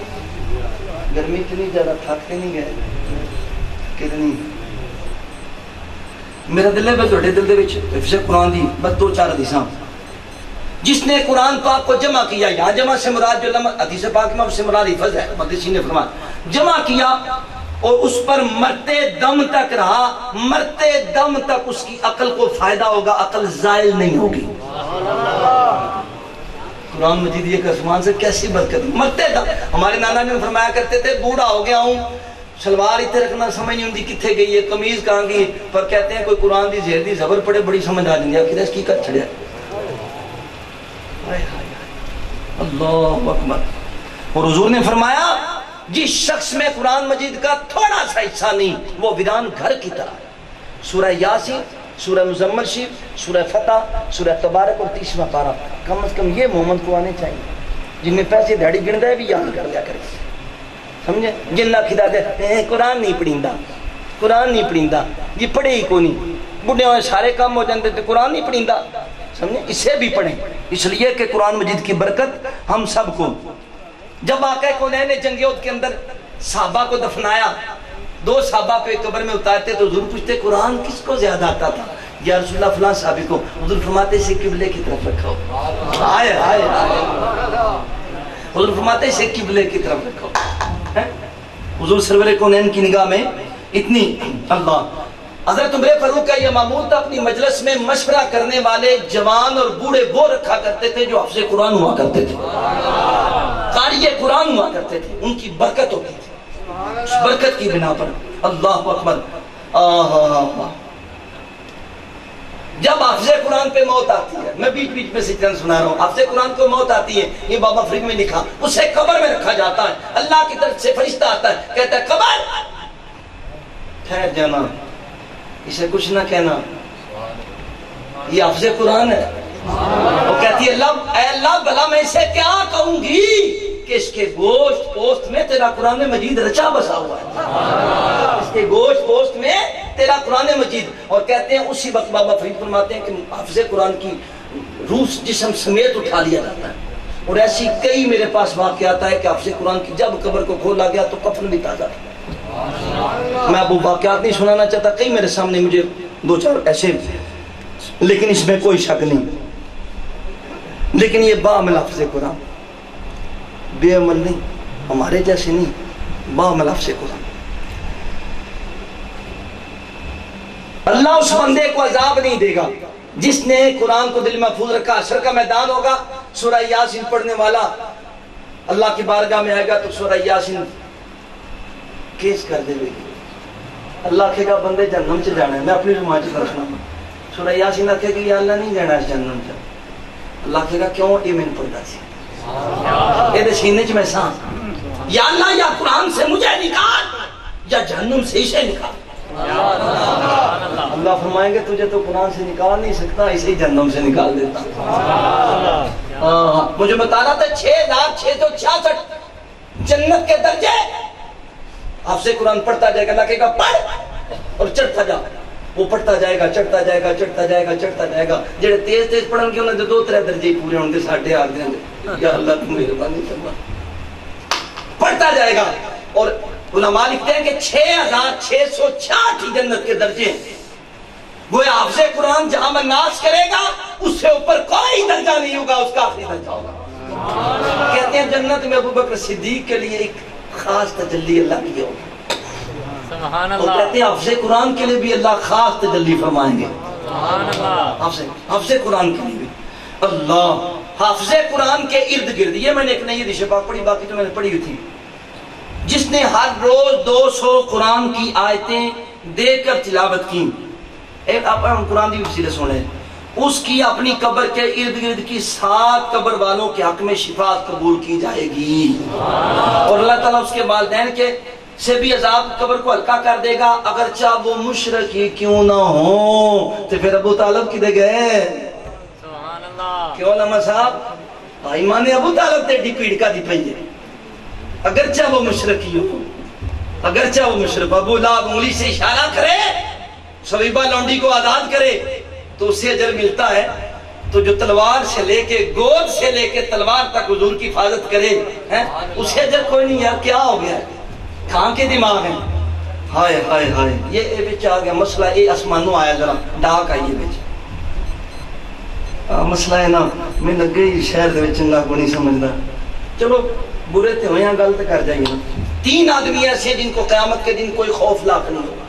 گرمی اتنی زیادہ تھکتے نہیں گئے کتنی میرا دل ہے بس دل دے وچ حفظ قرآن دی بس 2-4 حدیثاں. جس نے قرآن پاک کو جمع کیا، یہاں جمع سے مراد جو حدیث پاک میں سے مراد حفظ ہے، محدثین نے فرمایا جمع کیا اور اس پر مرتے دم تک رہا، مرتے دم تک اس کی عقل کو فائدہ ہوگا، عقل زائل نہیں ہوگی. قرآن مجید یہ کہ آسمان سے کیسی برکت، مرتے دم. ہمارے نانا نے فرمایا کرتے تھے بوڑھا ہو گیا ہوں، شلوار اتنے رکھنا سمجھ نہیں ہوتی کتنے گئی ہے، قمیض کہاں گئی، پر کہتے ہیں کوئی قرآن دی زہر دی زبر پڑے بڑی سمجھ آ جاتی ہے. آخر اس کی کر چھڑیا اللہ اکبر. اور حضور نے فرمایا جس شخص میں قرآن مجید کا تھوڑا سا حصہ نہیں، وہ ویران گھر کی طرح. سورہ یاسین، سورہ مزمل شریف، سورہ فتح، سورہ تبارک اور 30واں پارہ، کم از کم یہ محمد کو آنے چاہیے. جن میں پیسے دہڑی گن ہے بھی یاد کر لیا کرے، سمجھے. جن کھدا دے قرآن نہیں پڑھیندا، قرآن نہیں پڑھیندا، یہ پڑھے ہی کو نہیں، بڑھے ہوئے سارے کام ہو جاتے تھے، قرآن نہیں پڑھیندا، سمجھے. اسے بھی پڑھیں، اس لیے کہ قرآن مجید کی برکت ہم سب کو. جب آقا کونین نے جنگ احد کے اندر صحابہ کو دفنایا، 2 صحابہ پہ قبر میں اتارتے تو حضور پوچھتے قرآن کس کو زیادہ آتا تھا؟ یا رسول اللہ فلاں صحابی کو. حضور فرماتے اسے قبلے کی طرف رکھو. آئے آئے حضور فرماتے اسے قبلے کی طرف رکھو. حضور سرور کونین کی نگاہ میں اتنی اللہ. حضرت عمر فاروق کا یہ معمول تھا، اپنی مجلس میں مشورہ کرنے والے جوان اور بوڑھے وہ رکھا کرتے تھے جو حافظ قرآن ہوا کرتے تھے، قاری قرآن ہوا کرتے تھے، ان کی برکت ہوتی تھی. اس برکت کی بنا پر اللہ اکبر. جب حافظ قرآن پہ موت آتی ہے، میں بیچ بیچ میں سے چند سنا رہا ہوں، حافظ قرآن کو موت آتی ہے، یہ بابا فرید میں لکھا، اسے قبر میں رکھا جاتا ہے. اللہ کی طرف سے فرشتہ آتا ہے، کہتا ہے قبر ٹھہر جانا، اسے کچھ نہ کہنا، یہ حافظ قرآن ہے. وہ کہتی ہے اے اللہ بھلا میں اسے کیا کہوں گی کہ اس کے گوشت پوست میں تیرا قرآن مجید رچا بسا ہوا ہے، اس کے گوشت پوست میں تیرا قرآن مجید. اور کہتے ہیں اسی وقت بابا فرید فرماتے ہیں کہ حافظ قرآن کی روح جسم سمیت اٹھا لیا جاتا ہے. اور ایسی کئی میرے پاس واقعات ہے کہ حافظ قرآن کی جب قبر کو کھولا گیا تو کفن بھی تازہ تھا. میں اب وہ واقعات نہیں سنانا چاہتا، کئی میرے سامنے مجھے 2-4 ایسے، لیکن اس میں کوئی شک نہیں. لیکن یہ باعمل حافظ قرآن، بے عمل نہیں، ہمارے جیسے نہیں، باعمل حافظ قرآن. اللہ اس بندے کو عذاب نہیں دے گا جس نے قرآن کو دل محفوظ رکھا. حشر کا میدان ہوگا، سورہ یاسین پڑھنے والا اللہ کی بارگاہ میں آئے گا تو سورہ یاسین کیس کر دے گی. اللہ کہے گا بندے جہنم سے جانا ہے، میں اپنی رماج سے رکھنا ہوں. سورہ یاسین کہے گی یا اللہ نہیں جانا ہے جہنم سے. اللہ کہے گا کیوں؟ یہ میں نے پڑھتا سی، یہ سینے چ میں سانس، یا اللہ یا قرآن سے مجھے نکال یا جہنم سے اسے نکال. اللہ فرمائیں گے تجھے تو قرآن سے نکال نہیں سکتا، اسے ہی جہنم سے نکال دیتا. مجھے بتا رہا تھا 6666 جنت کے درجے. حافظ قرآن پڑھتا جائے گا، اللہ کہے گا پڑھ اور چڑھتا جا. وہ پڑھتا جائے گا، چڑھتا جائے گا، چڑھتا جائے گا، چڑھتا جائے گا. جڑے تیز تیز پڑھن گے انہوں نے 2-3 درجے پورے ہوں گے، 8.5 دیں گے. یا اللہ تم مہربانی فرما. پڑھتا جائے گا اور علماء لکھتے ہیں کہ 6666 جنت کے درجے ہیں. وہ حافظ قرآن جہاں میں ناز کرے گا اس سے اوپر کوئی درجہ نہیں ہوگا، اس کا آخری درجہ ہوگا. کہتے ہیں جنت میں ابوبکر صدیق کے لیے ایک خاص تجلی اللہ کی ہوگی. سبحان اور اللہ. کہتے ہیں حافظ قرآن کے لیے بھی اللہ خاص تجلی فرمائیں گے. سبحان اللہ. حافظ قرآن کے لیے بھی اللہ. حافظ قرآن کے ارد گرد، یہ میں نے ایک نئی حدیث پاک پڑھی، باقی تو میں نے پڑھی ہوئی تھی. جس نے ہر روز 200 قرآن کی آیتیں دے کر تلاوت کی، ایک آپ قرآن کی تفسیر سنیں، اس کی اپنی قبر کے ارد گرد کی 7 قبر والوں کے حق میں شفاعت قبول کی جائے گی. اور اللہ تعالیٰ اس کے والدین کے سے بھی عذاب قبر کو ہلکا کر دے گا، اگرچہ وہ مشرک ہی کیوں نہ ہوں. تو پھر ابو طالب کدے گئے؟ سبحان اللہ. کیوں علماء صاحب بھائی مانے ابو طالب تے ڈی پیڑ کا دی پئی ہے، اگرچہ وہ مشرک ہی ہو، اگرچہ وہ مشرک. ابو لہب انگلی سے اشارہ کرے صویبہ لونڈی کو آزاد کرے تو اسے اجر ملتا ہے. تو جو تلوار سے لے کے گود سے لے کے تلوار تک حضور کی حفاظت کرے اسے اجر کوئی نہیں ہے. کیا ہو گیا؟ کہاں کے دماغ ہیں؟ ہائے ہائے ہائے یہ بچ آ گیا مسئلہ اے آسمانوں آیا ذرا ڈاک آئیے بچ مسئلہ ہے نا میں لگے ہی شہر دے وچ چنگا کو نہیں سمجھدا چلو برے تے ہویاں گل تے کر جائیے نا 3 آدمی ایسے ہیں جن کو قیامت کے دن کوئی خوف لاحق نہیں ہوگا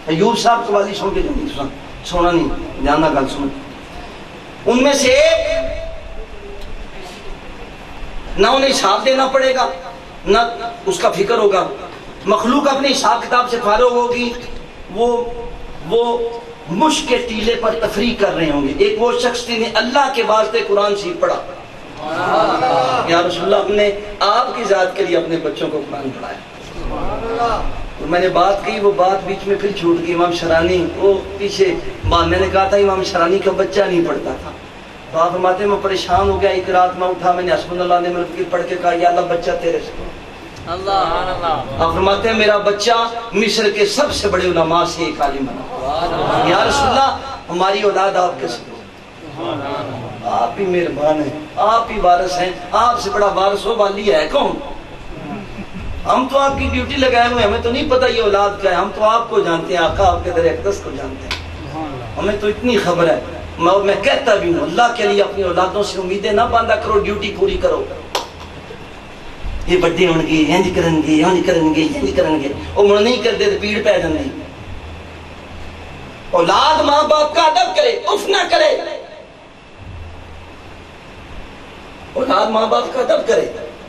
ایوب صاحب کی والی سن کے جانی سونا نہیں جاننا گل سن ان میں سے ایک نہ انہیں حساب دینا پڑے گا نہ اس کا فکر ہوگا مخلوق اپنے حساب کتاب سے فارغ ہوگی وہ مشک کے ٹیلے پر تفریح کر رہے ہوں گے ایک وہ شخص نے اللہ کے واسطے قرآن شریف پڑھا یا رسول اللہ ہم نے آپ کی ذات کے لیے اپنے بچوں کو قرآن پڑھایا اور میں نے بات کی وہ بات بیچ میں پھر چھوٹ گئی امام شرانی وہ پیچھے میں نے کہا تھا امام شرانی کا بچہ نہیں پڑھتا تھا تو آپ فرماتے میں پریشان ہو گیا ایک رات میں اٹھا میں نے حسبنا اللہ نعم الوکیل پڑھ کے کہا یا اللہ بچہ تیرے سے اللہ آپ فرماتے ہیں میرا بچہ مصر کے سب سے بڑے علماء سے ایک عالم بنا یا رسول اللہ ہماری اولاد آپ کے ساتھ آپ ہی مہربان ہیں آپ ہی وارث ہیں آپ سے بڑا وارث ہو والی ہے کون ہم تو آپ کی ڈیوٹی لگائے ہوئے ہمیں تو نہیں پتہ یہ اولاد کیا ہے ہم تو آپ کو جانتے ہیں آقا آپ کے در اقدس کو جانتے ہیں ہمیں تو اتنی خبر ہے میں کہتا بھی ہوں اللہ کے لیے اپنی اولادوں سے امیدیں نہ باندھا کرو ڈیوٹی پوری کرو یہ بڑے ہون گے یہ نہیں کرن گے یہ نہیں کرن گے یہ نہیں کرن گے وہ من نہیں کرتے تو پیڑ پہ جاندے اولاد ماں باپ کا ادب کرے اف نہ کرے اولاد ماں باپ کا ادب کرے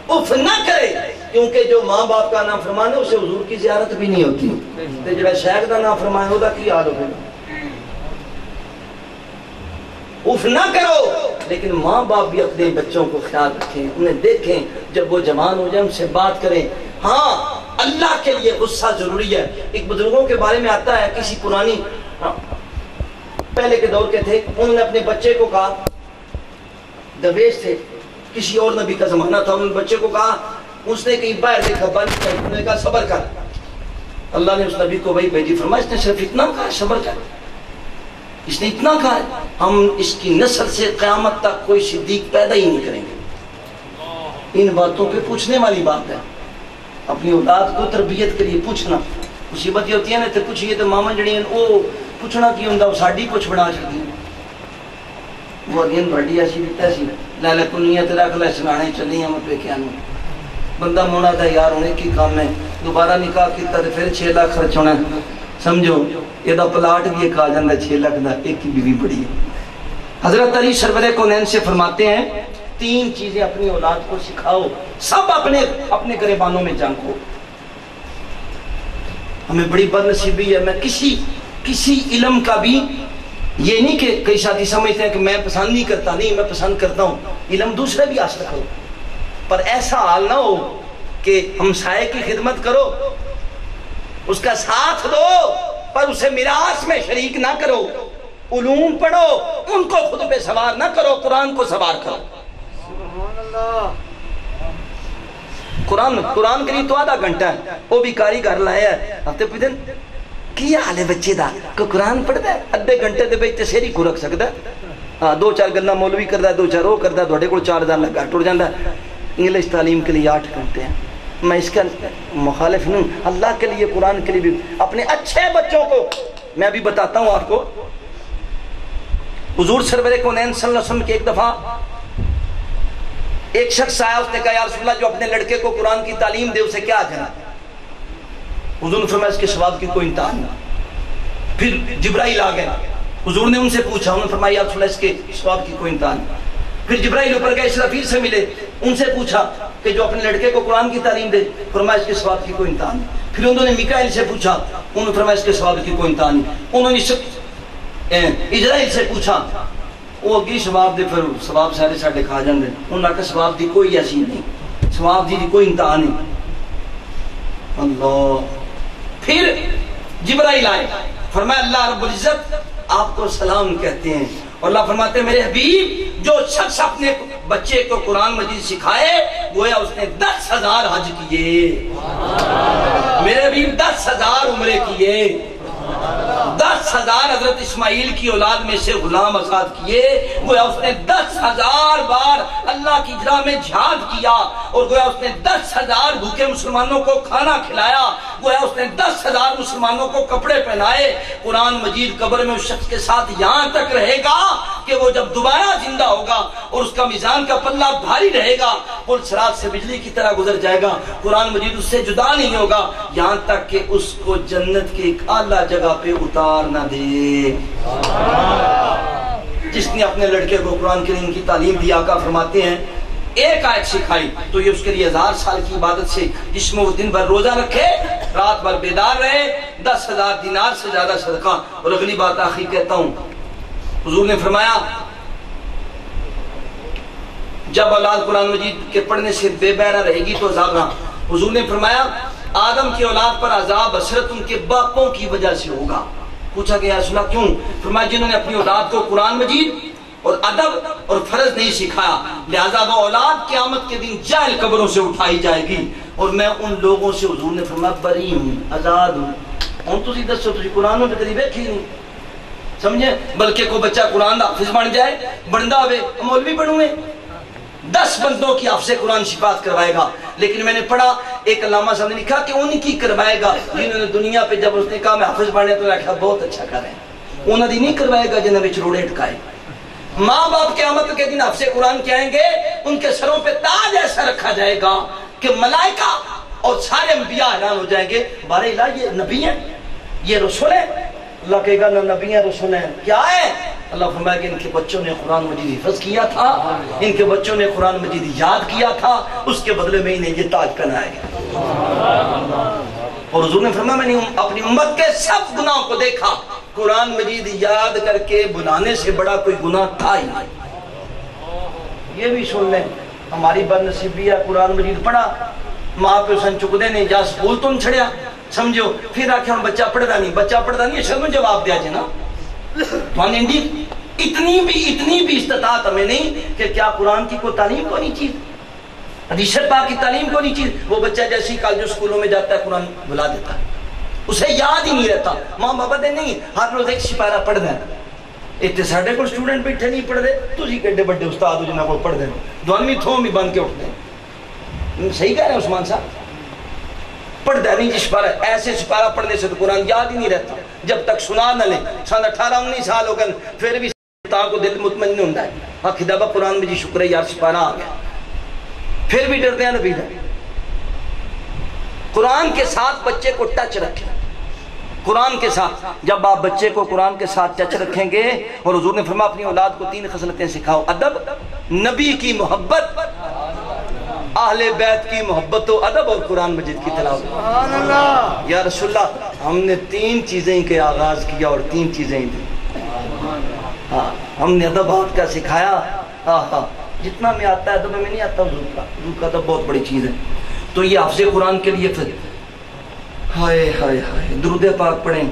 اف نہ کرے کیونکہ جو ماں باپ کا نام فرمانے اسے حضور کی زیارت بھی نہیں ہوتی تو جڑا شیخ کا نام فرمانے ہوتا کی حال ہوگا اف نہ کرو لیکن ماں باپ بھی اپنے بچوں کو خیال رکھیں انہیں دیکھیں جب وہ جوان ہو جائیں ان سے بات کریں ہاں اللہ کے لیے غصہ ضروری ہے ایک بزرگوں کے بارے میں آتا ہے کسی پرانی پہلے کے دور کے تھے انہوں نے اپنے بچے کو کہا درویش تھے کسی اور نبی کا زمانہ تھا انہوں نے بچے کو کہا اس نے کہیں باہر دیکھا بند کر انہوں نے کہا صبر کر اللہ نے اس نبی کو وہی بھیجی فرمایا اس نے صرف اتنا کہا صبر کر اس نے اتنا کہا ہم اس کی نسل سے قیامت تک کوئی صدیق پیدا ہی نہیں کریں گے ان باتوں پہ پوچھنے والی بات ہے اپنی اولاد کو تربیت کے لیے پوچھنا مصیبت یہ ہوتی ہے نا تو پوچھئے تو ماما جڑی ہیں وہ پوچھنا کی ہوں وہ ساڑی کچھ بنا چکی ہیں وہ اگین بڑی ایسی دیتا سی لالہ کنیت رکھ لے سنانے چلی ہیں پہ کیا نہیں بندہ مونا تھا یار ہونے کی کام ہے دوبارہ نکاح کیتا تو پھر 6 لاکھ خرچ ہونا سمجھو یہ دا پلاٹ بھی ایک آ جاندہ 6 لاکھ دا ایک کی بیوی بڑی ہے حضرت علی سرور کونین سے فرماتے ہیں 3 چیزیں اپنی اولاد کو سکھاؤ سب اپنے گریبانوں میں جانکو ہمیں بڑی بدنصیبی ہے میں کسی علم کا بھی یہ نہیں کہ کئی ساتھی سمجھتے ہیں کہ میں پسند نہیں کرتا نہیں میں پسند کرتا ہوں علم دوسرے بھی حاصل کرو پر ایسا حال نہ ہو کہ ہمسائے کی خدمت کرو اس کا ساتھ دو پر اسے میراث میں شریک نہ کرو علوم پڑھو ان کو خود پہ سوار نہ کرو قرآن کو سوار کرو قرآن کے لیے تو آدھا گھنٹہ ہے وہ بھی کاریگر لایا ہے ہفتے پہ دن کیا حال ہے بچے دا کہ قرآن پڑھتا ہے ادھے گھنٹے دے بیچ سیری کو رکھ سکتا ہے 2-4 گلہ مولوی کرتا ہے 2-4 وہ کرتا ہے دوڑے کو 4,000 لگا ٹوٹ جاندہ ہے انگلش تعلیم کے لیے 8 گھنٹے ہیں میں اس کا مخالف نہیں اللہ کے لیے قرآن کے لیے بھی اپنے اچھے بچوں کو میں ابھی بتاتا ہوں آپ کو حضور سرور کونین صلی اللہ علیہ وسلم کے ایک دفعہ ایک شخص آیا اس نے کہا یا رسول اللہ جو اپنے لڑکے کو قرآن کی تعلیم دے اسے کیا کرنا حضور نے فرمایا اس کے ثواب کی کوئی امتحان نہ پھر جبرائیل آ گئے حضور نے ان سے پوچھا انہوں نے فرمایا یا رسول اللہ اس کے ثواب کی کوئی امتحان نہ پھر جبرائیل اوپر گئے اسرافیل سے ملے ان سے پوچھا کہ جو اپنے لڑکے کو قرآن کی تعلیم دے فرمایا اس کے ثواب کی کوئی امتحان نہیں پھر انہوں نے میکائیل سے پوچھا انہوں نے فرمایا اس کے ثواب کی کوئی امتحان نہیں انہوں نے اسرائیل سے پوچھا وہ اگی ثواب دے پھر ثواب سارے ساڑھے کھا جاندے انہوں نے کہا ثواب دی کوئی ایسی نہیں ثواب دی کوئی امتحان نہیں اللہ پھر جبرائیل آئے فرمایا اللہ رب العزت آپ کو سلام کہتے ہیں اور اللہ فرماتے ہیں میرے حبیب جو شخص اپنے بچے کو قرآن مجید سکھائے گویا اس نے 10,000 حج کیے میرے حبیب 10,000 عمرے کیے 10,000 حضرت اسماعیل کی اولاد میں سے غلام آزاد کیے گویا اس نے 10,000 بار اللہ کی راہ میں جہاد کیا اور گویا اس نے 10,000 بھوکے مسلمانوں کو کھانا کھلایا گویا اس نے 10,000 مسلمانوں کو کپڑے پہنائے. قرآن مجید قبر میں اس شخص کے ساتھ یہاں تک رہے گا کہ وہ جب دوبارہ زندہ ہوگا اور اس کا میزان کا پلہ بھاری رہے گا، پل صراط سے بجلی کی طرح گزر جائے گا، قرآن مجید اس سے جدا نہیں ہوگا یہاں تک کہ اس کو جنت کی ایک اعلیٰ جگہ پہ اتار نہ دے. جس نے اپنے لڑکے کو قرآن کریم کی تعلیم دی، آقا فرماتے ہیں ایک آیت سکھائی تو یہ اس کے لیے 1000 سال کی عبادت سے، جس میں وہ دن بھر روزہ رکھے، رات بھر بیدار رہے، 10,000 دینار سے زیادہ صدقہ. اور اگلی بات آخری کہتا ہوں، حضور نے فرمایا جب اولاد قرآن مجید کے پڑھنے سے بے بہرا رہے گی تو عذاب رہا. حضور نے فرمایا آدم کی اولاد پر عذاب حسرت ان کے باپوں کی وجہ سے ہوگا. پوچھا کہ یا رسول اللہ کیوں؟ فرمایا جنہوں نے اپنی اولاد کو قرآن مجید اور ادب اور فرض نہیں سکھایا، لہذا وہ اولاد قیامت کے دن جاہل قبروں سے اٹھائی جائے گی اور میں ان لوگوں سے، حضور نے فرمایا، بری ہوں، آزاد ہوں. ہوں تسی دسو تسی قرآن میں کدی ویکھی نہیں سمجھے؟ بلکہ کوئی بچہ قرآن دا حافظ بن جائے، بندا ہوئے مولوی بنوں گے، 10 بندوں کی حافظ قرآن شفاعت کروائے گا. لیکن میں نے پڑھا ایک علامہ صاحب نے لکھا کہ ان کی کروائے گا جنہوں نے دنیا پہ جب اس نے کہا میں حافظ بننے تو کہا بہت اچھا کر رہے ہیں، انہوں نے نہیں کروائے گا جنہیں بچ روڑے ٹکائے. ماں باپ قیامت کے دن حافظ قرآن کے آئیں گے، ان کے سروں پہ تاج ایسا رکھا جائے گا کہ ملائکہ اور سارے انبیاء حیران ہو جائیں گے، بارے الہ یہ نبی ہیں، یہ رسول ہیں. اللہ کہے گا نہ نبی ہیں رسول ہیں، کیا ہے؟ اللہ فرمائے کہ ان کے بچوں نے قرآن مجید حفظ کیا تھا، ان کے بچوں نے قرآن مجید یاد کیا تھا، اس کے بدلے میں انہیں یہ تاج پہنایا گیا. اور حضور نے فرمایا میں نے اپنی امت کے سب گناہوں کو دیکھا، قرآن مجید یاد کر کے بلانے سے بڑا کوئی گناہ تھا ہی نہیں. یہ بھی سن لیں، ہماری بد نصیبی ہے، قرآن مجید پڑھا، ماں پہ سن چکدے نے یا سکول تو چھڑیا سمجھو، پھر آکھیں بچہ پڑھتا نہیں، بچہ پڑھتا نہیں، شرم جواب دیا جائے نا. اتنی بھی استطاعت ہمیں نہیں کہ کیا قرآن کی کوئی تعلیم کو نہیں چیز، حدیث پاک کی تعلیم کو نہیں چیز. وہ بچہ جیسے کالجوں اسکولوں میں جاتا ہے قرآن بھلا دیتا ہے، اسے یاد ہی نہیں رہتا. ماں بابا دے نہیں ہر روز ایک سپارہ پڑھنا ہے. اتنے ساڈے کو اسٹوڈنٹ بیٹھے نہیں پڑھ دے، تسی کیڈے بڑے استاد ہو جنہاں کو پڑھ دے، دوانویں تھوں بھی بن کے اٹھتے ہیں. صحیح کہہ رہے ہیں عثمان صاحب، پڑھتا نہیں جس پر ایسے سپارہ پڑھنے سے تو قرآن یاد ہی نہیں رہتا جب تک سنا نہ لیں. سن 18-19 سال ہو گئے پھر بھی تا کو دل مطمئن نہیں ہوتا ہے. ہاں خدا قرآن میں جی شکر ہے یار سپارہ آ گیا، پھر بھی ڈرتے ہیں نبی ہے. قرآن کے ساتھ بچے کو ٹچ رکھیں، قرآن کے ساتھ. جب آپ بچے کو قرآن کے ساتھ ٹچ رکھیں گے، اور حضور نے فرمایا اپنی اولاد کو 3 خصلتیں سکھاؤ، ادب، نبی کی محبت، اہل بیت کی محبت و ادب، اور قرآن مجید کی تلاوت. یا رسول اللہ ہم نے 3 چیزیں کے آغاز کیا اور 3 چیزیں ہی دی. ہاں ہم نے ادب آپ کا سکھایا، جتنا میں آتا ہے ادب میں نہیں آتا حضور کا ادب بہت بڑی چیز ہے. تو یہ حافظ قرآن کے لیے پھر ہائے ہائے ہائے درود پاک پڑھیں.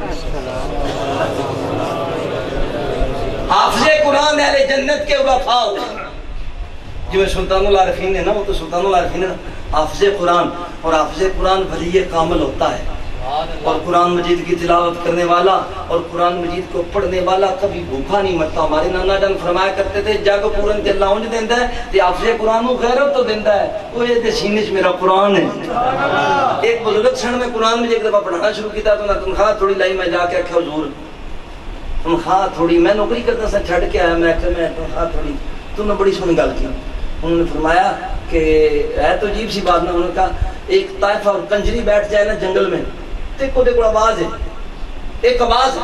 حافظ قرآن اہل جنت کے وفا، جو سلطان العارفین ہے نا، وہ تو سلطان العارفین ہے نا، حافظ قرآن. اور حافظ قرآن ولی کامل ہوتا ہے، اور قرآن مجید کی تلاوت کرنے والا اور قرآن مجید کو پڑھنے والا کبھی بھوکا نہیں مرتا. ہمارے نانا جان فرمایا کرتے تھے جگ پورن تے اللہ انج دیندا ہے تے حافظ قرآن کو غیرت تو دیندا ہے. وہ یہ سینے وچ میرا قرآن ہے. ایک بزرگ سن میں قرآن مجید ایک دفعہ پڑھانا شروع کیا تو تنخواہ تھوڑی لائی، میں جا کے آخیا حضور تنخواہ تھوڑی، میں نوکری کرتا سا چھڑ کے آیا، میں میں تنخواہ تھوڑی. تو نے بڑی سونی گل کی. انہوں نے فرمایا کہ ہے تو عجیب سی بات. نہ انہوں نے کہا ایک طائفہ اور کنجری بیٹھ جائے نا جنگل میں، تے کو دے کو آواز ہے، ایک آواز ہے،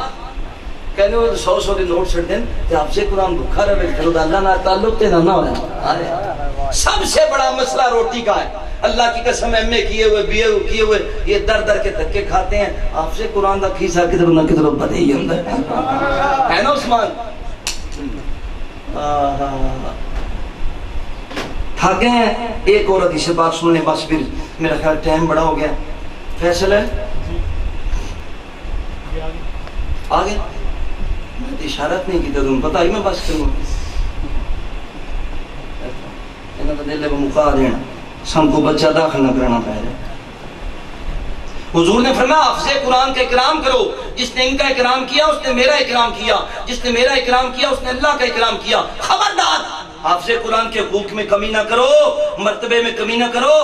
کہنے وہ 100 دے نوٹ چھڑ دیں تے حافظ قرآن بھوکا رہے، پھر اللہ نہ تعلق تے نہ ہویا. سب سے بڑا مسئلہ روٹی کا ہے. اللہ کی قسم ایم اے کیے ہوئے بی اے کیے ہوئے یہ در در کے دھکے کھاتے ہیں. حافظ قرآن کا کھیسا کدھر نہ کدھر پتہ ہی ہوندا ہے نا عثمان. تھک گئے ہیں. ایک اور حدیث بات سن لیں بس، پھر میرا خیال ٹائم بڑا ہو گیا. فیصل ہے آگے میں اشارت نہیں کی تو تم پتہ ہی میں بس کروں انہوں کا دل ہے مقا دینا سم کو بچہ داخل نہ کرانا پہ جائے. حضور نے فرمایا حافظ قرآن کا اکرام کرو. جس نے ان کا اکرام کیا اس نے میرا اکرام کیا، جس نے میرا اکرام کیا اس نے اللہ کا اکرام کیا. خبردار حافظ قرآن کے حقوق میں کمی نہ کرو، مرتبے میں کمی نہ کرو.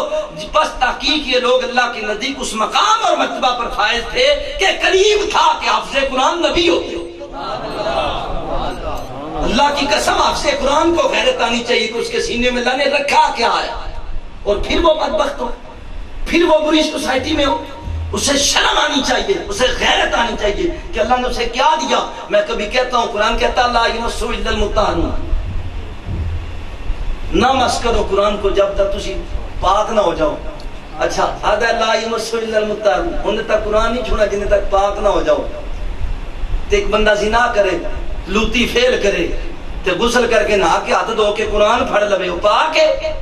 بس تحقیق یہ لوگ اللہ کے نزدیک اس مقام اور مرتبہ پر فائز تھے کہ قریب تھا کہ حافظ قرآن نبی ہوتے. اللہ کی قسم حافظ قرآن کو غیرت آنی چاہیے کہ اس کے سینے میں اللہ نے رکھا کیا ہے. اور پھر وہ بدبخت ہو، پھر وہ بری سوسائٹی میں ہو، اسے شرم آنی چاہیے، اسے غیرت آنی چاہیے کہ اللہ نے اسے کیا دیا. میں کبھی کہتا ہوں، قرآن کہتا لا یمسہ الا المطہرون، نہ مس کرو قرآن کو جب تک تسی پاک نہ ہو جاؤ. اچھا آدھا لا یمسہ الا المطہرون، انہیں تک قرآن نہیں چھوڑا جنہیں تک پاک نہ ہو جاؤ. تو ایک بندہ زنا کرے، لوتی فیل کرے، تو غسل کر کے نہا کے ہاتھ دھو کے قرآن پڑھ لے، وہ پاک ہے؟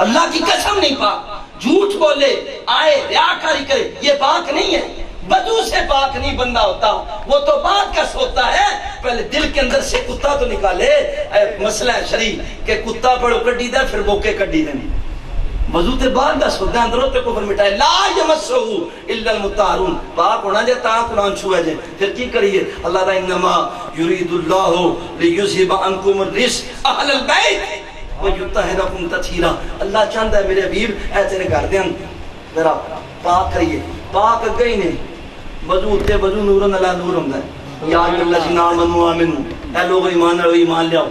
اللہ کی قسم نہیں پاک. جھوٹ بولے، آئے، ریاکاری کرے، یہ پاک نہیں ہے. بدو سے پاک نہیں بندہ ہوتا، وہ تو بعد کا سوتا ہے. پہلے دل کے اندر سے کتا تو نکالے. مسئلہ ہے شریع کہ کتا پڑھو کڈی دے پھر بوکے کڈی دے. وضو تے بعد کا سوتا ہے، اندروں تے کفر مٹائے. لا یمسہ الا المطہرون، پاک ہونا جائے تا قرآن چھوئے جائے. پھر کی کریے؟ اللہ دا انما یرید اللہ لیذھب عنکم الرجس اہل البیت وَيُطَّهِرَكُمْ تَطْهِيرًا. اللہ چاہتا ہے میرے حبیب اے تیرے گھر دے ذرا پاک کریے. پاک گئی نہیں وضو تے وضو نور علی نور ہوندا ہے. یا ایھا الذین آمنوا آمنوا، اے لوگ ایمان والو ایمان لیاؤ.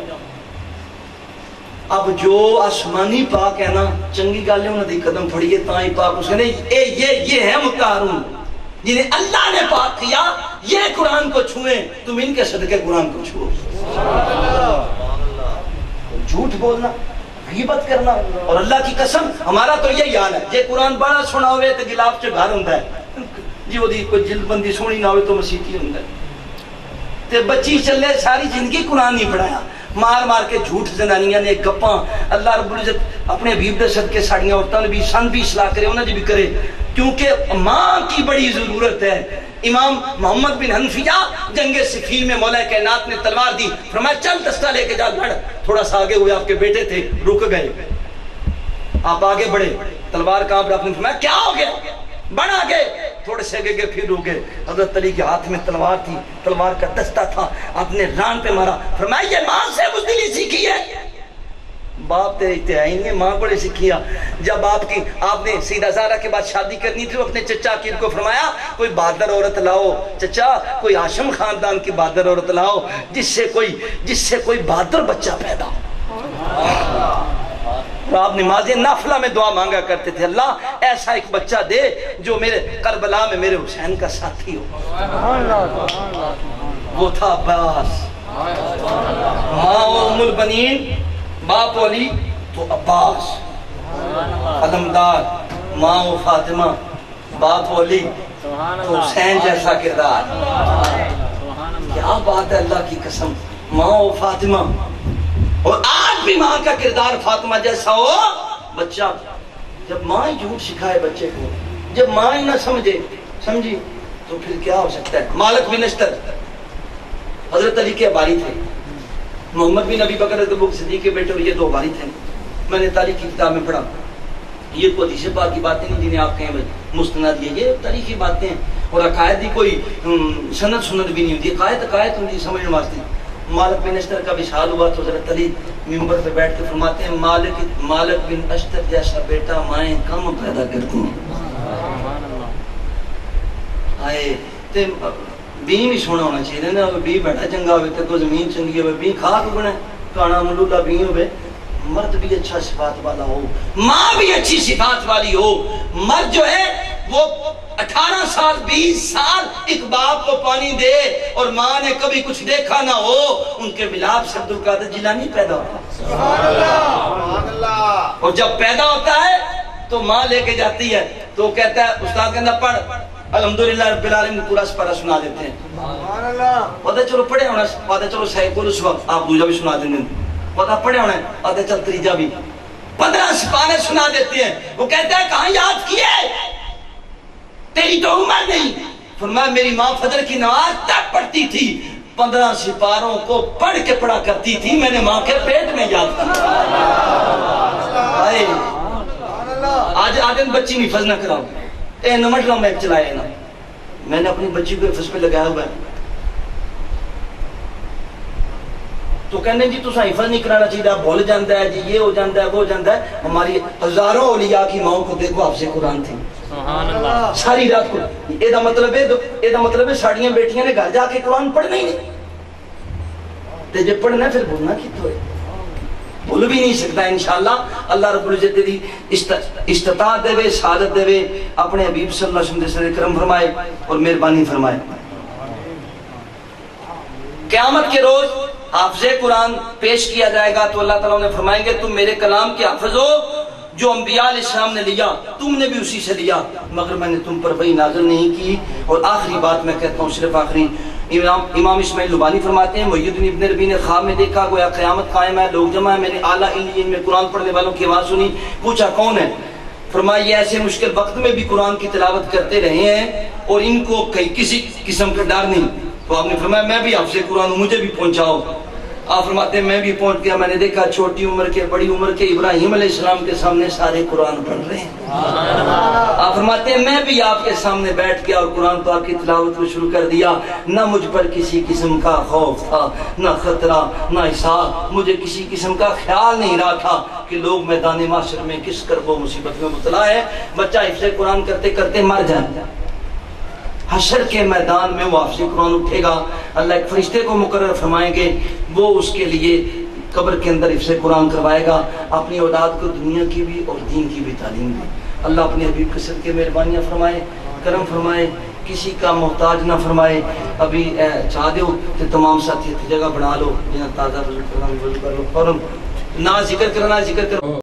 اب جو آسمانی پاک ہے نا، چنگی گل ہے انہاں دی قدم پھڑیے تاں ہی پاک. اس نے یہ ہے مطہرون جنہیں اللہ نے پاک کیا. یہ قرآن کو چھوئیں، تم ان کے صدقے قرآن کو چھوؤ. جھوٹ بولنا، غیبت کرنا. اور اللہ کی قسم ہمارا تو یہی حال ہے. یہ قرآن بڑا سنا ہوئے تو گلاف چ گھر ہوندا ہے، جی وہ کوئی جلد بندی سونی نہ ہوئے تو مسیحی ہوندا ہے. تے بچی چلے ساری زندگی قرآن نہیں پڑھایا، مار مار کے جھوٹ زنانیاں نے گپاں. اللہ رب العزت اپنے حبیب دے صدقے ساڑیاں عورتاں نے بھی سن بھی اصلاح کرے، انہاں دی بھی کرے، کیونکہ ماں کی بڑی ضرورت ہے. امام محمد بن حنفیہ جنگ صفین میں مولا کائنات نے تلوار دی، فرمایا چل دستہ لے کے جا لڑ. تھوڑا سا آگے ہوئے، آپ کے بیٹے تھے، رک گئے. آپ آگے بڑھے، تلوار کہاں پر؟ آپ نے فرمایا کیا ہو گیا؟ بڑھ آگے. تھوڑے سے آگے گئے، پھر رک گئے. حضرت علی کے ہاتھ میں تلوار تھی، تلوار کا دستہ تھا، آپ نے ران پہ مارا. فرمایا یہ ماں سے بزدلی سیکھی ہے. باپ تیرے اتحائی نہیں، ماں کو نے سکھیا. جب آپ نے سیدہ زہرا کے بعد شادی کرنی تھی، اپنے چچا کی کو فرمایا کوئی بہادر عورت لاؤ چچا، کوئی ہاشم خاندان کی بہادر عورت لاؤ جس سے کوئی بہادر بچہ پیدا ہو. اور آپ نماز نافلہ میں دعا مانگا کرتے تھے، اللہ ایسا ایک بچہ دے جو میرے کربلا میں میرے حسین کا ساتھی ہو. وہ تھا عباس. ماں ام البنین، باپ علی تو عباس. علمدار ماں و فاطمہ، باپ علی تو حسین جیسا کردار. کیا بات ہے اللہ کی قسم. ماں و فاطمہ، اور آج بھی ماں کا کردار فاطمہ جیسا ہو. بچہ جب ماں ہی جھوٹ سکھائے بچے کو، جب ماں ہی نہ سمجھی تو پھر کیا ہو سکتا ہے. مالک بن اشتر حضرت علی کے باری تھے، محمد بن ابی بکر صدیق کے بیٹے، اور یہ دو باری تھے. میں نے تاریخ کی کتاب میں پڑھا، یہ کوئی حدیث پاک کی باتیں نہیں جنہیں آپ کہیں مستند، یہ تاریخی باتیں ہیں. اور عقائد کی کوئی سند بھی نہیں ہوتی، عقائد ہوتی سمجھنے واسطے. مالک بن اشتر کا وصال ہوا تو حضرت علی منبر پہ بیٹھ کے فرماتے ہیں مالک بن اشتر جیسا بیٹا مائیں کم پیدا کرتی ہیں. آئے تے بی بھی سونا ہونا چاہیے نا. بی بیٹا چنگا ہوئے تو زمین چنگی ہوئے، بی کھا کے بنے کانا ملولہ بی ہوئے. مرد بھی اچھا صفات والا ہو، ماں بھی اچھی صفات والی ہو. مرد جو ہے وہ 18 سال 20 سال ایک باپ کو پانی دے اور ماں نے کبھی کچھ دیکھا نہ ہو، ان کے ملاپ سے عبد القادر جیلانی پیدا ہوتا ہے. اور جب پیدا ہوتا ہے تو ماں لے کے جاتی ہے تو کہتا ہے استاد کہنا پڑھ الحمدللہ رب العالمین پورا سپارہ سنا دیتے ہیں. پتہ چلو پڑھے ہونا، پتہ چلو سائیکل اس وقت آپ دوسرا بھی سنا دیں گے. پتہ پڑھے ہونا ہے، پتہ چل تریجا بھی 15 سپارے سنا دیتے ہیں. وہ کہتا ہے کہاں یاد کیے، تیری تو عمر نہیں. فرمایا میری ماں فجر کی نماز تب پڑھتی تھی، 15 سپاروں کو پڑھ کے پڑھا کرتی تھی، میں نے ماں کے پیٹ میں یاد کیا. آج بچی نہیں حفظ نہ کراؤ، اے نمٹ رہا میں چلائے نا. میں نے اپنی بچی کو حفظ پہ لگایا ہوا ہے. تو کہنے جی تو حفظ نہیں کرانا چاہیے، بھول جاتا ہے جی، یہ ہو جاتا ہے وہ ہو جاتا ہے۔ ہماری ہزاروں اولیاء کی ماؤں کو دیکھو حافظ قرآن تھی، سبحان اللہ، ساری رات کو۔ یہ مطلب ہے ساڑیاں بیٹیاں نے گھر جا کے قرآن پڑھنا ہی نہیں، تے جب پڑھنا ہے پھر بولنا کتوں ہے، بھول بھی نہیں سکتا۔ انشاءاللہ اللہ رب العزت دی استطاعت دے، سعادت دے، اپنے حبیب صلی اللہ علیہ وسلم دے سر کرم فرمائے اور مہربانی فرمائے۔ قیامت کے روز حافظ قرآن پیش کیا جائے گا تو اللہ تعالیٰ نے فرمائیں گے تم میرے کلام کے حافظ ہو جو انبیاء علیہ السلام نے لیا، تم نے بھی اسی سے لیا، مگر میں نے تم پر وحی نازل نہیں کی۔ اور آخری بات میں کہتا ہوں، صرف آخری، امام اسماعیل لبانی فرماتے ہیں محی الدین ابن عربی نے خواب میں دیکھا گویا قیامت قائم ہے، لوگ جمع ہے، میں نے اعلیٰ علیین میں قرآن پڑھنے والوں کی آواز سنی، پوچھا کون ہے؟ فرمایا یہ ایسے مشکل وقت میں بھی قرآن کی تلاوت کرتے رہے ہیں اور ان کو کسی قسم کا ڈر نہیں۔ تو آپ نے فرمایا میں بھی حافظ قرآن ہوں، مجھے بھی پہنچاؤ۔ آپ فرماتے ہیں میں بھی پہنچ گیا، میں نے دیکھا چھوٹی عمر کے بڑی عمر کے ابراہیم علیہ السلام کے سامنے سارے قرآن پڑھ رہے ہیں۔ آپ فرماتے ہیں میں بھی آپ کے سامنے بیٹھ گیا اور قرآن پاک کی تلاوت کو شروع کر دیا، نہ مجھ پر کسی قسم کا خوف تھا، نہ خطرہ، نہ حساب، مجھے کسی قسم کا خیال نہیں رہا تھا کہ لوگ میدان محشر میں کس کرب و مصیبت میں مبتلا ہے۔ بچہ حفظ قرآن کرتے کرتے مر جائے، حشر کے میدان میں وہ حافظ قرآن اٹھے گا، اللہ ایک فرشتے کو مقرر فرمائیں گے، وہ اس کے لیے قبر کے اندر حفظ قرآن کروائے گا، اپنی اولاد کو دنیا کی بھی اور دین کی بھی تعلیم دے۔ اللہ اپنے حبیب کے صدقے مہربانیاں فرمائے، کرم فرمائے، کسی کا محتاج نہ فرمائے۔ ابھی چاہ دیو کہ تمام ساتھی جگہ بنا لو، جنہیں تازہ وضو کرنا وضو کر لو، اور نہ ذکر کرنا ذکر کرو۔